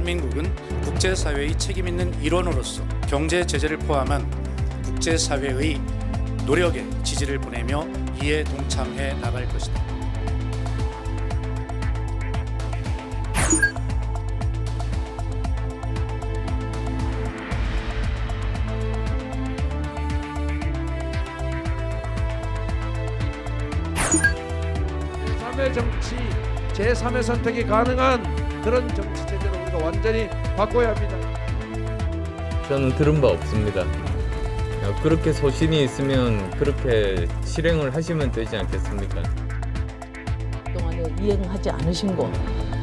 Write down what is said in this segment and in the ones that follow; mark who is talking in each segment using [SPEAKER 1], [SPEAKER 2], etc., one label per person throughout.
[SPEAKER 1] 대한민국은 국제사회의 책임 있는 일원으로서 경제 제재를 포함한 국제사회의 노력에 지지를 보내며 이에 동참해 나갈 것이다.
[SPEAKER 2] 제3의 정치, 제3의 선택이 가능한 그런 정치 체제로 우리가 완전히 바꿔야 합니다.
[SPEAKER 3] 저는 들은 바 없습니다. 그렇게 소신이 있으면 그렇게 실행을 하시면 되지 않겠습니까?
[SPEAKER 4] 그동안에 이행하지 않으신 거,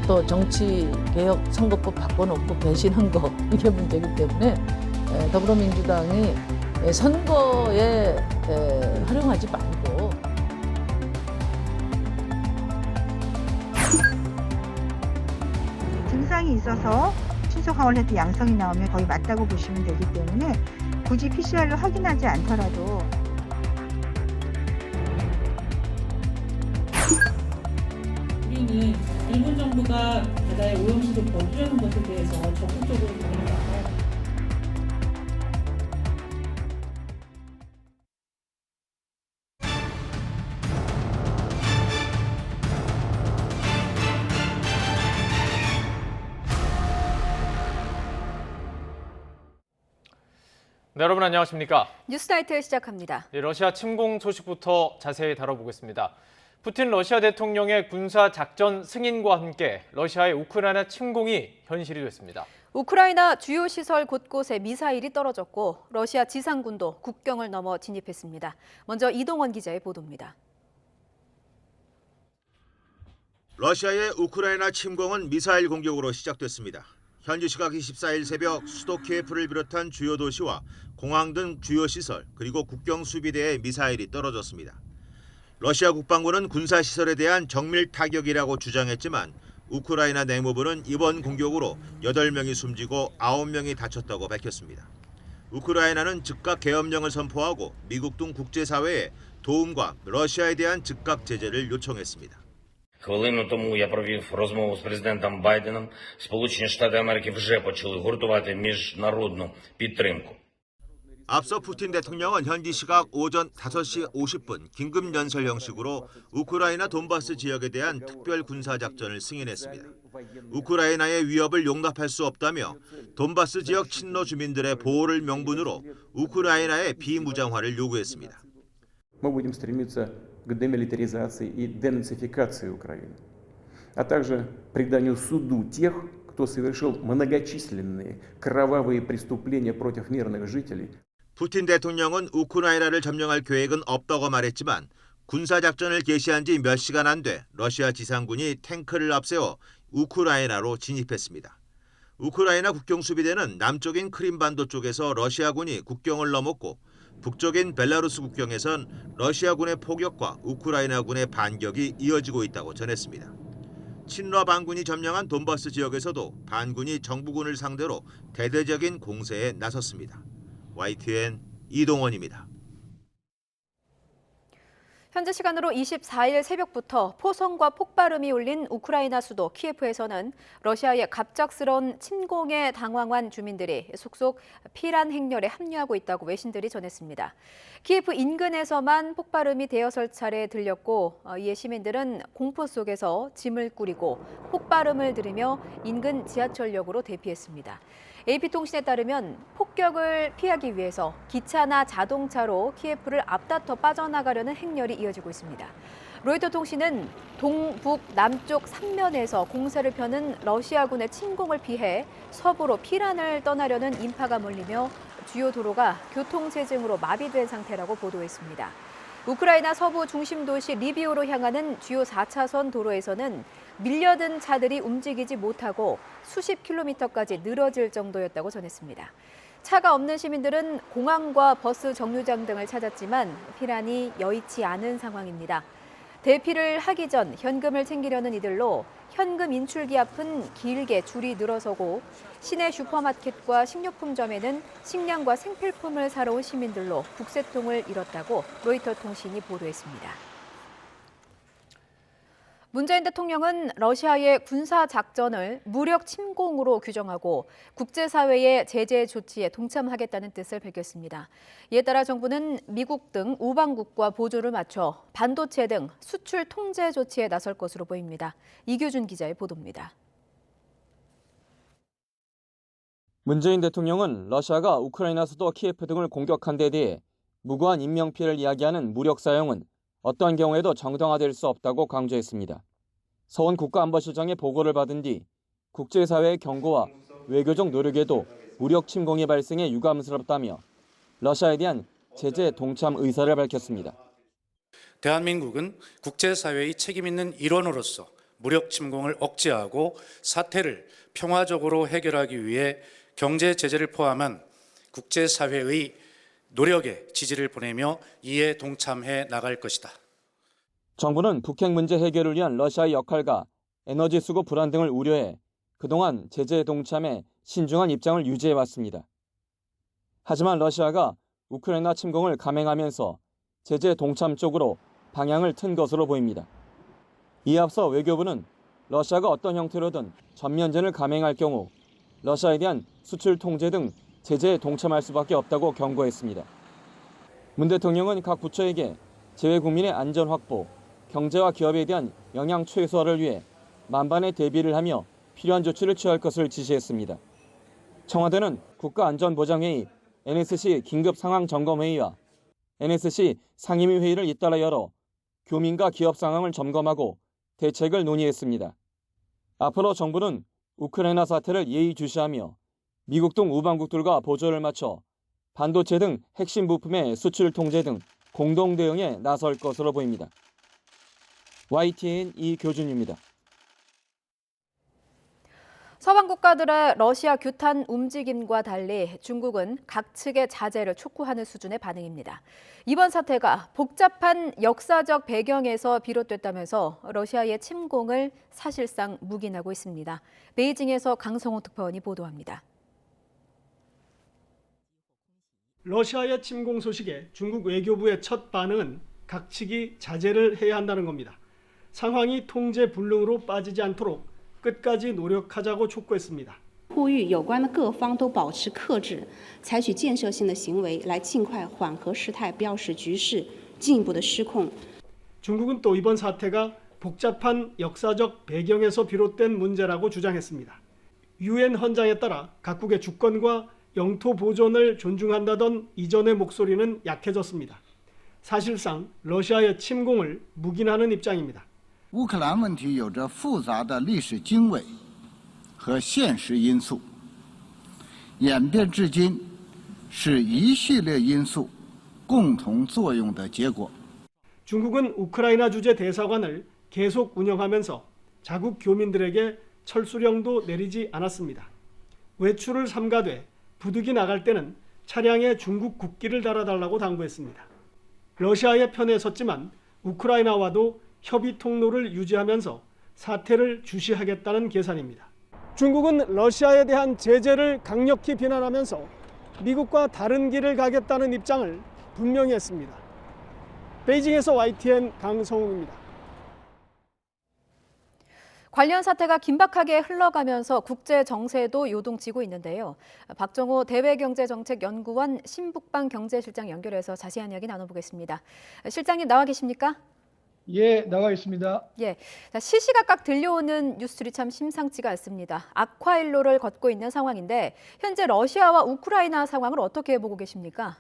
[SPEAKER 4] 또 정치개혁 선거법 바꿔놓고 배신한 거, 이게 문제이기 때문에 더불어민주당이 선거에 활용하지 말고
[SPEAKER 5] 증상이 있어서 신속 항원을 해도 양성이 나오면 거의 맞다고 보시면 되기 때문에 굳이 PCR로 확인하지 않더라도
[SPEAKER 6] 우리는 일본 정부가 바다에 오염수를 버리려는 것에 대해서 적극적으로 반응하고
[SPEAKER 7] 네, 여러분 안녕하십니까?
[SPEAKER 8] 뉴스나이트 시작합니다.
[SPEAKER 7] 러시아 침공 소식부터 자세히 다뤄보겠습니다. 푸틴 러시아 대통령의 군사 작전 승인과 함께 러시아의 우크라이나 침공이 현실이 됐습니다.
[SPEAKER 8] 우크라이나 주요 시설 곳곳에 미사일이 떨어졌고 러시아 지상군도 국경을 넘어 진입했습니다. 먼저 이동원 기자의 보도입니다.
[SPEAKER 9] 러시아의 우크라이나 침공은 미사일 공격으로 시작됐습니다. 현지 시각 24일 새벽 수도 키예프를 비롯한 주요 도시와 공항 등 주요 시설 그리고 국경 수비대에 미사일이 떨어졌습니다. 러시아 국방부는 군사시설에 대한 정밀 타격이라고 주장했지만 우크라이나 내무부는 이번 공격으로 8명이 숨지고 9명이 다쳤다고 밝혔습니다. 우크라이나는 즉각 계엄령을 선포하고 미국 등 국제사회에 도움과 러시아에 대한 즉각 제재를 요청했습니다.
[SPEAKER 10] Хвилину тому я провів розмову з президентом Байденом. Сполучені Штати Америки вже почали гуртувати міжнародну підтримку.
[SPEAKER 9] 앞서 푸틴 대통령은 현지 시각 오전 5시 50분 긴급 연설 형식으로 우크라이나 돈바스 지역에 대한 특별 군사 작전을 승인했습니다. 우크라이나의 위협을 용납할 수 없다며 돈바스 지역 친러 주민들의 보호를 명분으로 우크라이나의 비무장화를 요구했습니다.
[SPEAKER 11] к демилитаризации и денацификации Украины, а также преданию суду тех, кто совершил многочисленные кровавые преступления против мирных жителей.
[SPEAKER 9] 푸틴 대통령은 우크라이나를 점령할 계획은 없다고 말했지만 군사작전을 개시한 지 몇 시간 안 돼 러시아 지상군이 탱크를 앞세워 우크라이나로 진입했습니다. 우크라이나 국경수비대는 남쪽인 크림반도 쪽에서 러시아군이 국경을 넘었고 북쪽인 벨라루스 국경에선 러시아군의 포격과 우크라이나군의 반격이 이어지고 있다고 전했습니다. 친러 반군이 점령한 돈바스 지역에서도 반군이 정부군을 상대로 대대적인 공세에 나섰습니다. YTN 이동원입니다.
[SPEAKER 8] 현재 시간으로 24일 새벽부터 포성과 폭발음이 울린 우크라이나 수도 키예프에서는 러시아의 갑작스러운 침공에 당황한 주민들이 속속 피란 행렬에 합류하고 있다고 외신들이 전했습니다. 키예프 인근에서만 폭발음이 대여섯 차례 들렸고 이에 시민들은 공포 속에서 짐을 꾸리고 폭발음을 들으며 인근 지하철역으로 대피했습니다. AP통신에 따르면 폭격을 피하기 위해서 기차나 자동차로 키예프를 앞다퉈 빠져나가려는 행렬이 이어지고 있습니다. 로이터 통신은 동북 남쪽 3면에서 공세를 펴는 러시아군의 침공을 피해 서부로 피란을 떠나려는 인파가 몰리며 주요 도로가 교통체증으로 마비된 상태라고 보도했습니다. 우크라이나 서부 중심 도시 리비우로 향하는 주요 4차선 도로에서는 밀려든 차들이 움직이지 못하고 수십 킬로미터까지 늘어질 정도였다고 전했습니다. 차가 없는 시민들은 공항과 버스 정류장 등을 찾았지만 피란이 여의치 않은 상황입니다. 대피를 하기 전 현금을 챙기려는 이들로 현금 인출기 앞은 길게 줄이 늘어서고 시내 슈퍼마켓과 식료품점에는 식량과 생필품을 사러 온 시민들로 북새통을 이뤘다고 로이터 통신이 보도했습니다. 문재인 대통령은 러시아의 군사 작전을 무력 침공으로 규정하고 국제사회의 제재 조치에 동참하겠다는 뜻을 밝혔습니다. 이에 따라 정부는 미국 등 우방국과 보조를 맞춰 반도체 등 수출 통제 조치에 나설 것으로 보입니다. 이규준 기자의 보도입니다.
[SPEAKER 12] 문재인 대통령은 러시아가 우크라이나 수도 키예프 등을 공격한 데 대해 무고한 인명피해를 이야기하는 무력 사용은 어떤 경우에도 정당화될 수 없다고 강조했습니다. 서원 국가안보실장의 보고를 받은 뒤 국제사회의 경고와 외교적 노력에도 무력 침공이 발생해 유감스럽다며 러시아에 대한 제재 동참 의사를 밝혔습니다.
[SPEAKER 1] 대한민국은 국제사회의 책임 있는 일원으로서 무력 침공을 억제하고 사태를 평화적으로 해결하기 위해 경제 제재를 포함한 국제사회의 노력에 지지를 보내며 이에 동참해 나갈 것이다.
[SPEAKER 12] 정부는 북핵 문제 해결을 위한 러시아의 역할과 에너지 수급 불안 등을 우려해 그동안 제재에 동참해 신중한 입장을 유지해왔습니다. 하지만 러시아가 우크라이나 침공을 감행하면서 제재 동참 쪽으로 방향을 튼 것으로 보입니다. 이에 앞서 외교부는 러시아가 어떤 형태로든 전면전을 감행할 경우 러시아에 대한 수출 통제 등 제재에 동참할 수밖에 없다고 경고했습니다. 문 대통령은 각 부처에게 재외 국민의 안전 확보, 경제와 기업에 대한 영향 최소화를 위해 만반의 대비를 하며 필요한 조치를 취할 것을 지시했습니다. 청와대는 국가안전보장회의, NSC 긴급상황점검회의와 NSC 상임위 회의를 잇따라 열어 교민과 기업 상황을 점검하고 대책을 논의했습니다. 앞으로 정부는 우크라이나 사태를 예의주시하며 미국 등 우방국들과 보조를 맞춰 반도체 등 핵심 부품의 수출 통제 등 공동 대응에 나설 것으로 보입니다. YTN 이교준입니다.
[SPEAKER 8] 서방 국가들의 러시아 규탄 움직임과 달리 중국은 각 측의 자제를 촉구하는 수준의 반응입니다. 이번 사태가 복잡한 역사적 배경에서 비롯됐다면서 러시아의 침공을 사실상 묵인하고 있습니다. 베이징에서 강성호 특파원이 보도합니다.
[SPEAKER 13] 러시아의 침공 소식에 중국 외교부의 첫 반응은 각 측이 자제를 해야 한다는 겁니다. 상황이 통제 불능으로 빠지지 않도록 끝까지 노력하자고 촉구했습니다.
[SPEAKER 14] 呼吁有关的各方都保持克制，采取建设性的行为，来尽快缓和事态，不要使局势进一步的失控。
[SPEAKER 13] 중국은 또 이번 사태가 복잡한 역사적 배경에서 비롯된 문제라고 주장했습니다. 유엔 헌장에 따라 각국의 주권과 영토 보존을 존중한다던 이전의 목소리는 약해졌습니다. 사실상 러시아의 침공을 묵인하는 입장입니다.
[SPEAKER 15] 乌克兰问题有着复杂的历史经纬和现实因素，演变至今是一系列因素共同作用的结果。
[SPEAKER 13] 중국은 우크라이나 주재 대사관을 계속 운영하면서 자국 교민들에게 철수령도 내리지 않았습니다. 외출을 삼가되 부득이 나갈 때는 차량에 중국 국기를 달아달라고 당부했습니다. 러시아의 편에 섰지만 우크라이나와도 협의 통로를 유지하면서 사태를 주시하겠다는 계산입니다. 중국은 러시아에 대한 제재를 강력히 비난하면서 미국과 다른 길을 가겠다는 입장을 분명히 했습니다. 베이징에서 YTN 강성웅입니다.
[SPEAKER 8] 관련 사태가 긴박하게 흘러가면서 국제 정세도 요동치고 있는데요. 박정호 대외경제정책연구원 신북방 경제실장 연결해서 자세한 이야기 나눠보겠습니다. 실장님 나와 계십니까?
[SPEAKER 16] 예, 나와 있습니다.
[SPEAKER 8] 예, 시시각각 들려오는 뉴스들이 참 심상치가 않습니다. 악화일로를 걷고 있는 상황인데 현재 러시아와 우크라이나 상황을 어떻게 보고 계십니까?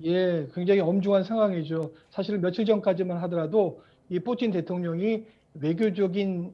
[SPEAKER 16] 예, 굉장히 엄중한 상황이죠. 사실 며칠 전까지만 하더라도 이 푸틴 대통령이 외교적인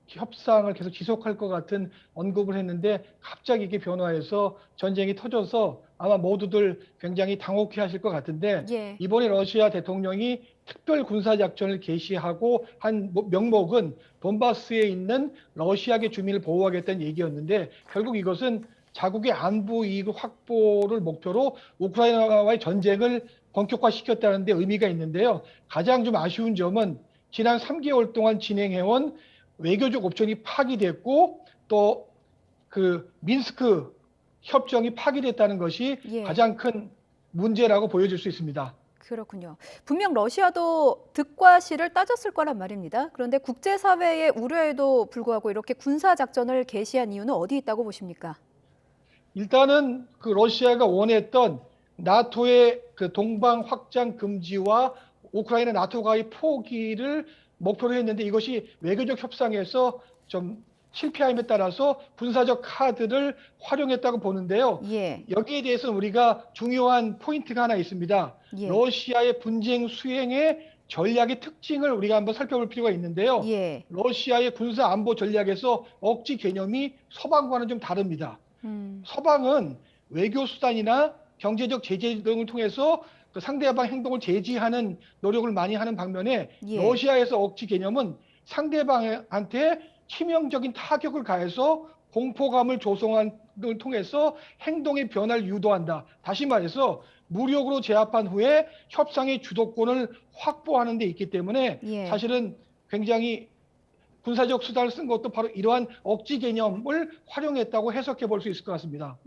[SPEAKER 16] 협상을 계속 지속할 것 같은 언급을 했는데 갑자기 이게 변화해서 전쟁이 터져서 아마 모두들 굉장히 당혹해하실 것 같은데
[SPEAKER 8] 예.
[SPEAKER 16] 이번에 러시아 대통령이 특별 군사작전을 개시하고 한 명목은 돈바스에 있는 러시아계 주민을 보호하겠다는 얘기였는데 결국 이것은 자국의 안보 이익 확보를 목표로 우크라이나와의 전쟁을 본격화시켰다는 데 의미가 있는데요. 가장 좀 아쉬운 점은 지난 3개월 동안 진행해온 외교적 옵션이 파기됐고 또 그 민스크 협정이 파기됐다는 것이
[SPEAKER 8] 예.
[SPEAKER 16] 가장 큰 문제라고 보여질 수 있습니다.
[SPEAKER 8] 그렇군요. 분명 러시아도 득과 실을 따졌을 거란 말입니다. 그런데 국제사회의 우려에도 불구하고 이렇게 군사작전을 개시한 이유는 어디 있다고 보십니까?
[SPEAKER 16] 일단은 그 러시아가 원했던 나토의 그 동방 확장 금지와 우크라이나 나토 가입 포기를 목표로 했는데 이것이 외교적 협상에서 좀 실패함에 따라서 군사적 카드를 활용했다고 보는데요.
[SPEAKER 8] 예.
[SPEAKER 16] 여기에 대해서는 우리가 중요한 포인트가 하나 있습니다.
[SPEAKER 8] 예.
[SPEAKER 16] 러시아의 분쟁 수행의 전략의 특징을 우리가 한번 살펴볼 필요가 있는데요.
[SPEAKER 8] 예.
[SPEAKER 16] 러시아의 군사 안보 전략에서 억지 개념이 서방과는 좀 다릅니다. 서방은 외교 수단이나 경제적 제재 등을 통해서 그 상대방 행동을 제지하는 노력을 많이 하는 반면에
[SPEAKER 8] 예.
[SPEAKER 16] 러시아에서 억지 개념은 상대방한테 치명적인 타격을 가해서 공포감을 조성하는 걸 통해서 행동의 변화를 유도한다. 다시 말해서 무력으로 제압한 후에 협상의 주도권을 확보하는 데 있기 때문에
[SPEAKER 8] 예.
[SPEAKER 16] 사실은 굉장히 군사적 수단을 쓴 것도 바로 이러한 억지 개념을 활용했다고 해석해 볼 수 있을 것 같습니다.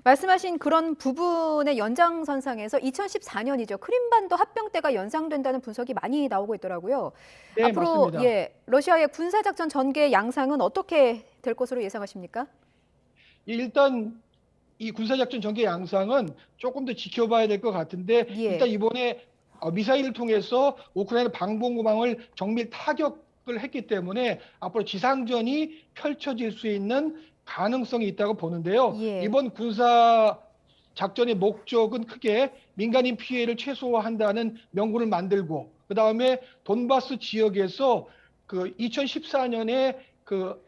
[SPEAKER 8] 말씀하신 그런 부분의 연장선상에서 2014년이죠. 크림반도 합병 때가 연상된다는 분석이 많이 나오고 있더라고요.
[SPEAKER 16] 네,
[SPEAKER 8] 앞으로
[SPEAKER 16] 맞습니다.
[SPEAKER 8] 예, 러시아의 군사작전 전개 양상은 어떻게 될 것으로 예상하십니까?
[SPEAKER 16] 일단 이 군사작전 전개 양상은 조금 더 지켜봐야 될 것 같은데
[SPEAKER 8] 예.
[SPEAKER 16] 일단 이번에 미사일을 통해서 우크라이나 방공망을 정밀 타격을 했기 때문에 앞으로 지상전이 펼쳐질 수 있는 가능성이 있다고 보는데요.
[SPEAKER 8] 예.
[SPEAKER 16] 이번 군사 작전의 목적은 크게 민간인 피해를 최소화한다는 명분을 만들고 그다음에 돈바스 지역에서 그 2014년에 그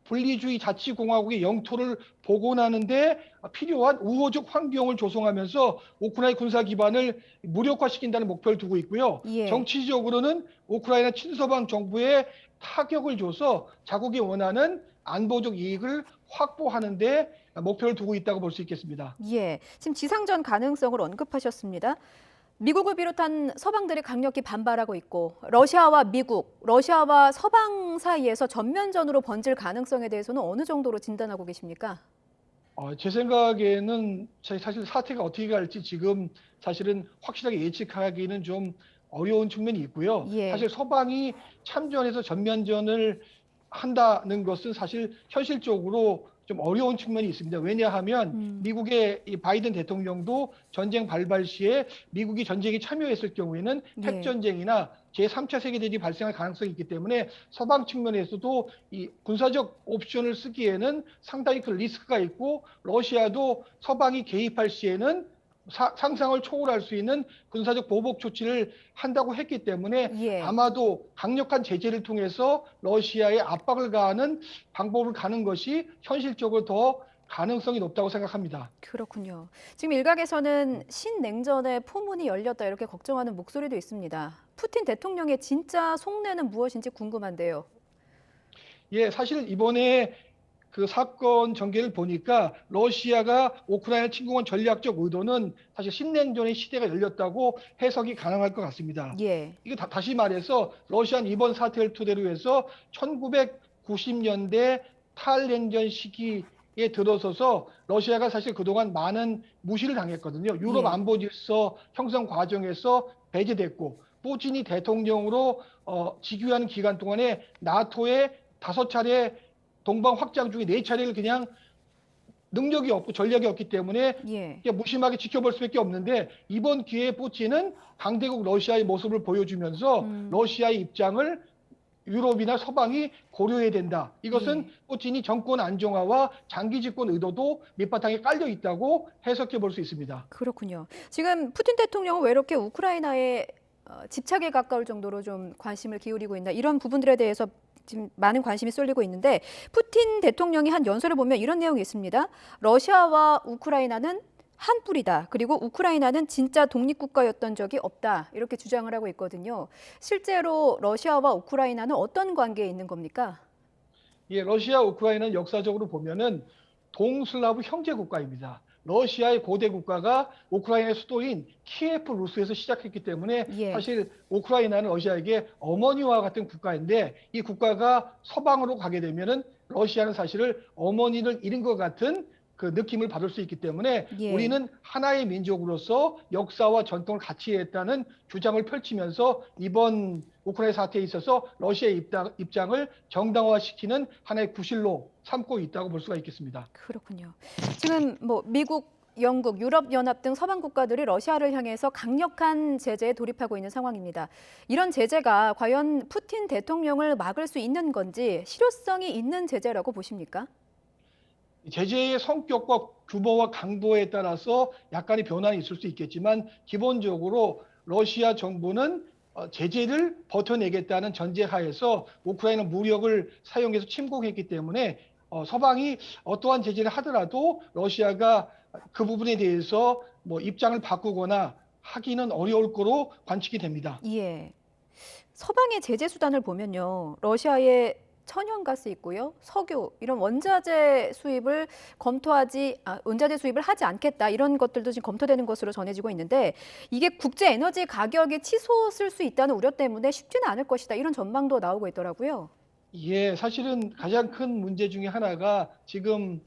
[SPEAKER 16] 분리주의 자치공화국의 영토를 복원하는데 필요한 우호적 환경을 조성하면서 우크라이나 군사 기반을 무력화시킨다는 목표를 두고 있고요.
[SPEAKER 8] 예.
[SPEAKER 16] 정치적으로는 우크라이나 친서방 정부에 타격을 줘서 자국이 원하는 안보적 이익을 확보하는 데 목표를 두고 있다고 볼 수 있겠습니다.
[SPEAKER 8] 예, 지금 지상전 가능성을 언급하셨습니다. 미국을 비롯한 서방들이 강력히 반발하고 있고 러시아와 미국, 러시아와 서방 사이에서 전면전으로 번질 가능성에 대해서는 어느 정도로 진단하고 계십니까?
[SPEAKER 16] 제 생각에는 사실 사태가 어떻게 갈지 지금 사실은 확실하게 예측하기는 좀 어려운 측면이 있고요.
[SPEAKER 8] 예.
[SPEAKER 16] 사실 서방이 참전해서 전면전을 한다는 것은 사실 현실적으로 좀 어려운 측면이 있습니다. 왜냐하면 미국의 이 바이든 대통령도 전쟁 발발 시에 미국이 전쟁에 참여했을 경우에는
[SPEAKER 8] 예.
[SPEAKER 16] 핵전쟁이나 제3차 세계대전이 발생할 가능성이 있기 때문에 서방 측면에서도 이 군사적 옵션을 쓰기에는 상당히 큰 리스크가 있고 러시아도 서방이 개입할 시에는 상상을 초월할 수 있는 군사적 보복 조치를 한다고 했기 때문에
[SPEAKER 8] 예.
[SPEAKER 16] 아마도 강력한 제재를 통해서 러시아에 압박을 가하는 방법을 가는 것이 현실적으로 더 가능성이 높다고 생각합니다.
[SPEAKER 8] 그렇군요. 지금 일각에서는 신냉전의 포문이 열렸다 이렇게 걱정하는 목소리도 있습니다. 푸틴 대통령의 진짜 속내는 무엇인지 궁금한데요.
[SPEAKER 16] 예, 사실 이번에 그 사건 전개를 보니까 러시아가 우크라이나 침공한 전략적 의도는 사실 신냉전의 시대가 열렸다고 해석이 가능할 것 같습니다.
[SPEAKER 8] 예.
[SPEAKER 16] 이게 다시 말해서 러시아는 이번 사태를 토대로 해서 1990년대 탈냉전 시기에 들어서서 러시아가 사실 그동안 많은 무시를 당했거든요. 유럽
[SPEAKER 8] 예.
[SPEAKER 16] 안보 질서 형성 과정에서 배제됐고 푸틴이 대통령으로 즉위하는 기간 동안에 나토의 5차례 동방 확장 중에 4차례를 그냥 능력이 없고 전략이 없기 때문에
[SPEAKER 8] 예.
[SPEAKER 16] 그냥 무심하게 지켜볼 수밖에 없는데 이번 기회에 푸틴은 강대국 러시아의 모습을 보여주면서 러시아의 입장을 유럽이나 서방이 고려해야 된다. 이것은 푸틴이 정권 안정화와 장기 집권 의도도 밑바탕에 깔려 있다고 해석해 볼 수 있습니다.
[SPEAKER 8] 그렇군요. 지금 푸틴 대통령은 왜 이렇게 우크라이나에 집착에 가까울 정도로 좀 관심을 기울이고 있나 이런 부분들에 대해서 지금 많은 관심이 쏠리고 있는데 푸틴 대통령이 한 연설을 보면 이런 내용이 있습니다. 러시아와 우크라이나는 한 뿌리다. 그리고 우크라이나는 진짜 독립국가였던 적이 없다. 이렇게 주장을 하고 있거든요. 실제로 러시아와 우크라이나는 어떤 관계에 있는 겁니까?
[SPEAKER 16] 예, 러시아, 우크라이나는 역사적으로 보면은 동슬라브 형제 국가입니다. 러시아의 고대 국가가 우크라이나의 수도인 키예프 루스에서 시작했기 때문에
[SPEAKER 8] 예.
[SPEAKER 16] 사실 우크라이나는 러시아에게 어머니와 같은 국가인데 이 국가가 서방으로 가게 되면은 러시아는 사실을 어머니를 잃은 것 같은 그 느낌을 받을 수 있기 때문에
[SPEAKER 8] 예.
[SPEAKER 16] 우리는 하나의 민족으로서 역사와 전통을 같이 했다는 주장을 펼치면서 이번 우크라이나 사태에 있어서 러시아의 입장을 정당화시키는 하나의 구실로 삼고 있다고 볼 수가 있겠습니다.
[SPEAKER 8] 그렇군요. 지금 뭐 미국, 영국, 유럽연합 등 서방 국가들이 러시아를 향해서 강력한 제재에 돌입하고 있는 상황입니다. 이런 제재가 과연 푸틴 대통령을 막을 수 있는 건지 실효성이 있는 제재라고 보십니까?
[SPEAKER 16] 제재의 성격과 규모와 강도에 따라서 약간의 변화는 있을 수 있겠지만 기본적으로 러시아 정부는 제재를 버텨내겠다는 전제하에서 우크라이나 무력을 사용해서 침공했기 때문에 서방이 어떠한 제재를 하더라도 러시아가 그 부분에 대해서 뭐 입장을 바꾸거나 하기는 어려울 거로 관측이 됩니다.
[SPEAKER 8] 예. 서방의 제재 수단을 보면요. 러시아의 천연가스 있고요. 석유 이런 원자재 수입을 하지 않겠다. 이런 것들도 지금 검토되는 것으로 전해지고 있는데 이게 국제 에너지 가격에 치솟을 수 있다는 우려 때문에 쉽지는 않을 것이다. 이런 전망도 나오고 있더라고요.
[SPEAKER 16] 예, 사실은 가장 큰 문제 중에 하나가 지금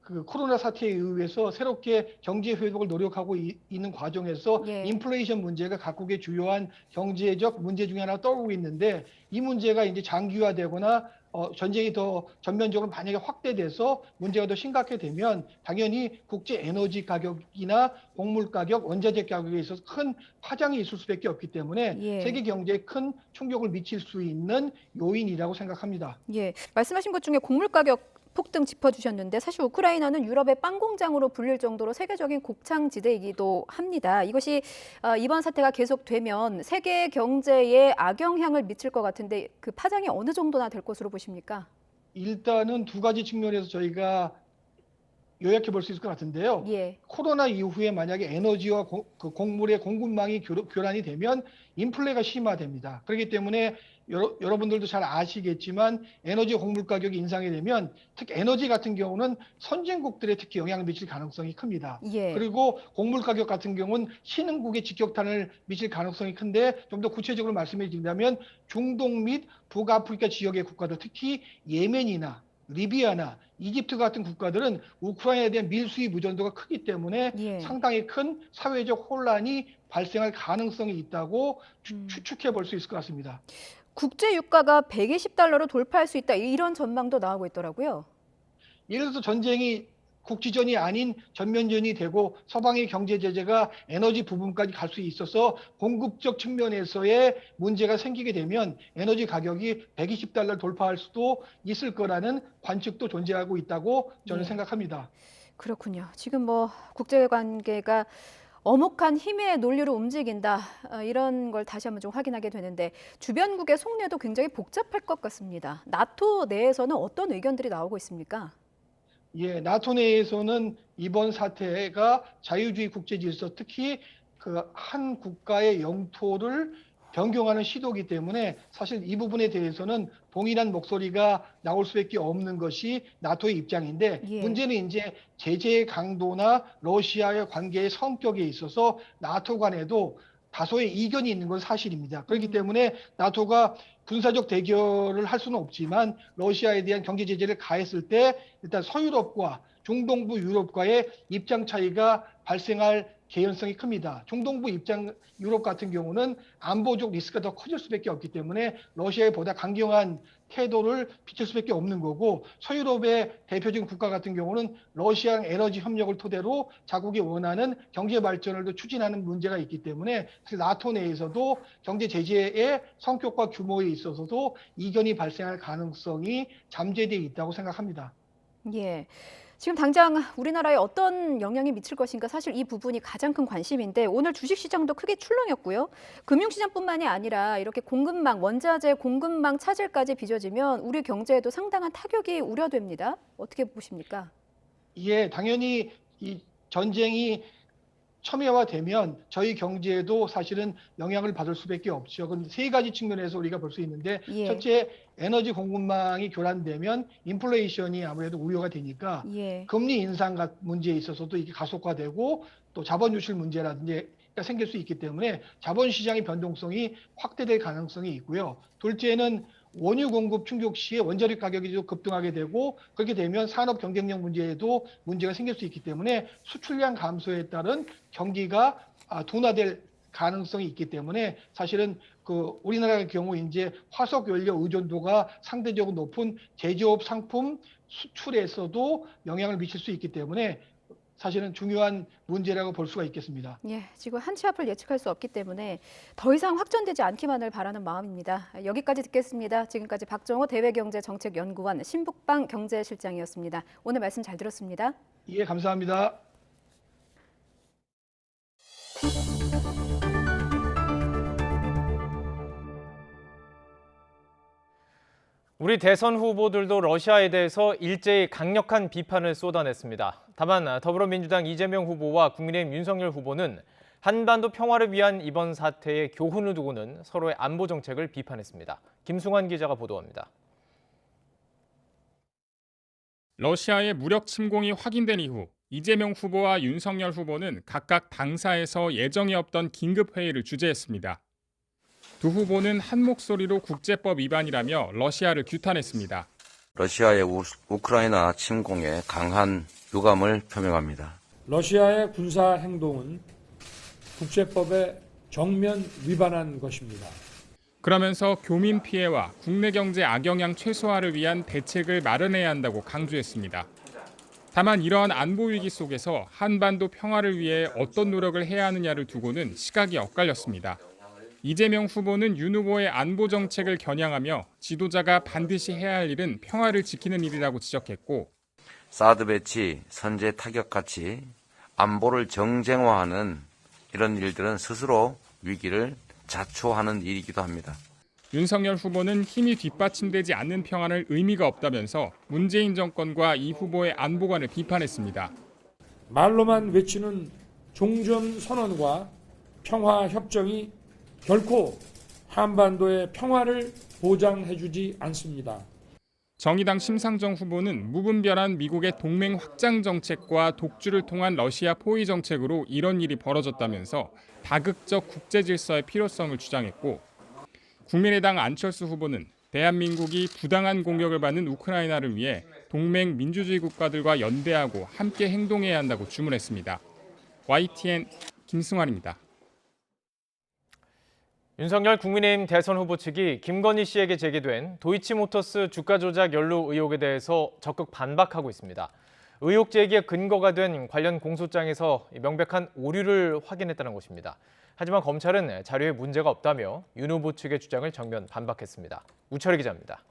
[SPEAKER 16] 그 코로나 사태에 의해서 새롭게 경제 회복을 노력하고 있는 과정에서
[SPEAKER 8] 예.
[SPEAKER 16] 인플레이션 문제가 각국의 주요한 경제적 문제 중에 하나 떠오르고 있는데 이 문제가 이제 장기화되거나 전쟁이 더 전면적으로 만약에 확대돼서 문제가 더 심각해지면 당연히 국제 에너지 가격이나 곡물 가격, 원자재 가격에 있어서 큰 파장이 있을 수밖에 없기 때문에
[SPEAKER 8] 예.
[SPEAKER 16] 세계 경제에 큰 충격을 미칠 수 있는 요인이라고 생각합니다.
[SPEAKER 8] 예. 말씀하신 것 중에 곡물 가격 폭등 짚어주셨는데 사실 우크라이나는 유럽의 빵 공장으로 불릴 정도로 세계적인 곡창지대이기도 합니다. 이것이 이번 사태가 계속되면 세계 경제에 악영향을 미칠 것 같은데 그 파장이 어느 정도나 될 것으로 보십니까?
[SPEAKER 16] 일단은 두 가지 측면에서 저희가 요약해 볼 수 있을 것 같은데요.
[SPEAKER 8] 예.
[SPEAKER 16] 코로나 이후에 만약에 에너지와 곡물의 공급망이 교란이 되면 인플레가 심화됩니다. 그렇기 때문에 여러분들도 잘 아시겠지만 에너지 곡물 가격이 인상이 되면 특히 에너지 같은 경우는 선진국들에 특히 영향을 미칠 가능성이 큽니다.
[SPEAKER 8] 예.
[SPEAKER 16] 그리고 곡물 가격 같은 경우는 신흥국에 직격탄을 미칠 가능성이 큰데 좀 더 구체적으로 말씀해 드린다면 중동 및 북아프리카 지역의 국가들 특히 예멘이나 리비아나 이집트 같은 국가들은 우크라이나에 대한 밀수입 의존도가 크기 때문에
[SPEAKER 8] 예.
[SPEAKER 16] 상당히 큰 사회적 혼란이 발생할 가능성이 있다고 추측해 볼 수 있을 것 같습니다.
[SPEAKER 8] 국제 유가가 120달러로 돌파할 수 있다. 이런 전망도 나오고 있더라고요.
[SPEAKER 16] 예를 들어서 전쟁이 국지전이 아닌 전면전이 되고 서방의 경제 제재가 에너지 부분까지 갈 수 있어서 공급적 측면에서의 문제가 생기게 되면 에너지 가격이 120달러를 돌파할 수도 있을 거라는 관측도 존재하고 있다고 저는
[SPEAKER 8] 네.
[SPEAKER 16] 생각합니다.
[SPEAKER 8] 그렇군요. 지금 뭐 국제관계가 엄혹한 힘의 논리로 움직인다. 이런 걸 다시 한번 좀 확인하게 되는데 주변국의 속내도 굉장히 복잡할 것 같습니다. 나토 내에서는 어떤 의견들이 나오고 있습니까?
[SPEAKER 16] 예, 나토 내에서는 이번 사태가 자유주의 국제 질서, 특히 그 한 국가의 영토를 변경하는 시도이기 때문에 사실 이 부분에 대해서는 동일한 목소리가 나올 수밖에 없는 것이 나토의 입장인데
[SPEAKER 8] 예.
[SPEAKER 16] 문제는 이제 제재의 강도나 러시아의 관계의 성격에 있어서 나토 간에도 다소의 이견이 있는 건 사실입니다. 그렇기 때문에 나토가 군사적 대결을 할 수는 없지만 러시아에 대한 경제 제재를 가했을 때 일단 서유럽과 중동부 유럽과의 입장 차이가 발생할 개연성이 큽니다. 중동부 유럽 같은 경우는 안보적 리스크가 더 커질 수밖에 없기 때문에 러시아에 보다 강경한 태도를 비칠 수밖에 없는 거고 서유럽의 대표적인 국가 같은 경우는 러시아랑 에너지 협력을 토대로 자국이 원하는 경제 발전을 추진하는 문제가 있기 때문에 사실 나토 내에서도 경제 제재의 성격과 규모에 있어서도 이견이 발생할 가능성이 잠재되어 있다고 생각합니다.
[SPEAKER 8] 예. 지금 당장 우리나라에 어떤 영향이 미칠 것인가 사실 이 부분이 가장 큰 관심인데 오늘 주식시장도 크게 출렁였고요. 금융시장뿐만이 아니라 이렇게 공급망, 원자재 공급망 차질까지 빚어지면 우리 경제에도 상당한 타격이 우려됩니다. 어떻게 보십니까?
[SPEAKER 16] 예, 당연히 이 전쟁이 첨예화되면 저희 경제에도 사실은 영향을 받을 수밖에 없죠. 그럼 세 가지 측면에서 우리가 볼 수 있는데
[SPEAKER 8] 예.
[SPEAKER 16] 첫째, 에너지 공급망이 교란되면 인플레이션이 아무래도 우려가 되니까
[SPEAKER 8] 예.
[SPEAKER 16] 금리 인상 문제에 있어서도 이게 가속화되고 또 자본 유출 문제라든지 생길 수 있기 때문에 자본시장의 변동성이 확대될 가능성이 있고요. 둘째는 원유 공급 충족 시에 원자력 가격이 좀 급등하게 되고 그렇게 되면 산업 경쟁력 문제에도 문제가 생길 수 있기 때문에 수출량 감소에 따른 경기가 둔화될 가능성이 있기 때문에 사실은 우리나라의 경우 이제 화석 연료 의존도가 상대적으로 높은 제조업 상품 수출에서도 영향을 미칠 수 있기 때문에 사실은 중요한 문제라고 볼 수가 있겠습니다.
[SPEAKER 8] 예, 지금 한치 앞을 예측할 수 없기 때문에 더 이상 확전되지 않기만을 바라는 마음입니다. 여기까지 듣겠습니다. 지금까지 박정호 대외경제정책연구원 신북방 경제실장이었습니다. 오늘 말씀 잘 들었습니다.
[SPEAKER 16] 예, 감사합니다.
[SPEAKER 7] 우리 대선 후보들도 러시아에 대해서 일제히 강력한 비판을 쏟아냈습니다. 다만 더불어민주당 이재명 후보와 국민의힘 윤석열 후보는 한반도 평화를 위한 이번 사태의 교훈을 두고는 서로의 안보 정책을 비판했습니다. 김승환 기자가 보도합니다.
[SPEAKER 17] 러시아의 무력 침공이 확인된 이후 이재명 후보와 윤석열 후보는 각각 당사에서 예정이 없던 긴급회의를 주재했습니다. 두 후보는 한 목소리로 국제법 위반이라며 러시아를 규탄했습니다.
[SPEAKER 18] 러시아의 우크라이나 침공에 강한 유감을 표명합니다.
[SPEAKER 19] 러시아의 군사 행동은 국제법에 정면 위반한 것입니다.
[SPEAKER 17] 그러면서 교민 피해와 국내 경제 악영향 최소화를 위한 대책을 마련해야 한다고 강조했습니다. 다만 이러한 안보 위기 속에서 한반도 평화를 위해 어떤 노력을 해야 하느냐를 두고는 시각이 엇갈렸습니다. 이재명 후보는 윤 후보의 안보 정책을 겨냥하며 지도자가 반드시 해야 할 일은 평화를 지키는 일이라고 지적했고
[SPEAKER 18] 사드 배치, 선제 타격 같이 안보를 정쟁화하는 이런 일들은 스스로 위기를 자초하는 일이기도 합니다.
[SPEAKER 17] 윤석열 후보는 힘이 뒷받침되지 않는 평화는 의미가 없다면서 문재인 정권과 이 후보의 안보관을 비판했습니다.
[SPEAKER 19] 말로만 외치는 종전선언과 평화협정이 결코 한반도의 평화를 보장해주지 않습니다.
[SPEAKER 17] 정의당 심상정 후보는 무분별한 미국의 동맹 확장 정책과 독주를 통한 러시아 포위 정책으로 이런 일이 벌어졌다면서 다극적 국제 질서의 필요성을 주장했고 국민의당 안철수 후보는 대한민국이 부당한 공격을 받는 우크라이나를 위해 동맹 민주주의 국가들과 연대하고 함께 행동해야 한다고 주문했습니다. YTN 김승환입니다.
[SPEAKER 7] 윤석열 국민의힘 대선 후보 측이 김건희 씨에게 제기된 도이치모터스 주가 조작 연루 의혹에 대해서 적극 반박하고 있습니다. 의혹 제기의 근거가 된 관련 공소장에서 명백한 오류를 확인했다는 것입니다. 하지만 검찰은 자료에 문제가 없다며 윤 후보 측의 주장을 정면 반박했습니다. 우철희 기자입니다.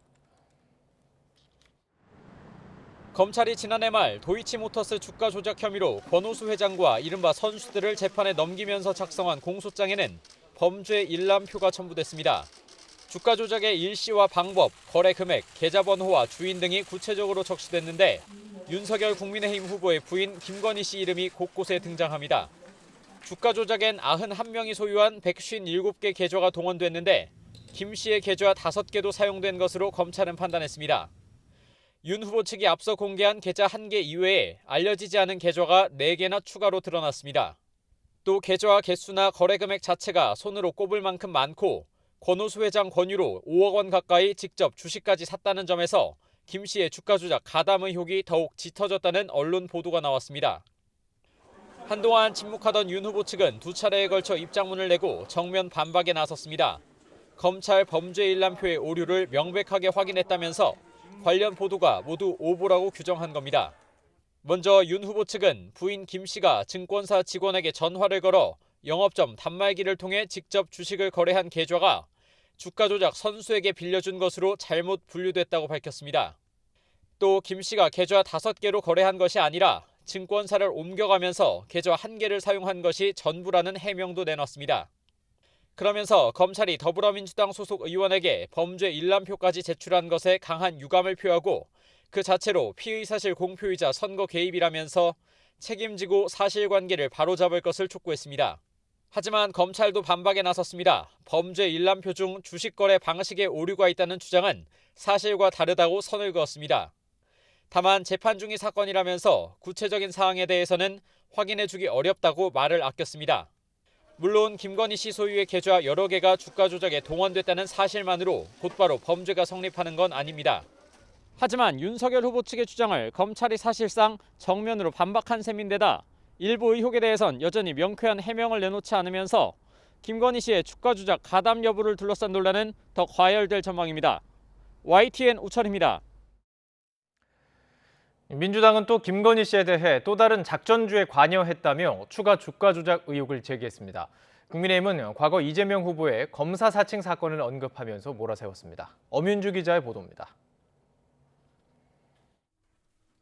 [SPEAKER 20] 검찰이 지난해 말 도이치모터스 주가 조작 혐의로 권오수 회장과 이른바 선수들을 재판에 넘기면서 작성한 공소장에는 범죄 일람표가 첨부됐습니다. 주가 조작의 일시와 방법, 거래 금액, 계좌번호와 주인 등이 구체적으로 적시됐는데 윤석열 국민의힘 후보의 부인 김건희 씨 이름이 곳곳에 등장합니다. 주가 조작엔 91명이 소유한 157개 계좌가 동원됐는데 김 씨의 계좌 5개도 사용된 것으로 검찰은 판단했습니다. 윤 후보 측이 앞서 공개한 계좌 1개 이외에 알려지지 않은 계좌가 4개나 추가로 드러났습니다. 또 계좌와 개수나 거래 금액 자체가 손으로 꼽을 만큼 많고 권오수 회장 권유로 5억 원 가까이 직접 주식까지 샀다는 점에서 김 씨의 주가 조작 가담 의혹이 더욱 짙어졌다는 언론 보도가 나왔습니다. 한동안 침묵하던 윤 후보 측은 두 차례에 걸쳐 입장문을 내고 정면 반박에 나섰습니다. 검찰 범죄 일람표의 오류를 명백하게 확인했다면서 관련 보도가 모두 오보라고 규정한 겁니다. 먼저 윤 후보 측은 부인 김 씨가 증권사 직원에게 전화를 걸어 영업점 단말기를 통해 직접 주식을 거래한 계좌가 주가 조작 선수에게 빌려준 것으로 잘못 분류됐다고 밝혔습니다. 또 김 씨가 계좌 5개로 거래한 것이 아니라 증권사를 옮겨가면서 계좌 1개를 사용한 것이 전부라는 해명도 내놨습니다. 그러면서 검찰이 더불어민주당 소속 의원에게 범죄 일람표까지 제출한 것에 강한 유감을 표하고 그 자체로 피의사실 공표이자 선거 개입이라면서 책임지고 사실관계를 바로잡을 것을 촉구했습니다. 하지만 검찰도 반박에 나섰습니다. 범죄 일람표 중 주식 거래 방식에 오류가 있다는 주장은 사실과 다르다고 선을 그었습니다. 다만 재판 중인 사건이라면서 구체적인 사항에 대해서는 확인해주기 어렵다고 말을 아꼈습니다. 물론 김건희 씨 소유의 계좌 여러 개가 주가 조작에 동원됐다는 사실만으로 곧바로 범죄가 성립하는 건 아닙니다. 하지만 윤석열 후보 측의 주장을 검찰이 사실상 정면으로 반박한 셈인데다 일부 의혹에 대해선 여전히 명쾌한 해명을 내놓지 않으면서 김건희 씨의 주가 조작 가담 여부를 둘러싼 논란은 더 과열될 전망입니다. YTN 우철입니다. 민주당은 또 김건희 씨에 대해 또 다른 작전주에 관여했다며 추가 주가 조작 의혹을 제기했습니다. 국민의힘은 과거 이재명 후보의 검사 사칭 사건을 언급하면서 몰아세웠습니다. 엄윤주 기자의 보도입니다.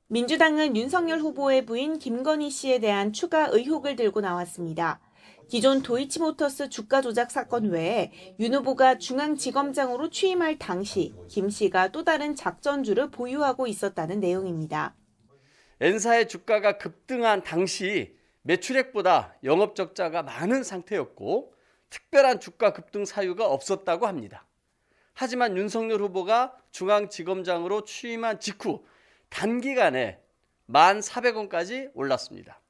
[SPEAKER 21] 민주당은 윤석열 후보의 부인 김건희 씨에 대한 추가 의혹을 들고 나왔습니다. 기존 도이치모터스 주가 조작 사건 외에 윤 후보가 중앙지검장으로 취임할 당시 김 씨가 또 다른 작전주를 보유하고 있었다는 내용입니다.
[SPEAKER 22] N사의 주가가 급등한 당시 매출액보다 영업 적자가 많은 상태였고 특별한 주가 급등 사유가 없었다고 합니다. 하지만 윤석열 후보가 중앙지검장으로 취임한 직후 단기간에 1,400원까지 올랐습니다.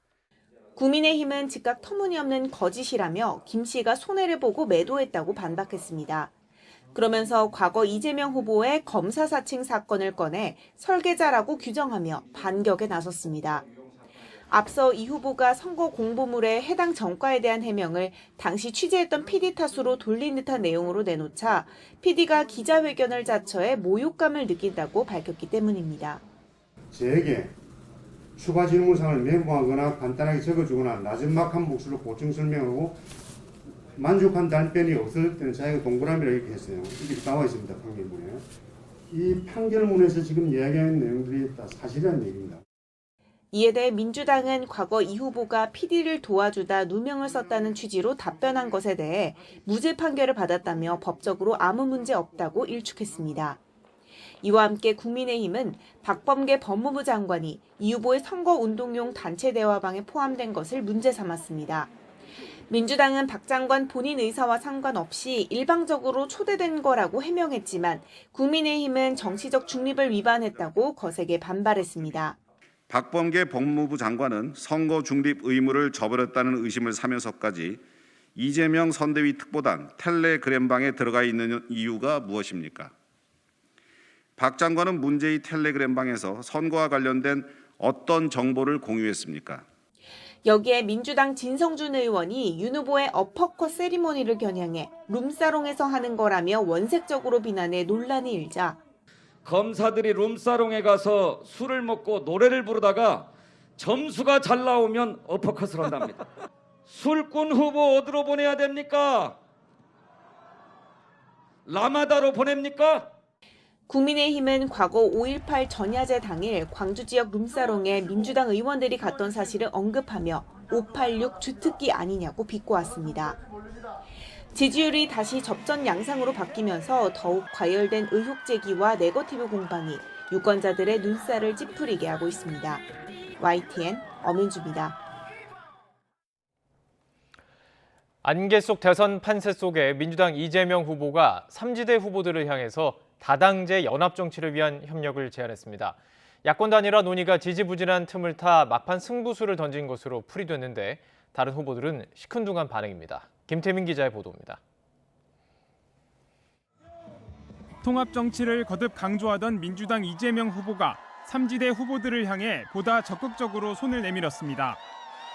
[SPEAKER 21] 국민의힘은 즉각 터무니없는 거짓이라며 김 씨가 손해를 보고 매도했다고 반박했습니다. 그러면서 과거 이재명 후보의 검사 사칭 사건을 꺼내 설계자라고 규정하며 반격에 나섰습니다. 앞서 이 후보가 선거 공보물에 해당 정과에 대한 해명을 당시 취재했던 PD 탓으로 돌린 듯한 내용으로 내놓자 PD가 기자회견을 자처해 모욕감을 느낀다고 밝혔기 때문입니다.
[SPEAKER 23] 제게 추가 질문사항을 메모하거나 간단하게 적어주거나 나지막한 목소리로 보충 설명하고 만족한 답변이 없을 때는 자기가 동그라미를 이렇게 했어요. 이렇게 나와 있습니다. 판결문에. 이 판결문에서 지금 이야기하는 내용들이 다 사실이라는 얘기입니다.
[SPEAKER 21] 이에 대해 민주당은 과거 이 후보가 PD를 도와주다 누명을 썼다는 취지로 답변한 것에 대해 무죄 판결을 받았다며 법적으로 아무 문제 없다고 일축했습니다. 이와 함께 국민의힘은 박범계 법무부 장관이 이 후보의 선거운동용 단체 대화방에 포함된 것을 문제 삼았습니다. 민주당은 박 장관 본인 의사와 상관없이 일방적으로 초대된 거라고 해명했지만 국민의힘은 정치적 중립을 위반했다고 거세게 반발했습니다.
[SPEAKER 24] 박범계 법무부 장관은 선거 중립 의무를 저버렸다는 의심을 사면서까지 이재명 선대위 특보단 텔레그램방에 들어가 있는 이유가 무엇입니까? 박 장관은 문제의 텔레그램방에서 선거와 관련된 어떤 정보를 공유했습니까?
[SPEAKER 21] 여기에 민주당 진성준 의원이 윤 후보의 어퍼컷 세리머니를 겨냥해 룸사롱에서 하는 거라며 원색적으로 비난해 논란이 일자
[SPEAKER 25] 검사들이 룸사롱에 가서 술을 먹고 노래를 부르다가 점수가 잘 나오면 어퍼컷을 한답니다. 술꾼 후보 어디로 보내야 됩니까? 라마다로 보냅니까?
[SPEAKER 21] 국민의힘은 과거 5.18 전야제 당일 광주 지역 룸사롱에 민주당 의원들이 갔던 사실을 언급하며 586 주특기 아니냐고 비꼬았습니다. 지지율이 다시 접전 양상으로 바뀌면서 더욱 과열된 의혹 제기와 네거티브 공방이 유권자들의 눈살을 찌푸리게 하고 있습니다. YTN 엄윤주입니다.
[SPEAKER 7] 안개 속 대선 판세 속에 민주당 이재명 후보가 삼지대 후보들을 향해서 다당제 연합 정치를 위한 협력을 제안했습니다. 야권 단일화 논의가 지지부진한 틈을 타 막판 승부수를 던진 것으로 풀이됐는데 다른 후보들은 시큰둥한 반응입니다. 김태민 기자의 보도입니다.
[SPEAKER 17] 통합 정치를 거듭 강조하던 민주당 이재명 후보가 삼지대 후보들을 향해 보다 적극적으로 손을 내밀었습니다.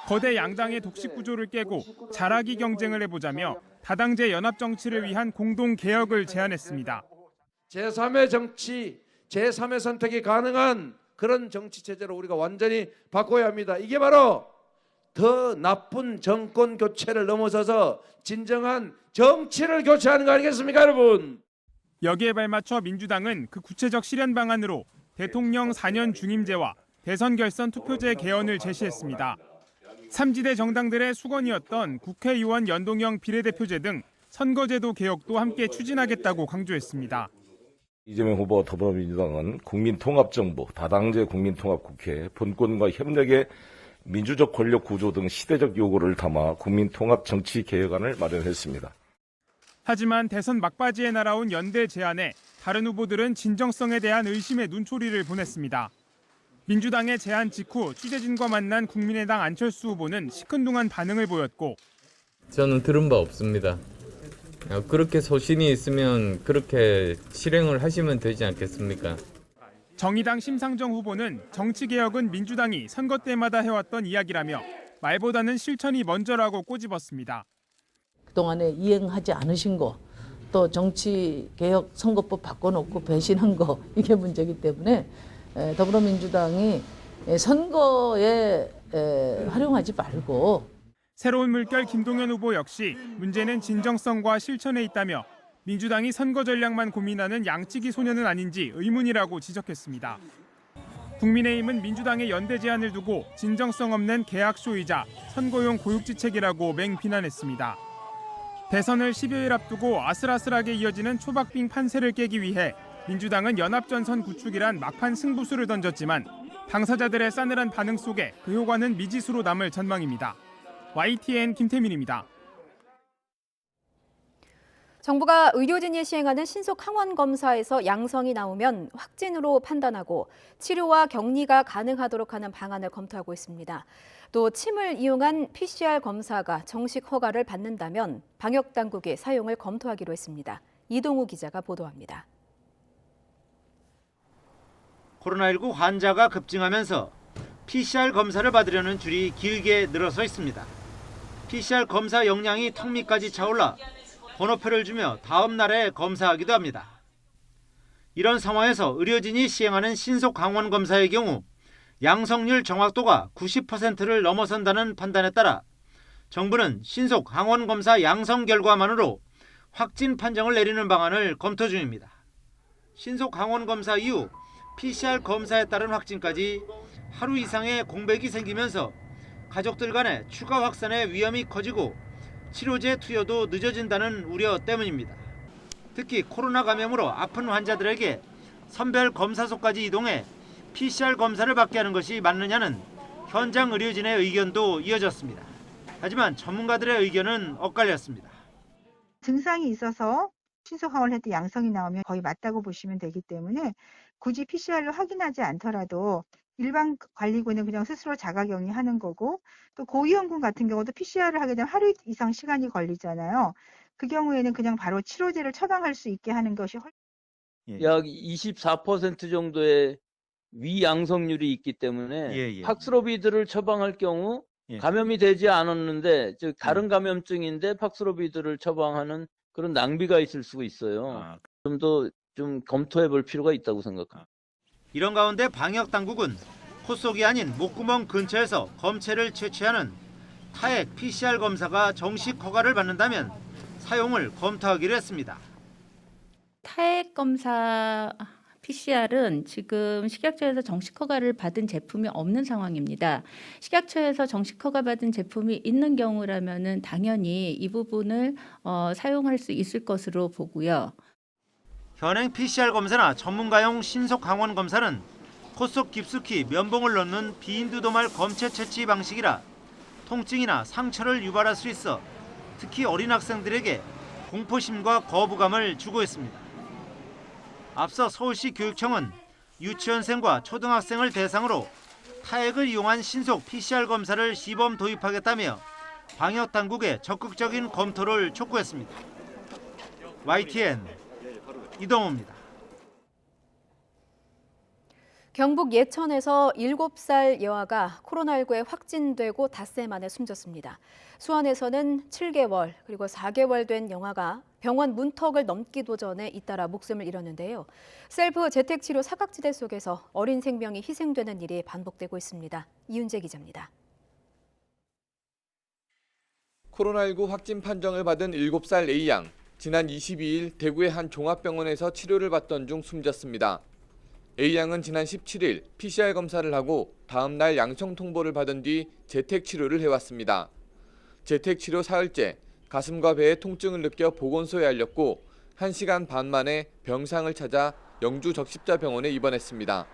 [SPEAKER 17] 거대 양당의 독식 구조를 깨고 잘하기 경쟁을 해보자며 다당제 연합 정치를 위한 공동 개혁을 제안했습니다.
[SPEAKER 2] 제3의 정치, 제3의 선택이 가능한 그런 정치 체제로 우리가 완전히 바꿔야 합니다. 이게 바로 더 나쁜 정권 교체를 넘어서서 진정한 정치를 교체하는 거 아니겠습니까, 여러분?
[SPEAKER 17] 여기에 발맞춰 민주당은 그 구체적 실현 방안으로 대통령 4년 중임제와 대선 결선 투표제 개헌을 제시했습니다. 삼지대 정당들의 수건이었던 국회의원 연동형 비례대표제 등 선거제도 개혁도 함께 추진하겠다고 강조했습니다.
[SPEAKER 26] 이재명 후보 더불어민주당은 국민통합정부, 다당제 국민통합국회, 본권과 협력의 민주적 권력 구조 등 시대적 요구를 담아 국민통합 정치 개혁안을 마련했습니다.
[SPEAKER 17] 하지만 대선 막바지에 날아온 연대 제안에 다른 후보들은 진정성에 대한 의심의 눈초리를 보냈습니다. 민주당의 제안 직후 취재진과 만난 국민의당 안철수 후보는 시큰둥한 반응을 보였고
[SPEAKER 3] 저는 들은 바 없습니다. 그렇게 소신이 있으면 그렇게 실행을 하시면 되지 않겠습니까?
[SPEAKER 17] 정의당 심상정 후보는 정치개혁은 민주당이 선거 때마다 해왔던 이야기라며 말보다는 실천이 먼저라고 꼬집었습니다.
[SPEAKER 4] 그동안에 이행하지 않으신 거, 또 정치개혁 선거법 바꿔놓고 배신한 거, 이게 문제이기 때문에 더불어민주당이 선거에 활용하지 말고.
[SPEAKER 17] 새로운 물결 김동연 후보 역시 문제는 진정성과 실천에 있다며 민주당이 선거 전략만 고민하는 양치기 소년은 아닌지 의문이라고 지적했습니다. 국민의힘은 민주당의 연대 제안을 두고 진정성 없는 계약쇼이자 선거용 고육지책이라고 맹비난했습니다. 대선을 10여일 앞두고 아슬아슬하게 이어지는 초박빙 판세를 깨기 위해 민주당은 연합전선 구축이란 막판 승부수를 던졌지만 당사자들의 싸늘한 반응 속에 그 효과는 미지수로 남을 전망입니다. YTN 김태민입니다.
[SPEAKER 8] 정부가 의료진이 시행하는 신속 항원 검사에서 양성이 나오면 확진으로 판단하고 치료와 격리가 가능하도록 하는 방안을 검토하고 있습니다. 또 침을 이용한 PCR 검사가 정식 허가를 받는다면 방역 당국이 사용을 검토하기로 했습니다. 이동우 기자가 보도합니다.
[SPEAKER 5] 코로나19 환자가 급증하면서 PCR 검사를 받으려는 줄이 길게 늘어서 있습니다. PCR 검사 용량이 턱 밑까지 차올라 번호표를 주며 다음 날에 검사하기도 합니다. 이런 상황에서 의료진이 시행하는 신속 항원 검사의 경우 양성률 정확도가 90%를 넘어선다는 판단에 따라 정부는 신속 항원 검사 양성 결과만으로 확진 판정을 내리는 방안을 검토 중입니다. 신속 항원 검사 이후 PCR 검사에 따른 확진까지 하루 이상의 공백이 생기면서 가족들 간의 추가 확산의 위험이 커지고 치료제 투여도 늦어진다는 우려 때문입니다. 특히 코로나 감염으로 아픈 환자들에게 선별 검사소까지 이동해 PCR 검사를 받게 하는 것이 맞느냐는 현장 의료진의 의견도 이어졌습니다. 하지만 전문가들의 의견은 엇갈렸습니다.
[SPEAKER 6] 증상이 있어서 신속 항원을 해도 양성이 나오면 거의 맞다고 보시면 되기 때문에 굳이 PCR로 확인하지 않더라도 일반 관리군은 그냥 스스로 자가격리하는 거고, 또 고위험군 같은 경우도 PCR을 하게 되면 하루 이상 시간이 걸리잖아요. 그 경우에는 그냥 바로 치료제를 처방할 수 있게 하는 것이
[SPEAKER 10] 약 24% 정도의 위양성률이 있기 때문에 팍스로비드를 처방할 경우 감염이 되지 않았는데 즉 다른 감염증인데 팍스로비드를 처방하는 그런 낭비가 있을 수가 있어요. 좀 더 좀 검토해 볼 필요가 있다고 생각합니다.
[SPEAKER 5] 이런 가운데 방역 당국은 코 속이 아닌 목구멍 근처에서 검체를 채취하는 타액 PCR 검사가 정식 허가를 받는다면 사용을 검토하기로 했습니다.
[SPEAKER 11] 타액 검사 PCR은 지금 식약처에서 정식 허가를 받은 제품이 없는 상황입니다. 식약처에서 정식 허가 받은 제품이 있는 경우라면은 당연히 이 부분을 사용할 수 있을 것으로 보고요.
[SPEAKER 5] 현행 PCR 검사나 전문가용 신속 항원 검사는 코 속 깊숙이 면봉을 넣는 비인두도말 검체 채취 방식이라 통증이나 상처를 유발할 수 있어 특히 어린 학생들에게 공포심과 거부감을 주고 있습니다. 앞서 서울시 교육청은 유치원생과 초등학생을 대상으로 타액을 이용한 신속 PCR 검사를 시범 도입하겠다며 방역 당국에 적극적인 검토를 촉구했습니다. YTN 이동호입니다.
[SPEAKER 8] 경북 예천에서 7살 여아가 코로나19에 확진되고 닷새 만에 숨졌습니다. 수원에서는 7개월 그리고 4개월 된 영아가 병원 문턱을 넘기도 전에 잇따라 목숨을 잃었는데요. 셀프 재택치료 사각지대 속에서 어린 생명이 희생되는 일이 반복되고 있습니다. 이윤재 기자입니다.
[SPEAKER 27] 코로나19 확진 판정을 받은 7살 A양. 지난 22일 대구의 한 종합병원에서 치료를 받던 중 숨졌습니다. A양은 지난 17일 PCR 검사를 하고 다음 날 양성 통보를 받은 뒤 재택치료를 해왔습니다. 재택치료 사흘째 가슴과 배에 통증을 느껴 보건소에 알렸고 1시간 반 만에 병상을 찾아 영주 적십자병원에 입원했습니다.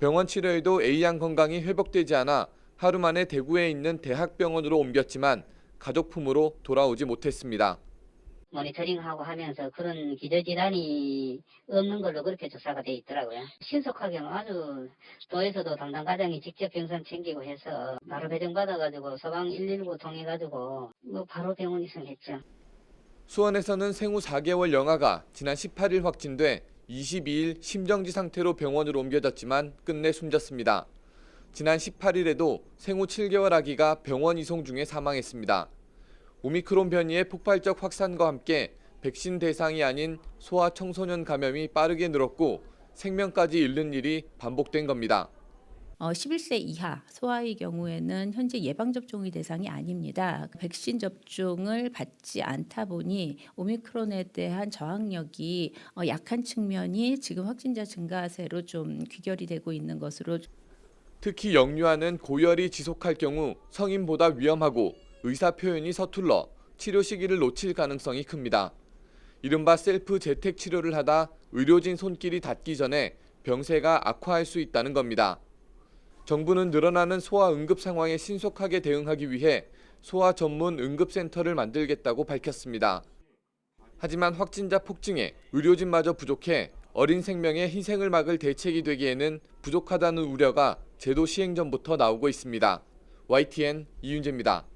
[SPEAKER 27] 병원 치료에도 A양 건강이 회복되지 않아 하루 만에 대구에 있는 대학병원으로 옮겼지만 가족 품으로 돌아오지 못했습니다.
[SPEAKER 1] 모니터링하고 하면서 그런 기저질환이 없는 걸로 그렇게 조사가 돼 있더라고요. 신속하게 아주 도에서도 담당 과장이 직접 병상 챙기고 해서 바로 배정받아가지고 소방 119 통해가지고 바로 병원 이송했죠.
[SPEAKER 27] 수원에서는 생후 4개월 영아가 지난 18일 확진돼 22일 심정지 상태로 병원으로 옮겨졌지만 끝내 숨졌습니다. 지난 18일에도 생후 7개월 아기가 병원 이송 중에 사망했습니다. 오미크론 변이의 폭발적 확산과 함께 백신 대상이 아닌 소아 청소년 감염이 빠르게 늘었고 생명까지 잃는 일이 반복된 겁니다.
[SPEAKER 11] 11세 이하 소아의 경우에는 현재 예방접종이 대상이 아닙니다. 백신 접종을 받지 않다 보니 오미크론에 대한 저항력이 약한 측면이 지금 확진자 증가세로 좀 귀결이 되고 있는 것으로.
[SPEAKER 27] 특히 영유아는 고열이 지속할 경우 성인보다 위험하고 의사 표현이 서툴러 치료 시기를 놓칠 가능성이 큽니다. 이른바 셀프 재택 치료를 하다 의료진 손길이 닿기 전에 병세가 악화할 수 있다는 겁니다. 정부는 늘어나는 소아 응급 상황에 신속하게 대응하기 위해 소아 전문 응급센터를 만들겠다고 밝혔습니다. 하지만 확진자 폭증에 의료진마저 부족해 어린 생명의 희생을 막을 대책이 되기에는 부족하다는 우려가 제도 시행 전부터 나오고 있습니다. YTN 이윤재입니다.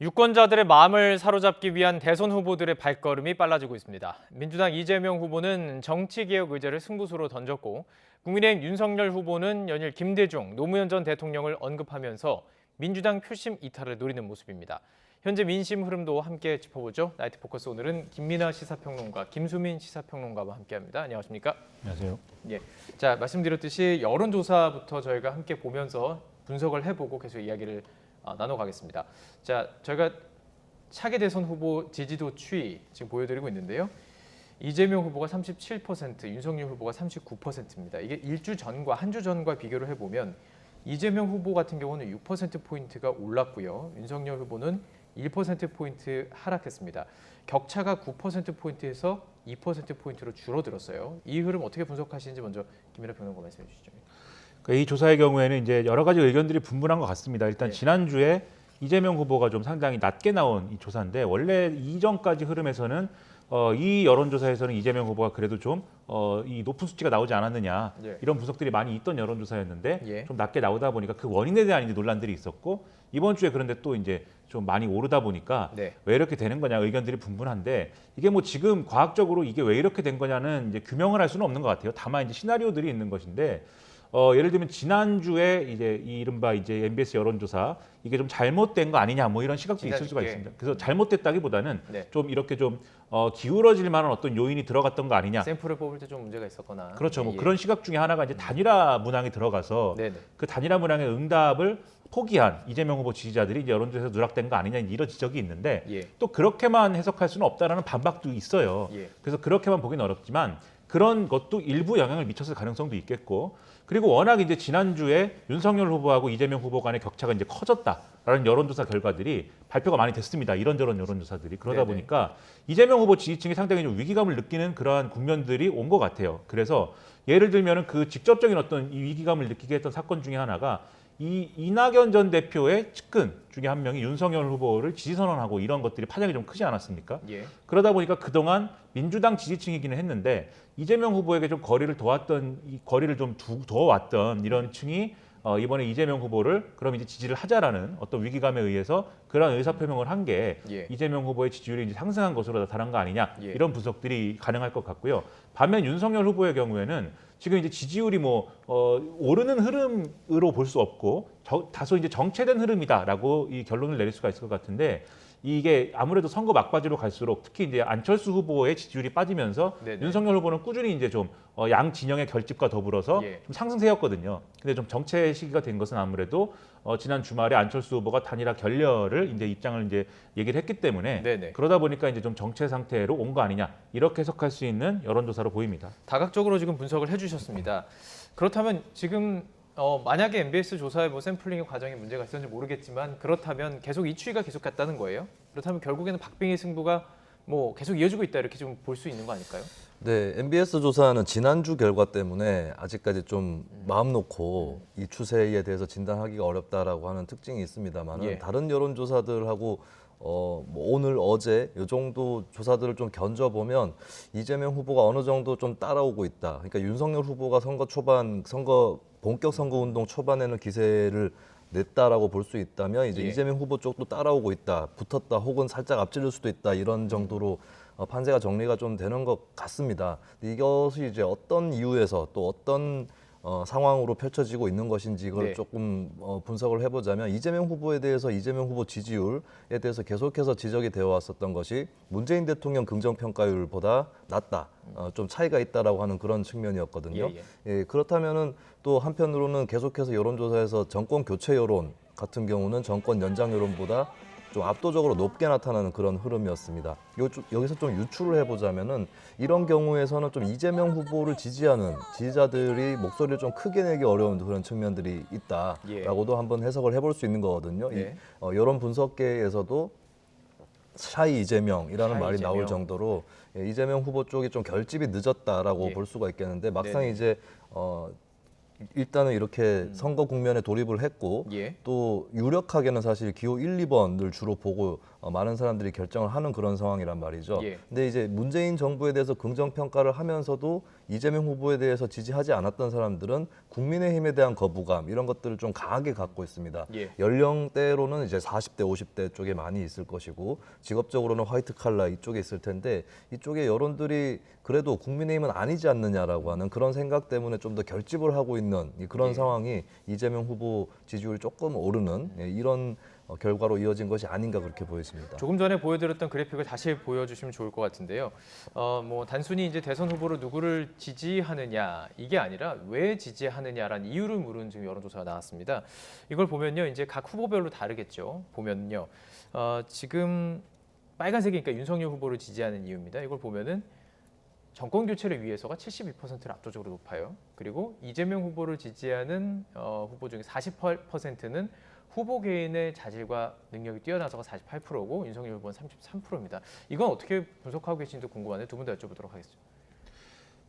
[SPEAKER 7] 유권자들의 마음을 사로잡기 위한 대선 후보들의 발걸음이 빨라지고 있습니다. 민주당 이재명 후보는 정치개혁 의제를 승부수로 던졌고 국민의힘 윤석열 후보는 연일 김대중, 노무현 전 대통령을 언급하면서 민주당 표심 이탈을 노리는 모습입니다. 현재 민심 흐름도 함께 짚어보죠. 나이트 포커스 오늘은 김민하 시사평론가, 김수민 시사평론가와 함께합니다. 안녕하십니까?
[SPEAKER 9] 안녕하세요.
[SPEAKER 7] 예, 자 말씀드렸듯이 여론조사부터 저희가 함께 보면서 분석을 해보고 계속 이야기를 나눠가겠습니다. 자, 저희가 차기 대선 후보 지지도 추이 지금 보여드리고 있는데요. 이재명 후보가 37%, 윤석열 후보가 39%입니다. 이게 일주 전과 한 주 전과 비교를 해보면 이재명 후보 같은 경우는 6%포인트가 올랐고요. 윤석열 후보는 1%포인트 하락했습니다. 격차가 9%포인트에서 2%포인트로 줄어들었어요. 이 흐름 어떻게 분석하시는지 먼저 김민하 평론가 말씀해 주시죠.
[SPEAKER 9] 이 조사의 경우에는 이제 여러 가지 의견들이 분분한 것 같습니다. 일단 지난주에 이재명 후보가 좀 상당히 낮게 나온 이 조사인데 원래 이전까지 흐름에서는 이 여론조사에서는 이재명 후보가 그래도 좀 이 높은 수치가 나오지 않았느냐 이런 분석들이 많이 있던 여론조사였는데 좀 낮게 나오다 보니까 그 원인에 대한 이제 논란들이 있었고 이번 주에 그런데 또 이제 좀 많이 오르다 보니까 왜 이렇게 되는 거냐 의견들이 분분한데 이게 뭐 지금 과학적으로 이게 왜 이렇게 된 거냐는 이제 규명을 할 수는 없는 것 같아요. 다만 이제 시나리오들이 있는 것인데 예를 들면 지난주에 이제 이른바 이제 MBS 여론조사 이게 좀 잘못된 거 아니냐 뭐 이런 시각도 있을 수가 있습니다. 그래서 잘못됐다기보다는 좀 이렇게 좀 기울어질 만한 어떤 요인이 들어갔던 거 아니냐.
[SPEAKER 7] 샘플을 뽑을 때 좀 문제가 있었거나.
[SPEAKER 9] 그렇죠. 뭐 그런 시각 중에 하나가 이제 단일화 문항이 들어가서 그 단일화 문항의 응답을 포기한 이재명 후보 지지자들이 이제 여론조사에서 누락된 거 아니냐 이런 지적이 있는데 또 그렇게만 해석할 수는 없다라는 반박도 있어요. 그래서 그렇게만 보기는 어렵지만 그런 것도 일부 영향을 미쳤을 가능성도 있겠고 그리고 워낙 이제 지난주에 윤석열 후보하고 이재명 후보 간의 격차가 이제 커졌다라는 여론조사 결과들이 발표가 많이 됐습니다. 이런저런 여론조사들이. 그러다 보니까 이재명 후보 지지층이 상당히 좀 위기감을 느끼는 그러한 국면들이 온 것 같아요. 그래서 예를 들면은 그 직접적인 어떤 이 위기감을 느끼게 했던 사건 중에 하나가 이 이낙연 전 대표의 측근 중에 한 명이 윤석열 후보를 지지선언하고 이런 것들이 파장이 좀 크지 않았습니까? 그러다 보니까 그동안 민주당 지지층이기는 했는데 이재명 후보에게 좀 거리를 좀 두어왔던 이런 층이 이번에 이재명 후보를 그럼 이제 지지를 하자라는 어떤 위기감에 의해서 그런 의사표명을 한 게 이재명 후보의 지지율이 이제 상승한 것으로 나타난 거 아니냐 이런 분석들이 가능할 것 같고요. 반면 윤석열 후보의 경우에는 지금 이제 지지율이 뭐 오르는 흐름으로 볼 수 없고 다소 이제 정체된 흐름이다라고 이 결론을 내릴 수가 있을 것 같은데 이게 아무래도 선거 막바지로 갈수록 특히 이제 안철수 후보의 지지율이 빠지면서 윤석열 후보는 꾸준히 이제 좀 양 진영의 결집과 더불어서 좀 상승세였거든요. 근데 좀 정체 시기가 된 것은 아무래도 지난 주말에 안철수 후보가 단일화 결렬을 이제 입장을 이제 얘기를 했기 때문에 그러다 보니까 이제 좀 정체 상태로 온 거 아니냐 이렇게 해석할 수 있는 여론조사로 보입니다.
[SPEAKER 7] 다각적으로 지금 분석을 해주셨습니다. 그렇다면 지금 만약에 MBS 조사의 뭐 샘플링 과정에 문제가 있었는지 모르겠지만 그렇다면 계속 이 추이가 계속 갔다는 거예요. 그렇다면 결국에는 박빙의 승부가 뭐 계속 이어지고 있다 이렇게 좀 볼 수 있는 거 아닐까요?
[SPEAKER 12] 네, MBS 조사는 지난주 결과 때문에 아직까지 좀 마음 놓고 이 추세에 대해서 진단하기가 어렵다라고 하는 특징이 있습니다만
[SPEAKER 7] 예.
[SPEAKER 12] 다른 여론조사들하고 뭐 오늘 어제 이 정도 조사들을 좀 견져보면 이재명 후보가 어느 정도 좀 따라오고 있다. 그러니까 윤석열 후보가 본격 선거운동 초반에는 기세를 냈다라고 볼 수 있다면 이제
[SPEAKER 7] 예.
[SPEAKER 12] 이재명 후보 쪽도 따라오고 있다, 붙었다, 혹은 살짝 앞질릴 수도 있다 이런 정도로 판세가 정리가 좀 되는 것 같습니다. 이것이 이제 어떤 이유에서 또 어떤 상황으로 펼쳐지고 있는 것인지 이걸
[SPEAKER 7] 네.
[SPEAKER 12] 조금 분석을 해보자면 이재명 후보에 대해서 이재명 후보 지지율에 대해서 계속해서 지적이 되어 왔었던 것이 문재인 대통령 긍정평가율보다 낮다, 좀 차이가 있다라고 하는 그런 측면이었거든요. 예, 그렇다면은 또 한편으로는 계속해서 여론조사에서 정권 교체 여론 같은 경우는 정권 연장 여론보다 좀 압도적으로 높게 나타나는 그런 흐름이었습니다. 여기서 좀 유추를 해보자면은 이런 경우에서는 좀 이재명 후보를 지지하는 지지자들이 목소리를 좀 크게 내기 어려운 그런 측면들이 있다라고도 한번 해석을 해볼 수 있는 거거든요.
[SPEAKER 7] 네.
[SPEAKER 12] 여론 분석계에서도 샤이 이재명이라는
[SPEAKER 7] 샤이
[SPEAKER 12] 말이
[SPEAKER 7] 이재명.
[SPEAKER 12] 나올 정도로 이재명 후보 쪽이 좀 결집이 늦었다라고 볼 수가 있겠는데 막상
[SPEAKER 7] 네네.
[SPEAKER 12] 이제 일단은 이렇게 선거 국면에 돌입을 했고
[SPEAKER 7] 예.
[SPEAKER 12] 또 유력하게는 사실 기호 1, 2번을 주로 보고 많은 사람들이 결정을 하는 그런 상황이란 말이죠.
[SPEAKER 7] 예.
[SPEAKER 12] 근데 이제 문재인 정부에 대해서 긍정평가를 하면서도 이재명 후보에 대해서 지지하지 않았던 사람들은 국민의힘에 대한 거부감 이런 것들을 좀 강하게 갖고 있습니다.
[SPEAKER 7] 예.
[SPEAKER 12] 연령대로는 이제 40대, 50대 쪽에 많이 있을 것이고 직업적으로는 화이트 칼라 이쪽에 있을 텐데 이쪽에 여론들이 그래도 국민의힘은 아니지 않느냐라고 하는 그런 생각 때문에 좀 더 결집을 하고 있는 그런 상황이 이재명 후보 지지율이 조금 오르는 이런 결과로 이어진 것이 아닌가 그렇게 보여집니다.
[SPEAKER 7] 조금 전에 보여드렸던 그래픽을 다시 보여주시면 좋을 것 같은데요. 뭐 단순히 이제 대선 후보로 누구를 지지하느냐 이게 아니라 왜 지지하느냐라는 이유를 물은 지금 여론조사가 나왔습니다. 이걸 보면요, 이제 각 후보별로 다르겠죠. 보면요, 지금 빨간색이니까 윤석열 후보를 지지하는 이유입니다. 이걸 보면은 정권 교체를 위해서가 72%를 압도적으로 높아요. 그리고 이재명 후보를 지지하는 후보 중에 48%는 후보 개인의 자질과 능력이 뛰어나서가 48%고 윤석열 후보는 33%입니다. 이건 어떻게 분석하고 계신지 궁금한데 두 분 다 여쭤보도록 하겠습니다.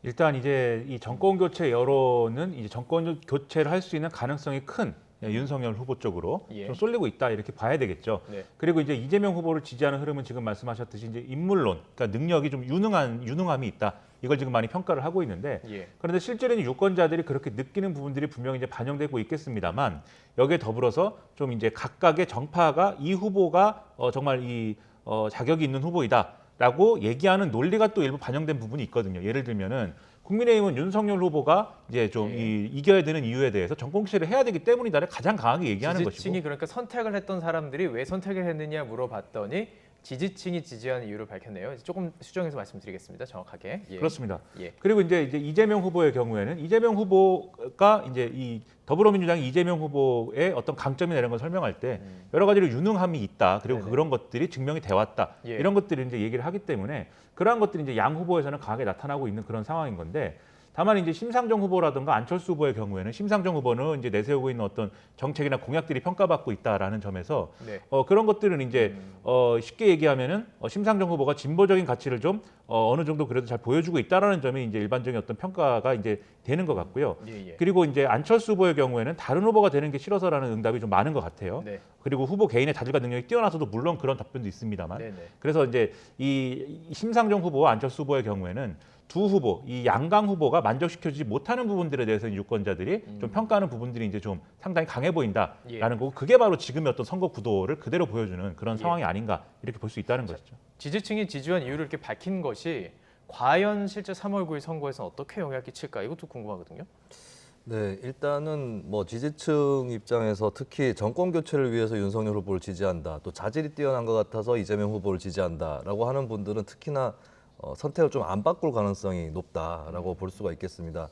[SPEAKER 9] 일단 이제 이 정권 교체 여론은 이제 정권 교체를 할 수 있는 가능성이 큰 윤석열 후보 쪽으로 좀 쏠리고 있다 이렇게 봐야 되겠죠.
[SPEAKER 7] 네.
[SPEAKER 9] 그리고 이제 이재명 후보를 지지하는 흐름은 지금 말씀하셨듯이 이제 인물론, 그러니까 능력이 좀 유능함이 있다. 이걸 지금 많이 평가를 하고 있는데 그런데 실제로는 유권자들이 그렇게 느끼는 부분들이 분명히 이제 반영되고 있겠습니다만 여기에 더불어서 좀 이제 각각의 정파가 이 후보가 정말 자격이 있는 후보이다라고 얘기하는 논리가 또 일부 반영된 부분이 있거든요. 예를 들면은 국민의힘은 윤석열 후보가 이제 좀 이겨야 되는 이유에 대해서 정권 교체를 해야 되기 때문이다를 가장 강하게 얘기하는 것이고
[SPEAKER 7] 지지층이 그러니까 선택을 했던 사람들이 왜 선택을 했느냐 물어봤더니 지지층이 지지하는 이유를 밝혔네요. 조금 수정해서 말씀드리겠습니다. 정확하게.
[SPEAKER 9] 그렇습니다. 그리고 이제 이재명 후보의 경우에는 이재명 후보가 이제 이 더불어민주당이 이재명 후보의 어떤 강점이나 이런 걸 설명할 때 여러 가지로 유능함이 있다. 그리고 그런 것들이 증명이 돼 왔다. 이런 것들을 이제 얘기를 하기 때문에 그러한 것들이 이제 양 후보에서는 강하게 나타나고 있는 그런 상황인 건데 다만 이제 심상정 후보라든가 안철수 후보의 경우에는 심상정 후보는 이제 내세우고 있는 어떤 정책이나 공약들이 평가받고 있다라는 점에서 그런 것들은 이제 쉽게 얘기하면은 심상정 후보가 진보적인 가치를 좀 어느 정도 그래도 잘 보여주고 있다라는 점이 이제 일반적인 어떤 평가가 이제 되는 것 같고요. 그리고 이제 안철수 후보의 경우에는 다른 후보가 되는 게 싫어서라는 응답이 좀 많은 것 같아요. 그리고 후보 개인의 자질과 능력이 뛰어나서도 물론 그런 답변도 있습니다만 그래서 이제 이 심상정 후보와 안철수 후보의 경우에는 두 후보, 이 양강 후보가 만족시켜주지 못하는 부분들에 대해서 유권자들이 좀 평가하는 부분들이 이제 좀 상당히 강해 보인다라는 거고 그게 바로 지금의 어떤 선거 구도를 그대로 보여주는 그런 상황이 아닌가 이렇게 볼 수 있다는 것이죠.
[SPEAKER 7] 지지층이 지지한 이유를 이렇게 밝힌 것이 과연 실제 3월 9일 선거에서 어떻게 영향을 끼칠까 이것도 궁금하거든요.
[SPEAKER 12] 네, 일단은 뭐 지지층 입장에서 특히 정권 교체를 위해서 윤석열 후보를 지지한다, 또 자질이 뛰어난 것 같아서 이재명 후보를 지지한다라고 하는 분들은 특히나 선택을 좀 안 바꿀 가능성이 높다라고 볼 수가 있겠습니다.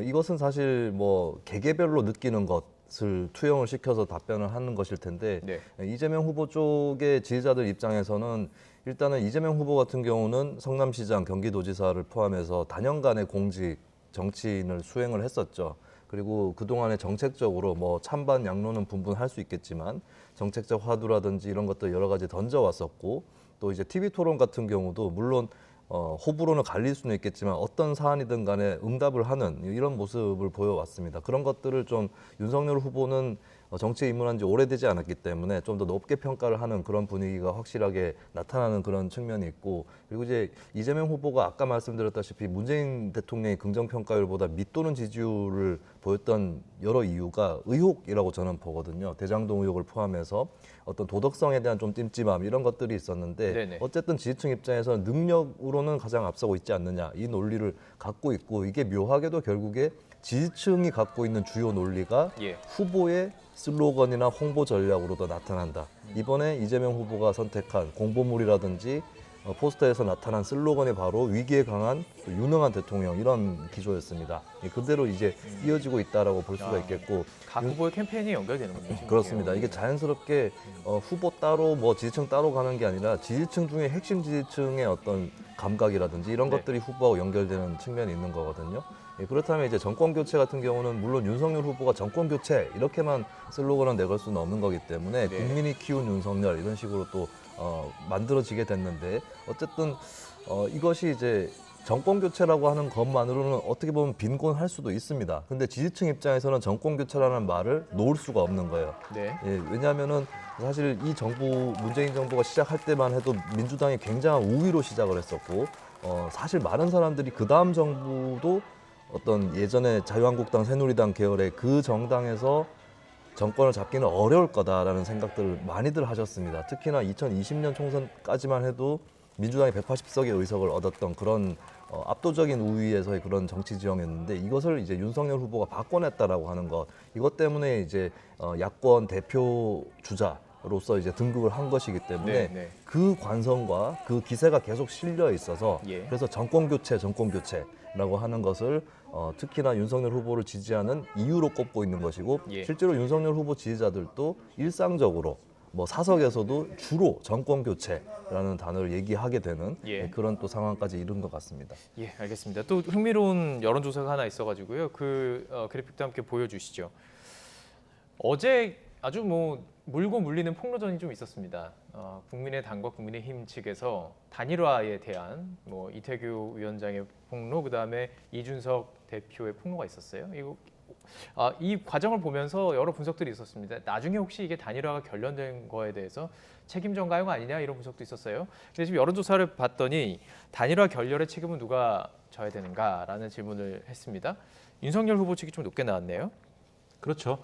[SPEAKER 12] 이것은 사실 뭐 개개별로 느끼는 것을 투영을 시켜서 답변을 하는 것일 텐데 이재명 후보 쪽의 지지자들 입장에서는 일단은 이재명 후보 같은 경우는 성남시장, 경기도지사를 포함해서 단연간의 공직 정치인을 수행을 했었죠. 그리고 그동안에 정책적으로 뭐 찬반 양론은 분분할 수 있겠지만 정책적 화두라든지 이런 것들 여러 가지 던져왔었고 또 이제 TV 토론 같은 경우도 물론 호불호는 갈릴 수는 있겠지만 어떤 사안이든 간에 응답을 하는 이런 모습을 보여왔습니다. 그런 것들을 좀 윤석열 후보는 정치에 입문한 지 오래되지 않았기 때문에 좀 더 높게 평가를 하는 그런 분위기가 확실하게 나타나는 그런 측면이 있고, 그리고 이제 이재명 후보가 아까 말씀드렸다시피 문재인 대통령의 긍정평가율보다 밑도는 지지율을 보였던 여러 이유가 의혹이라고 저는 보거든요. 대장동 의혹을 포함해서 어떤 도덕성에 대한 좀 찜찜함 이런 것들이 있었는데
[SPEAKER 7] 네네.
[SPEAKER 12] 어쨌든 지지층 입장에서는 능력으로는 가장 앞서고 있지 않느냐 이 논리를 갖고 있고, 이게 묘하게도 결국에 지지층이 갖고 있는 주요 논리가
[SPEAKER 7] 예.
[SPEAKER 12] 후보의 슬로건이나 홍보 전략으로도 나타난다. 이번에 이재명 후보가 선택한 공보물이라든지 포스터에서 나타난 슬로건이 바로 위기에 강한 유능한 대통령 이런 기조였습니다. 그대로 이제 이어지고 있다라고 볼 수가 있겠고,
[SPEAKER 7] 각 후보의 캠페인이 연결되는군요.
[SPEAKER 12] 그렇습니다. 이게 자연스럽게 후보 따로 뭐 지지층 따로 가는 게 아니라 지지층 중에 핵심 지지층의 어떤 감각이라든지 이런 것들이 후보하고 연결되는 측면이 있는 거거든요. 그렇다면 이제 정권 교체 같은 경우는 물론 윤석열 후보가 정권 교체 이렇게만 슬로건을 내걸 수는 없는 거기 때문에 국민이 키운 윤석열 이런 식으로 또 만들어지게 됐는데, 어쨌든 이것이 이제 정권 교체라고 하는 것만으로는 어떻게 보면 빈곤할 수도 있습니다. 근데 지지층 입장에서는 정권 교체라는 말을 놓을 수가 없는 거예요.
[SPEAKER 7] 네.
[SPEAKER 12] 예, 왜냐하면은 사실 이 정부, 문재인 정부가 시작할 때만 해도 민주당이 굉장한 우위로 시작을 했었고, 사실 많은 사람들이 그 다음 정부도 어떤 예전에 자유한국당, 새누리당 계열의 그 정당에서 정권을 잡기는 어려울 거다라는 생각들을 많이들 하셨습니다. 특히나 2020년 총선까지만 해도 민주당이 180석의 의석을 얻었던 그런 압도적인 우위에서의 그런 정치 지형이었는데, 이것을 이제 윤석열 후보가 바꿔냈다라고 하는 것, 이것 때문에 이제 야권 대표 주자로서 이제 등극을 한 것이기 때문에 그 관성과 그 기세가 계속 실려 있어서 그래서 정권 교체라고 하는 것을 특히나 윤석열 후보를 지지하는 이유로 꼽고 있는 것이고, 실제로 윤석열 후보 지지자들도 일상적으로 뭐 사석에서도 주로 정권 교체라는 단어를 얘기하게 되는 그런 또 상황까지 이른 것 같습니다.
[SPEAKER 7] 예, 알겠습니다. 또 흥미로운 여론조사가 하나 있어가지고요. 그 그래픽도 함께 보여주시죠. 어제 아주 뭐 물고 물리는 폭로전이 좀 있었습니다. 국민의당과 국민의힘 측에서 단일화에 대한 뭐 이태규 위원장의 폭로, 그다음에 이준석 대표의 폭로가 있었어요. 이 과정을 보면서 여러 분석들이 있었습니다. 나중에 혹시 이게 단일화가 결렬된 거에 대해서 책임 전가요가 아니냐 이런 분석도 있었어요. 근데 지금 여론조사를 봤더니 단일화 결렬의 책임은 누가 져야 되는가라는 질문을 했습니다. 윤석열 후보 측이 좀 높게 나왔네요.
[SPEAKER 9] 그렇죠.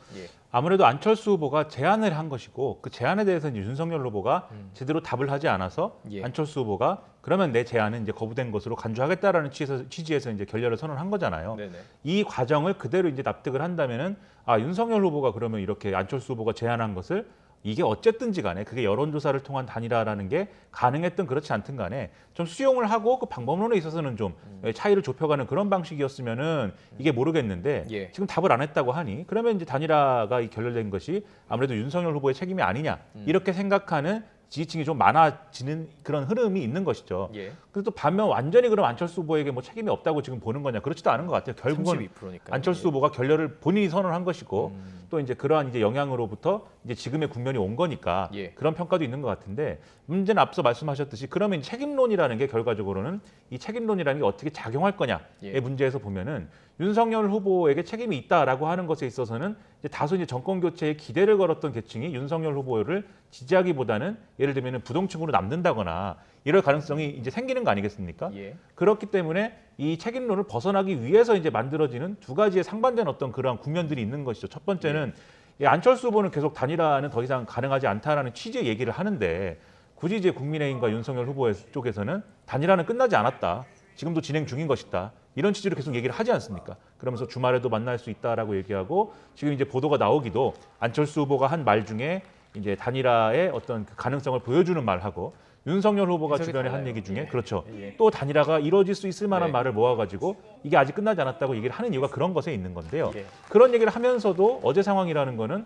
[SPEAKER 9] 아무래도 안철수 후보가 제안을 한 것이고, 그 제안에 대해서 이제 윤석열 후보가 제대로 답을 하지 않아서 안철수 후보가 그러면 내 제안은 이제 거부된 것으로 간주하겠다라는 취지에서 이제 결렬을 선언한 거잖아요.
[SPEAKER 7] 네네.
[SPEAKER 9] 이 과정을 그대로 이제 납득을 한다면은 윤석열 후보가 그러면 이렇게 안철수 후보가 제안한 것을 이게 어쨌든지 간에 그게 여론조사를 통한 단일화라는 게 가능했든 그렇지 않든 간에 좀 수용을 하고 그 방법론에 있어서는 좀 차이를 좁혀가는 그런 방식이었으면은 이게 모르겠는데 지금 답을 안 했다고 하니 그러면 이제 단일화가 결렬된 것이 아무래도 윤석열 후보의 책임이 아니냐 이렇게 생각하는 지지층이 좀 많아지는 그런 흐름이 있는 것이죠. 그래서 또 반면 완전히 그럼 안철수 후보에게 뭐 책임이 없다고 지금 보는 거냐, 그렇지도 않은 것 같아요. 결국은
[SPEAKER 7] 32%니까요.
[SPEAKER 9] 안철수 후보가 결렬을 본인이 선언한 것이고 또 이제 그러한 이제 영향으로부터 이제 지금의 국면이 온 거니까 그런 평가도 있는 것 같은데, 문제는 앞서 말씀하셨듯이 그러면 책임론이라는 게 결과적으로는 이 책임론이라는 게 어떻게 작용할 거냐의 문제에서 보면은 윤석열 후보에게 책임이 있다라고 하는 것에 있어서는 이제 다소 이제 정권 교체에 기대를 걸었던 계층이 윤석열 후보를 지지하기보다는 예를 들면 부동층으로 남는다거나 이럴 가능성이 이제 생기는 거 아니겠습니까? 그렇기 때문에 이 책임론을 벗어나기 위해서 이제 만들어지는 두 가지의 상반된 어떤 그러한 국면들이 있는 것이죠. 첫 번째는 안철수 후보는 계속 단일화는 더 이상 가능하지 않다라는 취지의 얘기를 하는데, 굳이 이제 국민의힘과 윤석열 후보 쪽에서는 단일화는 끝나지 않았다, 지금도 진행 중인 것이다, 이런 취지로 계속 얘기를 하지 않습니까? 그러면서 주말에도 만날 수 있다라고 얘기하고, 지금 이제 보도가 나오기도 안철수 후보가 한 말 중에 이제 단일화의 어떤 그 가능성을 보여주는 말하고, 윤석열 후보가 주변에 한 얘기 중에 그렇죠. 또 단일화가 이루어질 수 있을 만한 말을 모아가지고 이게 아직 끝나지 않았다고 얘기를 하는 이유가 그런 것에 있는 건데요. 그런 얘기를 하면서도 어제 상황이라는 거는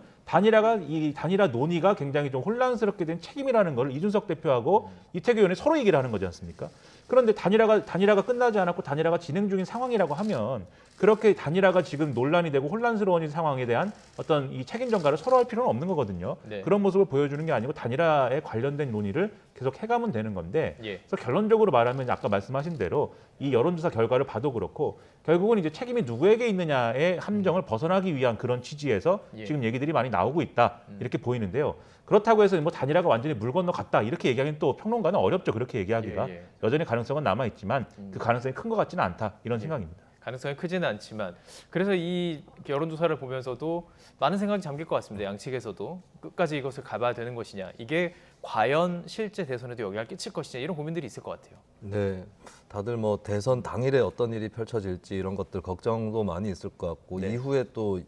[SPEAKER 9] 이 단일화 논의가 굉장히 좀 혼란스럽게 된 책임이라는 걸 이준석 대표하고 이태규 의원이 서로 얘기를 하는 거지 않습니까? 그런데 단일화가 끝나지 않았고 단일화가 진행 중인 상황이라고 하면 그렇게 단일화가 지금 논란이 되고 혼란스러운 상황에 대한 어떤 이 책임 전가를 서로 할 필요는 없는 거거든요. 그런 모습을 보여주는 게 아니고 단일화에 관련된 논의를 계속 해가면 되는 건데
[SPEAKER 7] 예.
[SPEAKER 9] 그래서 결론적으로 말하면 아까 말씀하신 대로 이 여론조사 결과를 봐도 그렇고 결국은 이제 책임이 누구에게 있느냐의 함정을 벗어나기 위한 그런 취지에서
[SPEAKER 7] 예.
[SPEAKER 9] 지금 얘기들이 많이 나오고 있다 이렇게 보이는데요. 그렇다고 해서 뭐 단일화가 완전히 물 건너갔다 이렇게 얘기하기는 또 평론가는 어렵죠. 그렇게 얘기하기가
[SPEAKER 7] 예, 예.
[SPEAKER 9] 여전히 가능성은 남아 있지만 그 가능성이 큰 것 같지는 않다 이런 생각입니다.
[SPEAKER 7] 가능성이 크지는 않지만 그래서 이 여론조사를 보면서도 많은 생각이 잠길 것 같습니다. 양측에서도 끝까지 이것을 가봐야 되는 것이냐. 이게 과연 실제 대선에도 영향을 끼칠 것이냐 이런 고민들이 있을 것 같아요.
[SPEAKER 12] 네, 다들 뭐 대선 당일에 어떤 일이 펼쳐질지 이런 것들 걱정도 많이 있을 것 같고
[SPEAKER 7] 네.
[SPEAKER 12] 이후에 또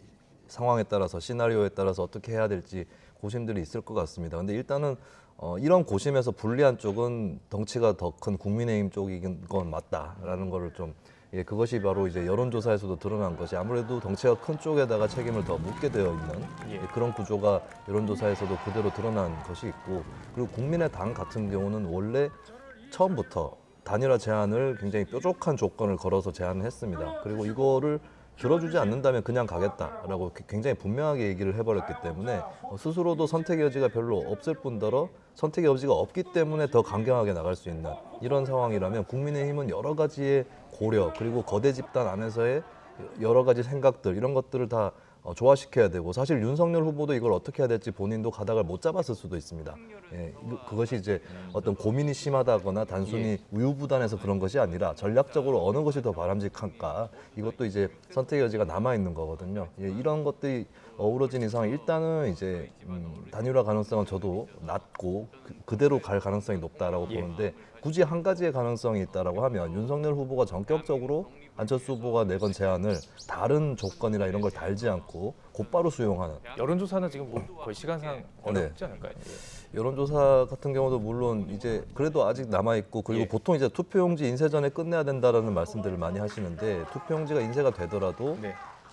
[SPEAKER 12] 상황에 따라서 시나리오에 따라서 어떻게 해야 될지 고심들이 있을 것 같습니다. 근데 일단은 이런 고심에서 불리한 쪽은 덩치가 더 큰 국민의힘 쪽인 건 맞다라는 거를 좀 그것이 바로 이제 여론조사에서도 드러난 것이 아무래도 덩치가 큰 쪽에다가 책임을 더 묻게 되어 있는 그런 구조가 여론조사에서도 그대로 드러난 것이 있고 그리고 국민의당 같은 경우는 원래 처음부터 단일화 제안을 굉장히 뾰족한 조건을 걸어서 제안을 했습니다. 그리고 이거를 들어주지 않는다면 그냥 가겠다라고 굉장히 분명하게 얘기를 해버렸기 때문에 스스로도 선택의 여지가 별로 없을 뿐더러 선택의 여지가 없기 때문에 더 강경하게 나갈 수 있는 이런 상황이라면 국민의힘은 여러 가지의 고려 그리고 거대 집단 안에서의 여러 가지 생각들 이런 것들을 다 조화시켜야 되고 사실 윤석열 후보도 이걸 어떻게 해야 될지 본인도 가닥을 못 잡았을 수도 있습니다. 그것이 이제 어떤 고민이 심하다거나 단순히 우유부단해서 그런 것이 아니라 전략적으로 어느 것이 더 바람직한가 이것도 이제 선택의 여지가 남아 있는 거거든요. 이런 것들이 어우러진 이상 일단은 이제 단일화 가능성은 저도 낮고 그대로 갈 가능성이 높다라고 보는데 굳이 한 가지의 가능성이 있다라고 하면 윤석열 후보가 전격적으로 안철수 후보가 내건 제안을 다른 조건이나 이런 걸 달지 않고 곧바로 수용하는.
[SPEAKER 7] 여론조사는 지금 뭐 거의 시간상 어렵지 않을까요?
[SPEAKER 12] 여론조사 같은 경우도 물론 이제 그래도 아직 남아 있고 그리고 보통 이제 투표용지 인쇄 전에 끝내야 된다라는 말씀들을 많이 하시는데 투표용지가 인쇄가 되더라도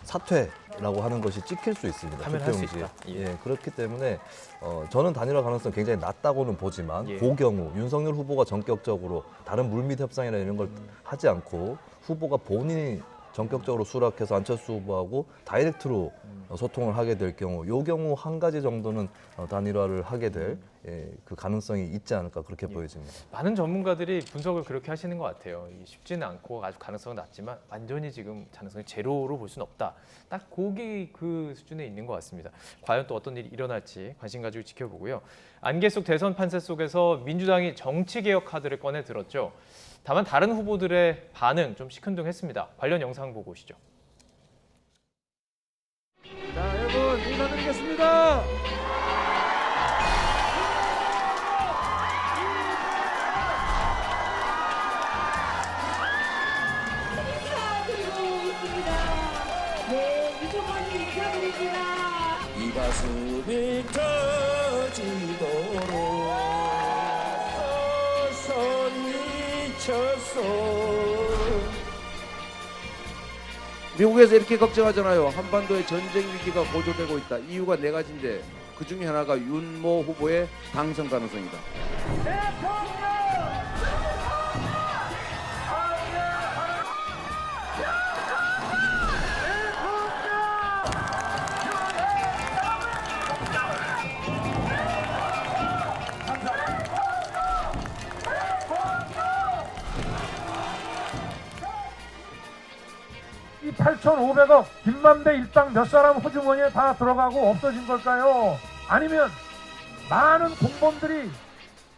[SPEAKER 12] 사퇴라고 하는 것이 찍힐 수 있습니다. 투표용지에. 그렇기 때문에 저는 단일화 가능성 굉장히 낮다고는 보지만 그 경우 윤석열 후보가 전격적으로 다른 물밑 협상이나 이런 걸 하지 않고 후보가 본인이 전격적으로 수락해서 안철수 후보하고 다이렉트로 소통을 하게 될 경우 이 경우 한 가지 정도는 단일화를 하게 될 그 가능성이 있지 않을까 그렇게 보여집니다.
[SPEAKER 7] 많은 전문가들이 분석을 그렇게 하시는 것 같아요. 쉽지는 않고 아주 가능성은 낮지만 완전히 지금 가능성이 제로로 볼 수는 없다. 딱 거기 그 수준에 있는 것 같습니다. 과연 또 어떤 일이 일어날지 관심 가지고 지켜보고요. 안개 속 대선 판세 속에서 민주당이 정치개혁 카드를 꺼내 들었죠. 다만 다른 후보들의 반응 좀 시큰둥했습니다. 관련 영상 보고 오시죠.
[SPEAKER 2] 자, 여러분 인사드리겠습니다.
[SPEAKER 13] 이 가슴이 터지도록
[SPEAKER 2] 미국에서 이렇게 걱정하잖아요. 한반도의 전쟁 위기가 고조되고 있다. 이유가 네 가지인데 그 중에 하나가 윤모 후보의 당선 가능성이다.
[SPEAKER 14] 이 8,500억 김만배 일당 몇 사람 호주머니에 다 들어가고 없어진 걸까요? 아니면 많은 공범들이